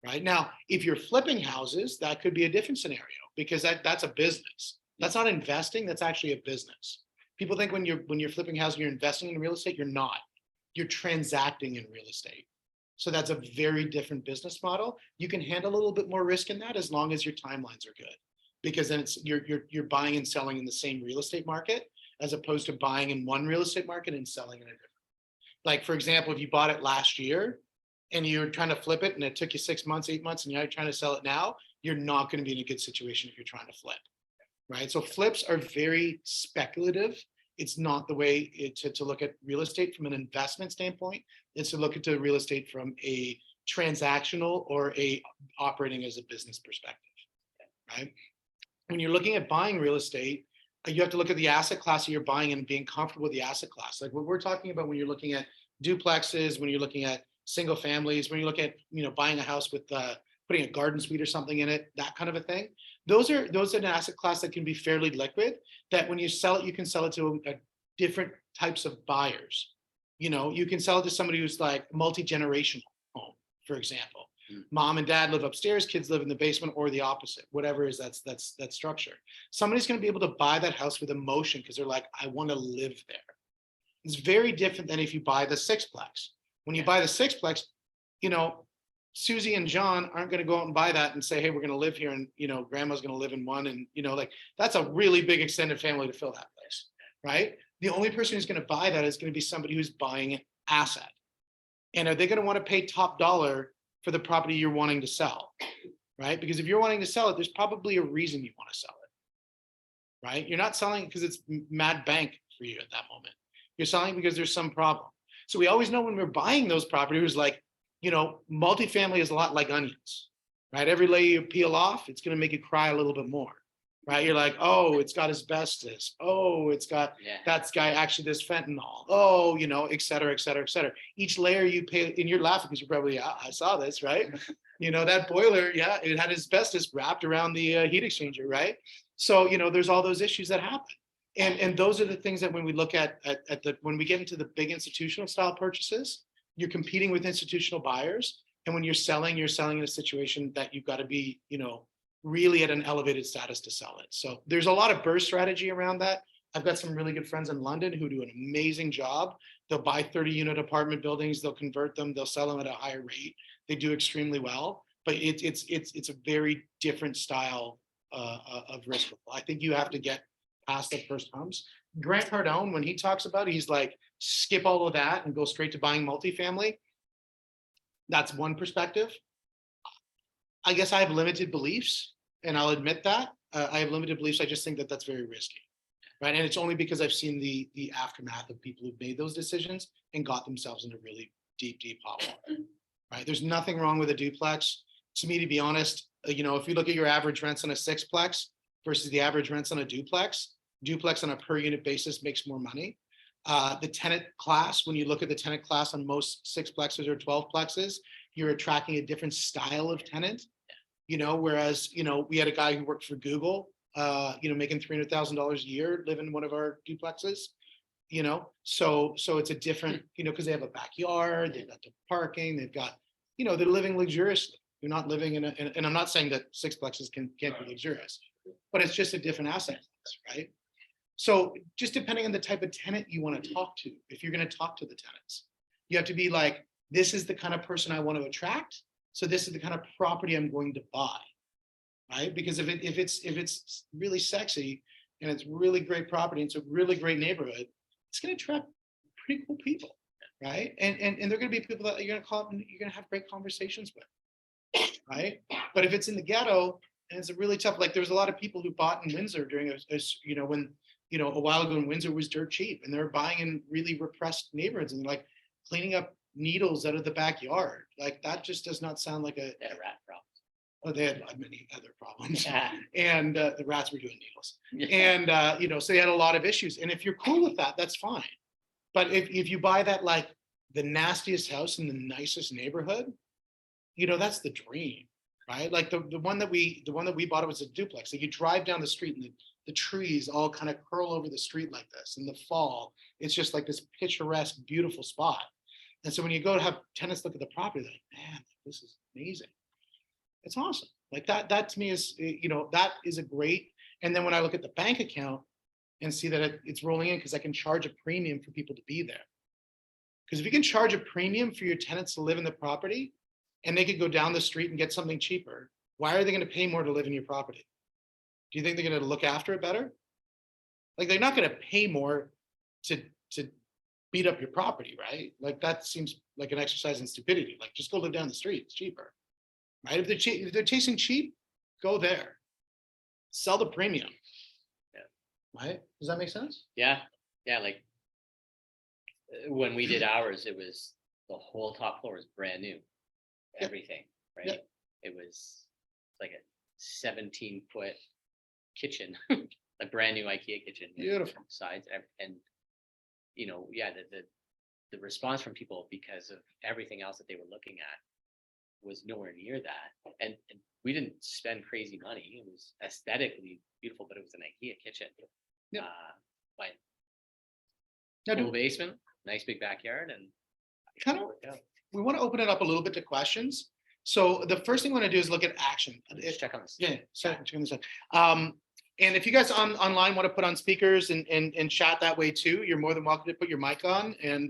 right? Now, if you're flipping houses, that could be a different scenario, because that's a business. That's not investing. That's actually a business. People think when you're flipping houses, you're investing in real estate. You're not. You're transacting in real estate. So that's a very different business model. You can handle a little bit more risk in that as long as your timelines are good, because then you're buying and selling in the same real estate market, as opposed to buying in one real estate market and selling in a different. Like, for example, if you bought it last year and you're trying to flip it and it took you 6 months, 8 months, and you're trying to sell it now, you're not going to be in a good situation if you're trying to flip, right? So flips are very speculative. It's not the way to look at real estate from an investment standpoint. It's to look at the real estate from a transactional or a operating as a business perspective, right? When you're looking at buying real estate, you have to look at the asset class that you're buying and being comfortable with the asset class. Like what we're talking about when you're looking at duplexes, when you're looking at single families, when you look at, buying a house with putting a garden suite or something in it, that kind of a thing. Those are an asset class that can be fairly liquid, that when you sell it, you can sell it to different types of buyers. You can sell it to somebody who's like multi-generational home, for example. Mom and dad live upstairs, kids live in the basement, or the opposite, whatever is that structure. Somebody's going to be able to buy that house with emotion because they're like, I want to live there. It's very different than if you buy the sixplex. When you buy the sixplex, Susie and John aren't going to go out and buy that and say, hey, we're going to live here, and grandma's going to live in one, and that's a really big extended family to fill that place, right? The only person who's going to buy that is going to be somebody who's buying an asset. And are they going to want to pay top dollar for the property you're wanting to sell, right? Because if you're wanting to sell it, there's probably a reason you want to sell it, right? You're not selling because it's mad bank for you at that moment. You're selling because there's some problem. So we always know when we're buying those properties, like, multifamily is a lot like onions, right? Every layer you peel off, it's going to make you cry a little bit more, right? You're like, oh, it's got asbestos. Oh, it's got, Yeah. that's guy actually does fentanyl. Oh, et cetera, et cetera, et cetera. Each layer you peel, and you're laughing because you're probably, I saw this, right? That boiler, yeah, it had asbestos wrapped around the heat exchanger, right? So, there's all those issues that happen. And those are the things that when we look at when we get into the big institutional style purchases, you're competing with institutional buyers. And when you're selling in a situation that you've got to be, really at an elevated status to sell it. So there's a lot of burst strategy around that. I've got some really good friends in London who do an amazing job. They'll buy 30-unit apartment buildings, they'll convert them, they'll sell them at a higher rate. They do extremely well, but it's a very different style of risk. I think you have to get past the first humps. Grant Cardone, when he talks about it, he's like, skip all of that and go straight to buying multifamily. That's one perspective. I guess I have limited beliefs, and I'll admit that. I have limited beliefs. I just think that that's very risky, right? And it's only because I've seen the aftermath of people who've made those decisions and got themselves into really deep hot water, right? There's nothing wrong with a duplex. To me, to be honest, if you look at your average rents on a sixplex versus the average rents on a duplex on a per unit basis makes more money. The tenant class, when you look at the tenant class on most sixplexes or 12plexes, you're attracting a different style of tenant. Whereas, we had a guy who worked for Google, making $300,000 a year, live in one of our duplexes, so it's a different, because they have a backyard, they've got the parking, they've got, they're living luxuriously. You're not living in and I'm not saying that sixplexes can't be luxurious, but it's just a different asset class, right? So just depending on the type of tenant you want to talk to, if you're going to talk to the tenants, you have to be like, this is the kind of person I want to attract. So this is the kind of property I'm going to buy, right? Because if it's really sexy and it's really great property, it's a really great neighborhood, it's going to attract pretty cool people, right? And they're going to be people that you're going to call up and you're going to have great conversations with, right? But if it's in the ghetto and it's a really tough, like there's a lot of people who bought in Windsor during when a while ago when Windsor was dirt cheap, and they're buying in really repressed neighborhoods and like cleaning up needles out of the backyard. Like that just does not sound like a rat problem. Oh, they had many other problems, Yeah. and the rats were doing needles, and so they had a lot of issues. And if you're cool with that, that's fine. But if you buy that like the nastiest house in the nicest neighborhood, that's the dream, right? Like the one that we bought, it was a duplex. Like you drive down the street and the trees all kind of curl over the street like this. In the fall, it's just like this picturesque, beautiful spot. And so when you go to have tenants look at the property, they're like, man, this is amazing. It's awesome. Like that to me is, that is a great. And then when I look at the bank account and see that it's rolling in, because I can charge a premium for people to be there. Because if you can charge a premium for your tenants to live in the property and they could go down the street and get something cheaper, why are they going to pay more to live in your property? Do you think they're going to look after it better? Like they're not going to pay more to beat up your property, right? Like that seems like an exercise in stupidity. Like just go live down the street, it's cheaper, right? If they're chasing cheap, go there. Sell the premium. Yeah. Right? Does that make sense? Yeah. Like when we did ours, it was the whole top floor was brand new. Everything, right? Yep. It was like a 17-foot kitchen, a brand new IKEA kitchen. Beautiful. Sides and the response from people because of everything else that they were looking at was nowhere near that. And we didn't spend crazy money. It was aesthetically beautiful, but it was an IKEA kitchen. Yep. But Now, full basement, nice big backyard, and kind of, we want to open it up a little bit to questions. So the first thing we want to do is look at action. just check on this. Yeah, check on this. And if you guys online want to put on speakers and chat that way too, you're more than welcome to put your mic on and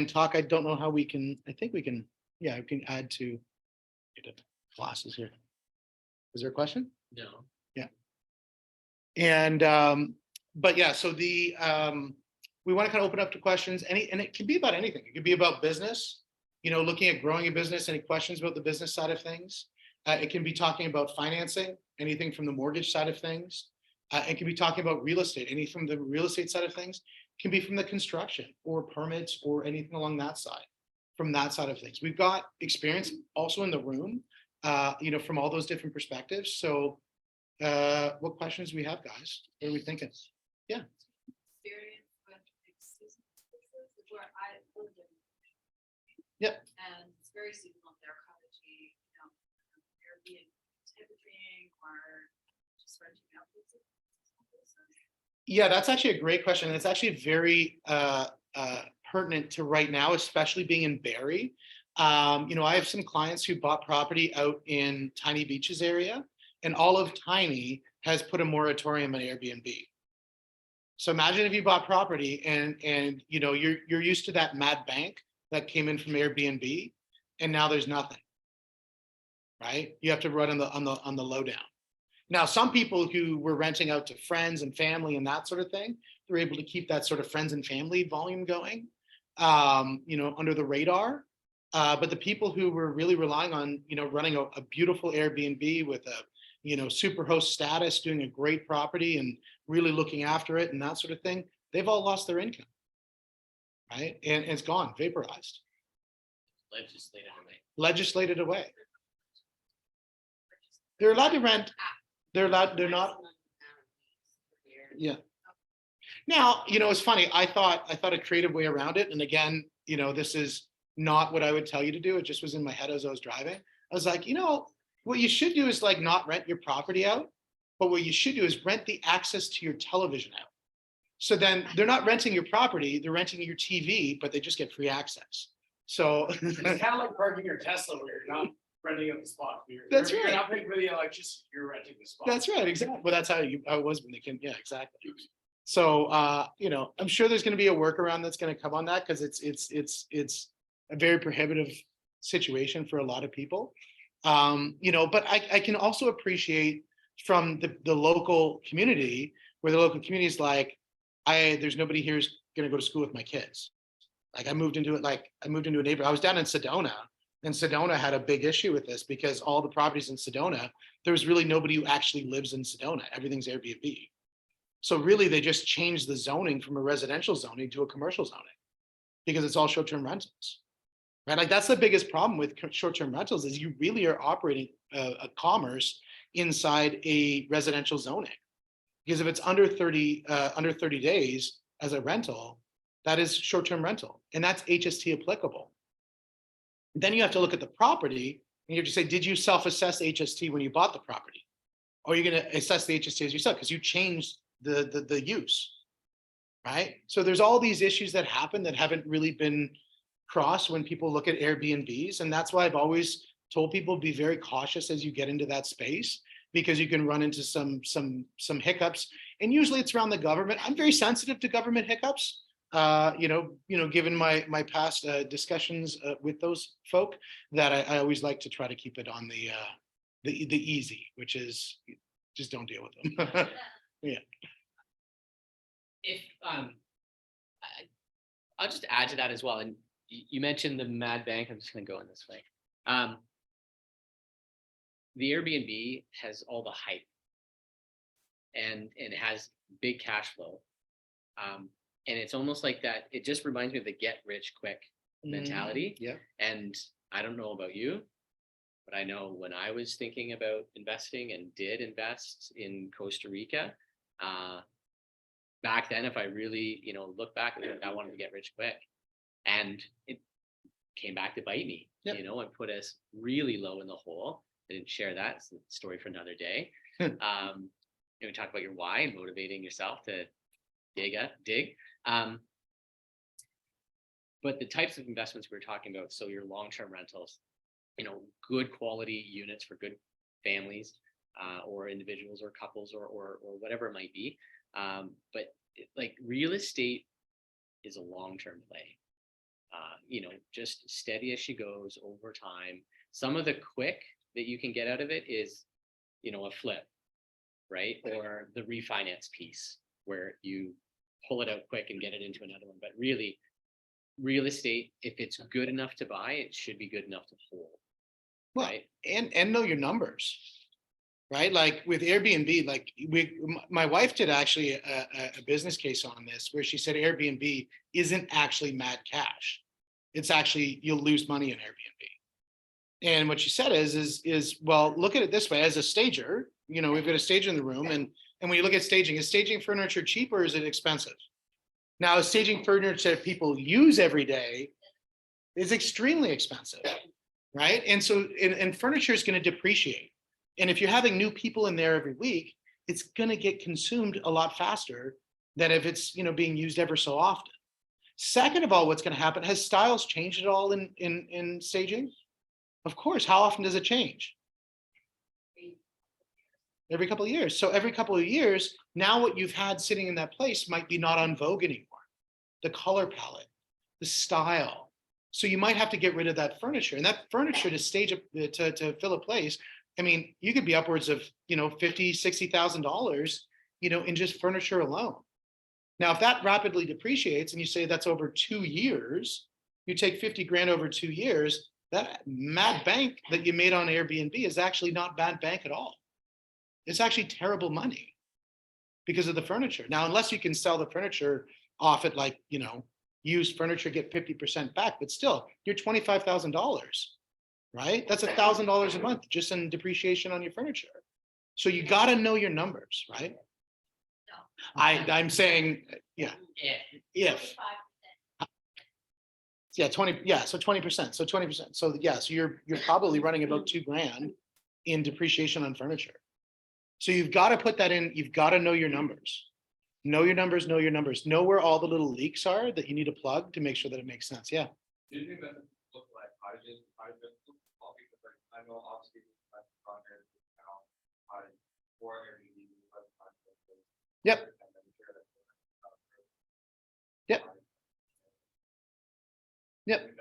talk. I don't know how we can. I think we can. Yeah, we can add to classes here. Is there a question? No. Yeah. And but yeah, so we want to kind of open up to questions. And it can be about anything. It could be about business. Looking at growing a business. Any questions about the business side of things? It can be talking about financing, anything from the mortgage side of things. It can be talking about real estate, anything from the real estate side of things. It can be from the construction or permits or anything along that side. from that side of things. We've got experience also in the room, from all those different perspectives. So what questions do we have, guys? What are we thinking? Experience with seasonal businesses is where I live in. Yep. And it's very seasonal there, cottagey, Airbnb type of thing, or just renting out. Yeah, that's actually a great question. It's actually very pertinent to right now, especially being in Barrie. I have some clients who bought property out in Tiny Beaches area, and all of Tiny has put a moratorium on Airbnb. So imagine if you bought property and you're used to that mad bank that came in from Airbnb, and now there's nothing. Right? You have to run on the lowdown. Now, some people who were renting out to friends and family and that sort of thing, they're able to keep that sort of friends and family volume going, under the radar. But the people who were really relying on, running a beautiful Airbnb with a, super host status, doing a great property and really looking after it and that sort of thing, they've all lost their income, right? And it's gone, vaporized, legislated away. They're allowed to rent. They're not. Yeah. Now, it's funny. I thought a creative way around it. And again, this is not what I would tell you to do. It just was in my head as I was driving. I was like, what you should do is like not rent your property out, but what you should do is rent the access to your television out. So then they're not renting your property, they're renting your TV, but they just get free access. So It's kind of like parking your Tesla where you're not renting out the spot. That's You're right. not paying for the electricity, you're renting the spot. That's right, exactly. Well, that's how it was when they came. Yeah, exactly. So, I'm sure there's going to be a workaround that's going to come on that, because it's a very prohibitive situation for a lot of people. But I can also appreciate from the local community, where the local community is like, there's nobody here who's going to go to school with my kids. Like I moved into a neighborhood. I was down in Sedona, and Sedona had a big issue with this because all the properties in Sedona, there was really nobody who actually lives in Sedona. Everything's Airbnb. So really, they just changed the zoning from a residential zoning to a commercial zoning because it's all short-term rentals, right? Like that's the biggest problem with short-term rentals is you really are operating a commerce inside a residential zoning. Because if it's under 30 days as a rental, that is short-term rental, and that's HST applicable. Then you have to look at the property and you have to say, did you self-assess HST when you bought the property? Or are you going to assess the HST as yourself because you changed the use, right? So there's all these issues that happen that haven't really been crossed when people look at Airbnbs, and that's why I've always told people be very cautious as you get into that space, because you can run into some hiccups, and usually it's around the government. I'm very sensitive to government hiccups. Given my past discussions with those folk, that I always like to try to keep it on the easy, which is just don't deal with them. Yeah. If I'll just add to that as well. And you mentioned the Mad Bank. I'm just going to go in this way. The Airbnb has all the hype, and it has big cash flow. And it's almost like that. It just reminds me of the get rich quick mentality. Yeah. And I don't know about you, but I know when I was thinking about investing and did invest in Costa Rica, back then, if I really, look back, I wanted to get rich quick, and it came back to bite me. Yep. And put us really low in the hole. I didn't share that. It's a story for another day. We talk about your why and motivating yourself to dig. But the types of investments we were talking about, so your long-term rentals, good quality units for good families, or individuals or couples or whatever it might be. But like real estate is a long-term play. Just steady as she goes over time. Some of the quick that you can get out of it is, a flip, right? Or the refinance piece where you pull it out quick and get it into another one. But really, real estate, if it's good enough to buy, it should be good enough to hold. Well, right? And know your numbers, right? Like with Airbnb, my wife did actually a business case on this where she said Airbnb isn't actually mad cash. It's actually, you'll lose money in Airbnb. And what she said is, well, look at it this way, as a stager, you know, we've got a stager in the room, and when you look at staging, is staging furniture cheap or is it expensive? Now, is staging furniture that people use every day is extremely expensive, right? And so, and furniture is going to depreciate. And if you're having new people in there every week, it's going to get consumed a lot faster than if it's, you know, being used ever so often. Second of all, what's going to happen, has styles changed at all in staging? Of course. How often does it change? Every couple of years. So every couple of years, now what you've had sitting in that place might be not on vogue anymore. The color palette, the style. So you might have to get rid of that furniture, and that furniture to stage to fill a place. I mean, you could be upwards of, you know, $50,000, $60,000, you know, in just furniture alone. Now, if that rapidly depreciates and you say that's over 2 years, you take 50 grand over 2 years, that mad bank that you made on Airbnb is actually not bad bank at all. It's actually terrible money because of the furniture. Now, unless you can sell the furniture off at, like, you know, used furniture, get 50% back, but still, you're $25,000, right? That's $1,000 a month just in depreciation on your furniture. So you got to know your numbers, right? I'm saying, yeah, if. Yeah, 20, yeah, so 20%, so 20%. So yeah, so you're probably running about 2 grand in depreciation on furniture. So you've got to put that in, you've got to know your numbers. Know your numbers, know your numbers. Know where all the little leaks are that you need to plug to make sure that it makes sense. Yeah. Do you think that look like cottages, all because like, I know obviously like content now, for Airbnb, Yep. Yep. Yep.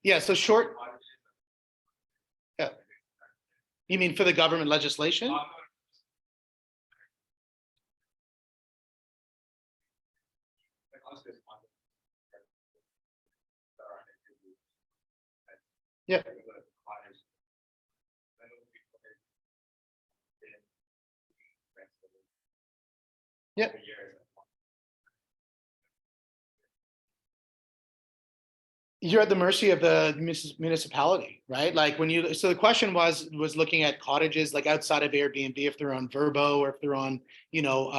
Yeah, so short. Yeah. You mean for the government legislation? Yeah. Yeah. You're at the mercy of the municipality, right? Like when you, so the question was looking at cottages like outside of Airbnb, if they're on Vrbo or if they're on, you know,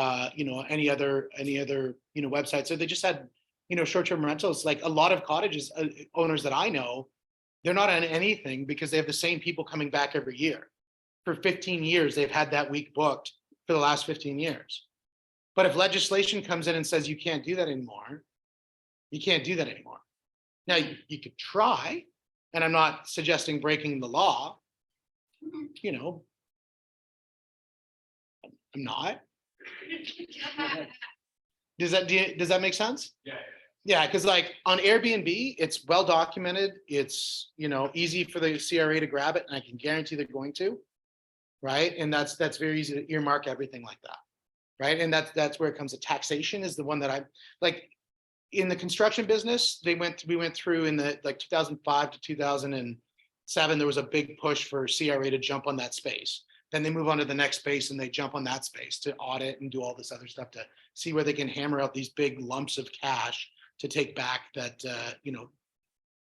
any other, you know, website. So they just had, you know, short-term rentals. Like a lot of cottages owners that I know, they're not on anything because they have the same people coming back every year. For 15 years, they've had that week booked for the last 15 years. But if legislation comes in and says you can't do that anymore, you can't do that anymore. Now, you could try, and I'm not suggesting breaking the law, you know, I'm not. Does that make sense? Yeah. Yeah, because like on Airbnb, it's well documented. It's, you know, easy for the CRA to grab it, and I can guarantee they're going to, right? And that's very easy to earmark everything like that, right? And that's where it comes to taxation is the one that I like. In the construction business, we went through in the like 2005 to 2007, there was a big push for CRA to jump on that space. Then they move on to the next space and they jump on that space to audit and do all this other stuff to see where they can hammer out these big lumps of cash to take back that, you know,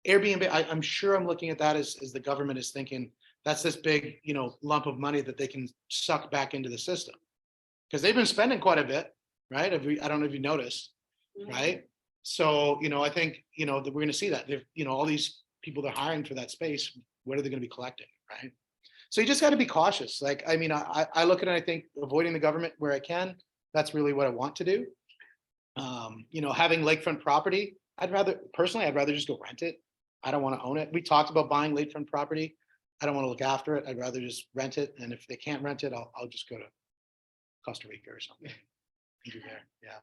Airbnb, I'm sure I'm looking at that as the government is thinking that's this big, you know, lump of money that they can suck back into the system. Because they've been spending quite a bit, right? I don't know if you noticed, right? So, you know, I think, you know, that we're going to see that. You know, all these people they're hiring for that space, what are they going to be collecting, right? So you just got to be cautious. Like, I mean, I look at it, I think avoiding the government where I can, that's really what I want to do. You know, having lakefront property, I'd rather just go rent it. I don't want to own it. We talked about buying lakefront property. I don't want to look after it. I'd rather just rent it. And if they can't rent it, I'll just go to Costa Rica or something. There. Yeah.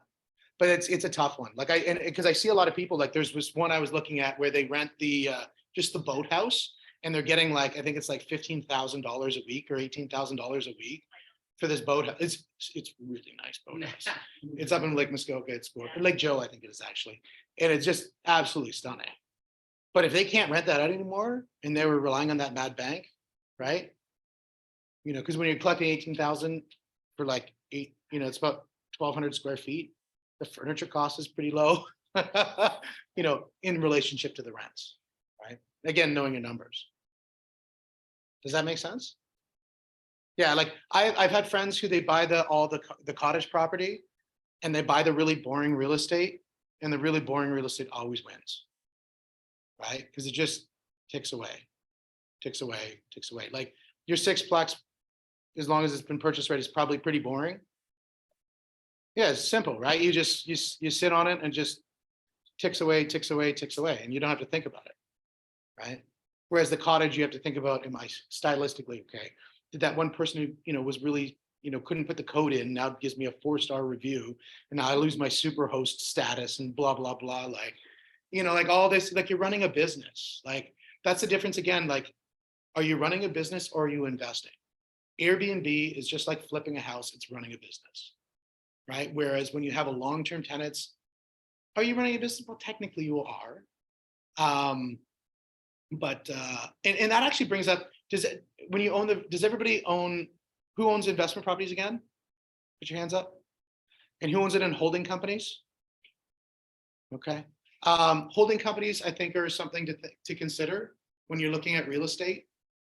But it's a tough one. Like because I see a lot of people, like there's this one I was looking at where they rent the just the boathouse and they're getting like, I think it's like $15,000 a week or $18,000 a week for this boathouse. It's really nice boathouse. It's up in Lake Muskoka. It's Lake Joe, I think it is actually. And it's just absolutely stunning. But if they can't rent that out anymore and they were relying on that mad bank, right? You know, because when you're collecting 18,000 for like 8, you know, it's about 1,200 square feet. The furniture cost is pretty low. you know, in relationship to the rents, right? Again, knowing your numbers. Does that make sense? Yeah, like I've had friends who they buy the cottage property and they buy the really boring real estate, and the really boring real estate always wins. Right? Because it just ticks away, ticks away, ticks away. Like your sixplex, as long as it's been purchase ready, is probably pretty boring. Yeah, it's simple, right? You just you sit on it and just ticks away, ticks away, ticks away, and you don't have to think about it, right? Whereas the cottage, you have to think about, am I stylistically okay? Did that one person who, you know, was really, you know, couldn't put the code in, now gives me a 4-star review, and now I lose my super host status and blah, blah, blah. Like, you know, like all this, like you're running a business. Like that's the difference again. Like, are you running a business or are you investing? Airbnb is just like flipping a house, it's running a business, right? Whereas when you have a long-term tenants, are you running a business? Well, technically you are. And that actually brings up, when you own does everybody own, who owns investment properties again? Put your hands up. And who owns it in holding companies? Okay. Holding companies, I think, are something to consider when you're looking at real estate,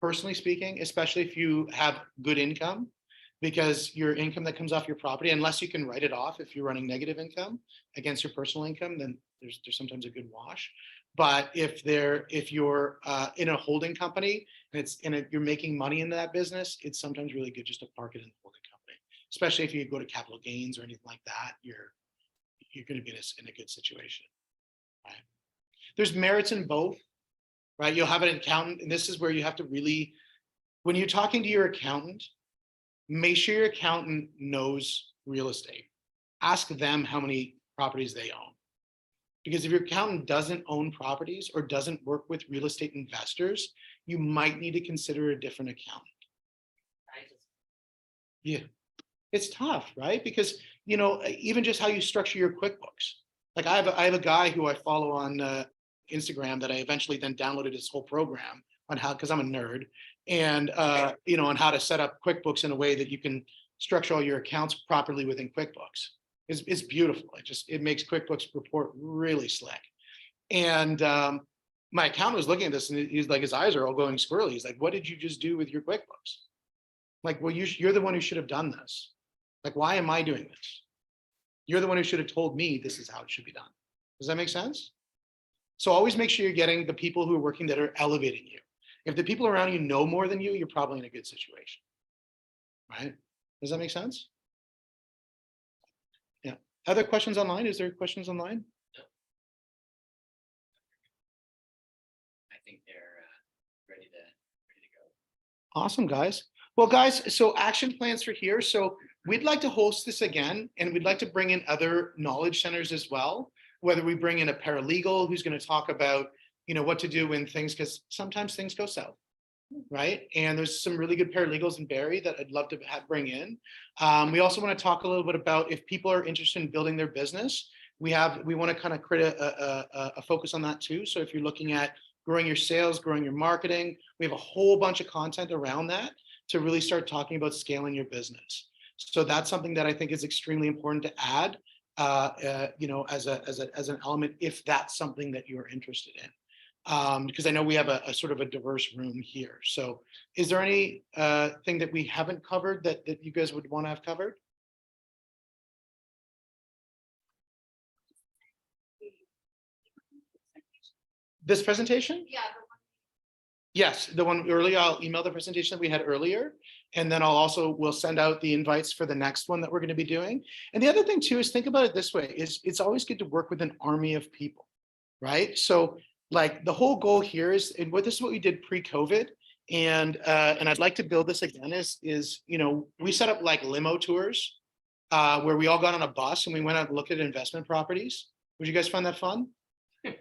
personally speaking, especially if you have good income, because your income that comes off your property, unless you can write it off, if you're running negative income against your personal income, then there's sometimes a good wash. But if you're in a holding company and you're making money in that business, it's sometimes really good just to park it in the holding company, especially if you go to capital gains or anything like that. You're going to be in a good situation. Right? There's merits in both, right? You'll have an accountant, and this is where you have to really, when you're talking to your accountant, make sure your accountant knows real estate. Ask them how many properties they own. Because if your accountant doesn't own properties or doesn't work with real estate investors, you might need to consider a different accountant. Yeah, it's tough, right? Because, you know, even just how you structure your QuickBooks. Like I have a guy who I follow on Instagram that I eventually then downloaded his whole program on how, because I'm a nerd, and you know, on how to set up QuickBooks in a way that you can structure all your accounts properly within QuickBooks. It's beautiful. It makes QuickBooks report really slick. And my accountant was looking at this, and he's like, his eyes are all going squirrely. He's like, "What did you just do with your QuickBooks?" Like, well, you're the one who should have done this. Like, why am I doing this? You're the one who should have told me this is how it should be done. Does that make sense? So always make sure you're getting the people who are working that are elevating you. If the people around you know more than you, you're probably in a good situation, right? Does that make sense? Yeah. Other questions online? Is there questions online? I think they're ready to go. Awesome, guys. Well, guys, so action plans for here. So we'd like to host this again, and we'd like to bring in other knowledge centers as well, whether we bring in a paralegal who's going to talk about, you know, what to do when things, because sometimes things go south, right? And there's some really good paralegals in Barrie that I'd love to bring in. We also want to talk a little bit about if people are interested in building their business, we want to kind of create a focus on that too. So if you're looking at growing your sales, growing your marketing, we have a whole bunch of content around that to really start talking about scaling your business. So that's something that I think is extremely important to add, you know, as an element, if that's something that you're interested in. Because I know we have a sort of a diverse room here. So is there any thing that we haven't covered that you guys would want to have covered? This presentation? Yeah. Yes, the one earlier, I'll email the presentation that we had earlier. And then we'll send out the invites for the next one that we're going to be doing. And the other thing too, is think about it this way, is it's always good to work with an army of people, right? So like the whole goal here is, and this is what we did pre-COVID. And I'd like to build this again is, you know, we set up like limo tours where we all got on a bus and we went out and looked at investment properties. Would you guys find that fun? Yeah.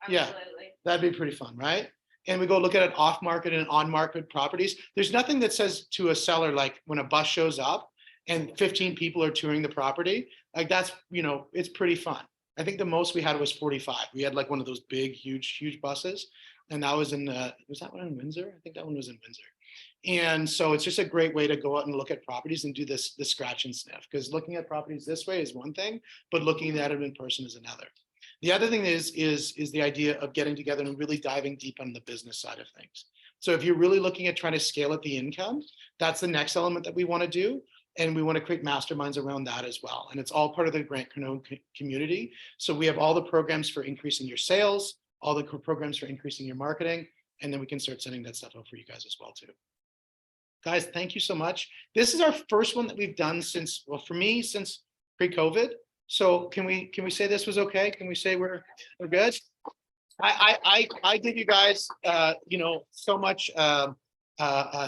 Yeah. Absolutely. That'd be pretty fun, right? And we go look at it off market and on market properties. There's nothing that says to a seller, like when a bus shows up and 15 people are touring the property, like that's, you know, it's pretty fun. I think the most we had was 45. We had like one of those big, huge buses. And that was was that one in Windsor? I think that one was in Windsor. And so it's just a great way to go out and look at properties and do this scratch and sniff, because looking at properties this way is one thing, but looking at it in person is another. The other thing is the idea of getting together and really diving deep on the business side of things. So if you're really looking at trying to scale up the income, that's the next element that we want to do. And we want to create masterminds around that as well. And it's all part of the Grant Cardone community. So we have all the programs for increasing your sales, all the programs for increasing your marketing, and then we can start sending that stuff out for you guys as well too. Guys, thank you so much. This is our first one that we've done since, well, for me, since pre-COVID. So can we say this was okay? Can we say we're good? I give you guys, so much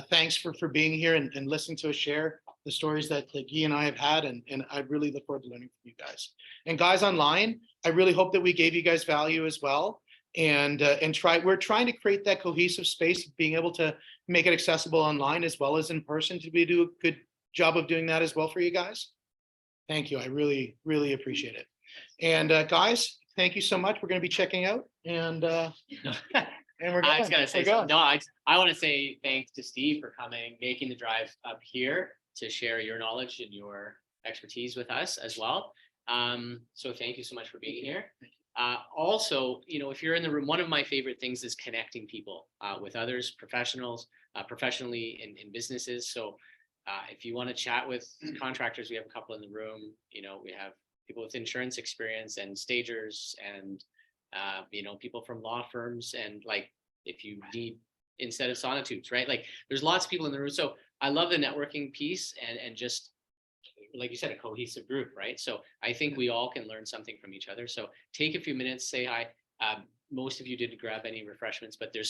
thanks for being here and listening to us share the stories that Guy and I have had, and I really look forward to learning from you guys. And guys online, I really hope that we gave you guys value as well. And we're trying to create that cohesive space of being able to make it accessible online as well as in person to do a good job of doing that as well for you guys. Thank you. I really, really appreciate it. And guys, thank you so much. We're going to be checking out and we're I just going. gotta say, no, I want to say thanks to Steve for coming, making the drive up here to share your knowledge and your expertise with us as well. So thank you so much for being here. Also, if you're in the room, one of my favorite things is connecting people with others, professionals, professionally in businesses. So if you want to chat with contractors, we have a couple in the room. We have people with insurance experience and stagers and people from law firms, and like if you need instead of sonotubes, right? Like there's lots of people in the room. So I love the networking piece and just like you said, a cohesive group, right? So I think we all can learn something from each other. So take a few minutes, say hi. Most of you didn't grab any refreshments, but there's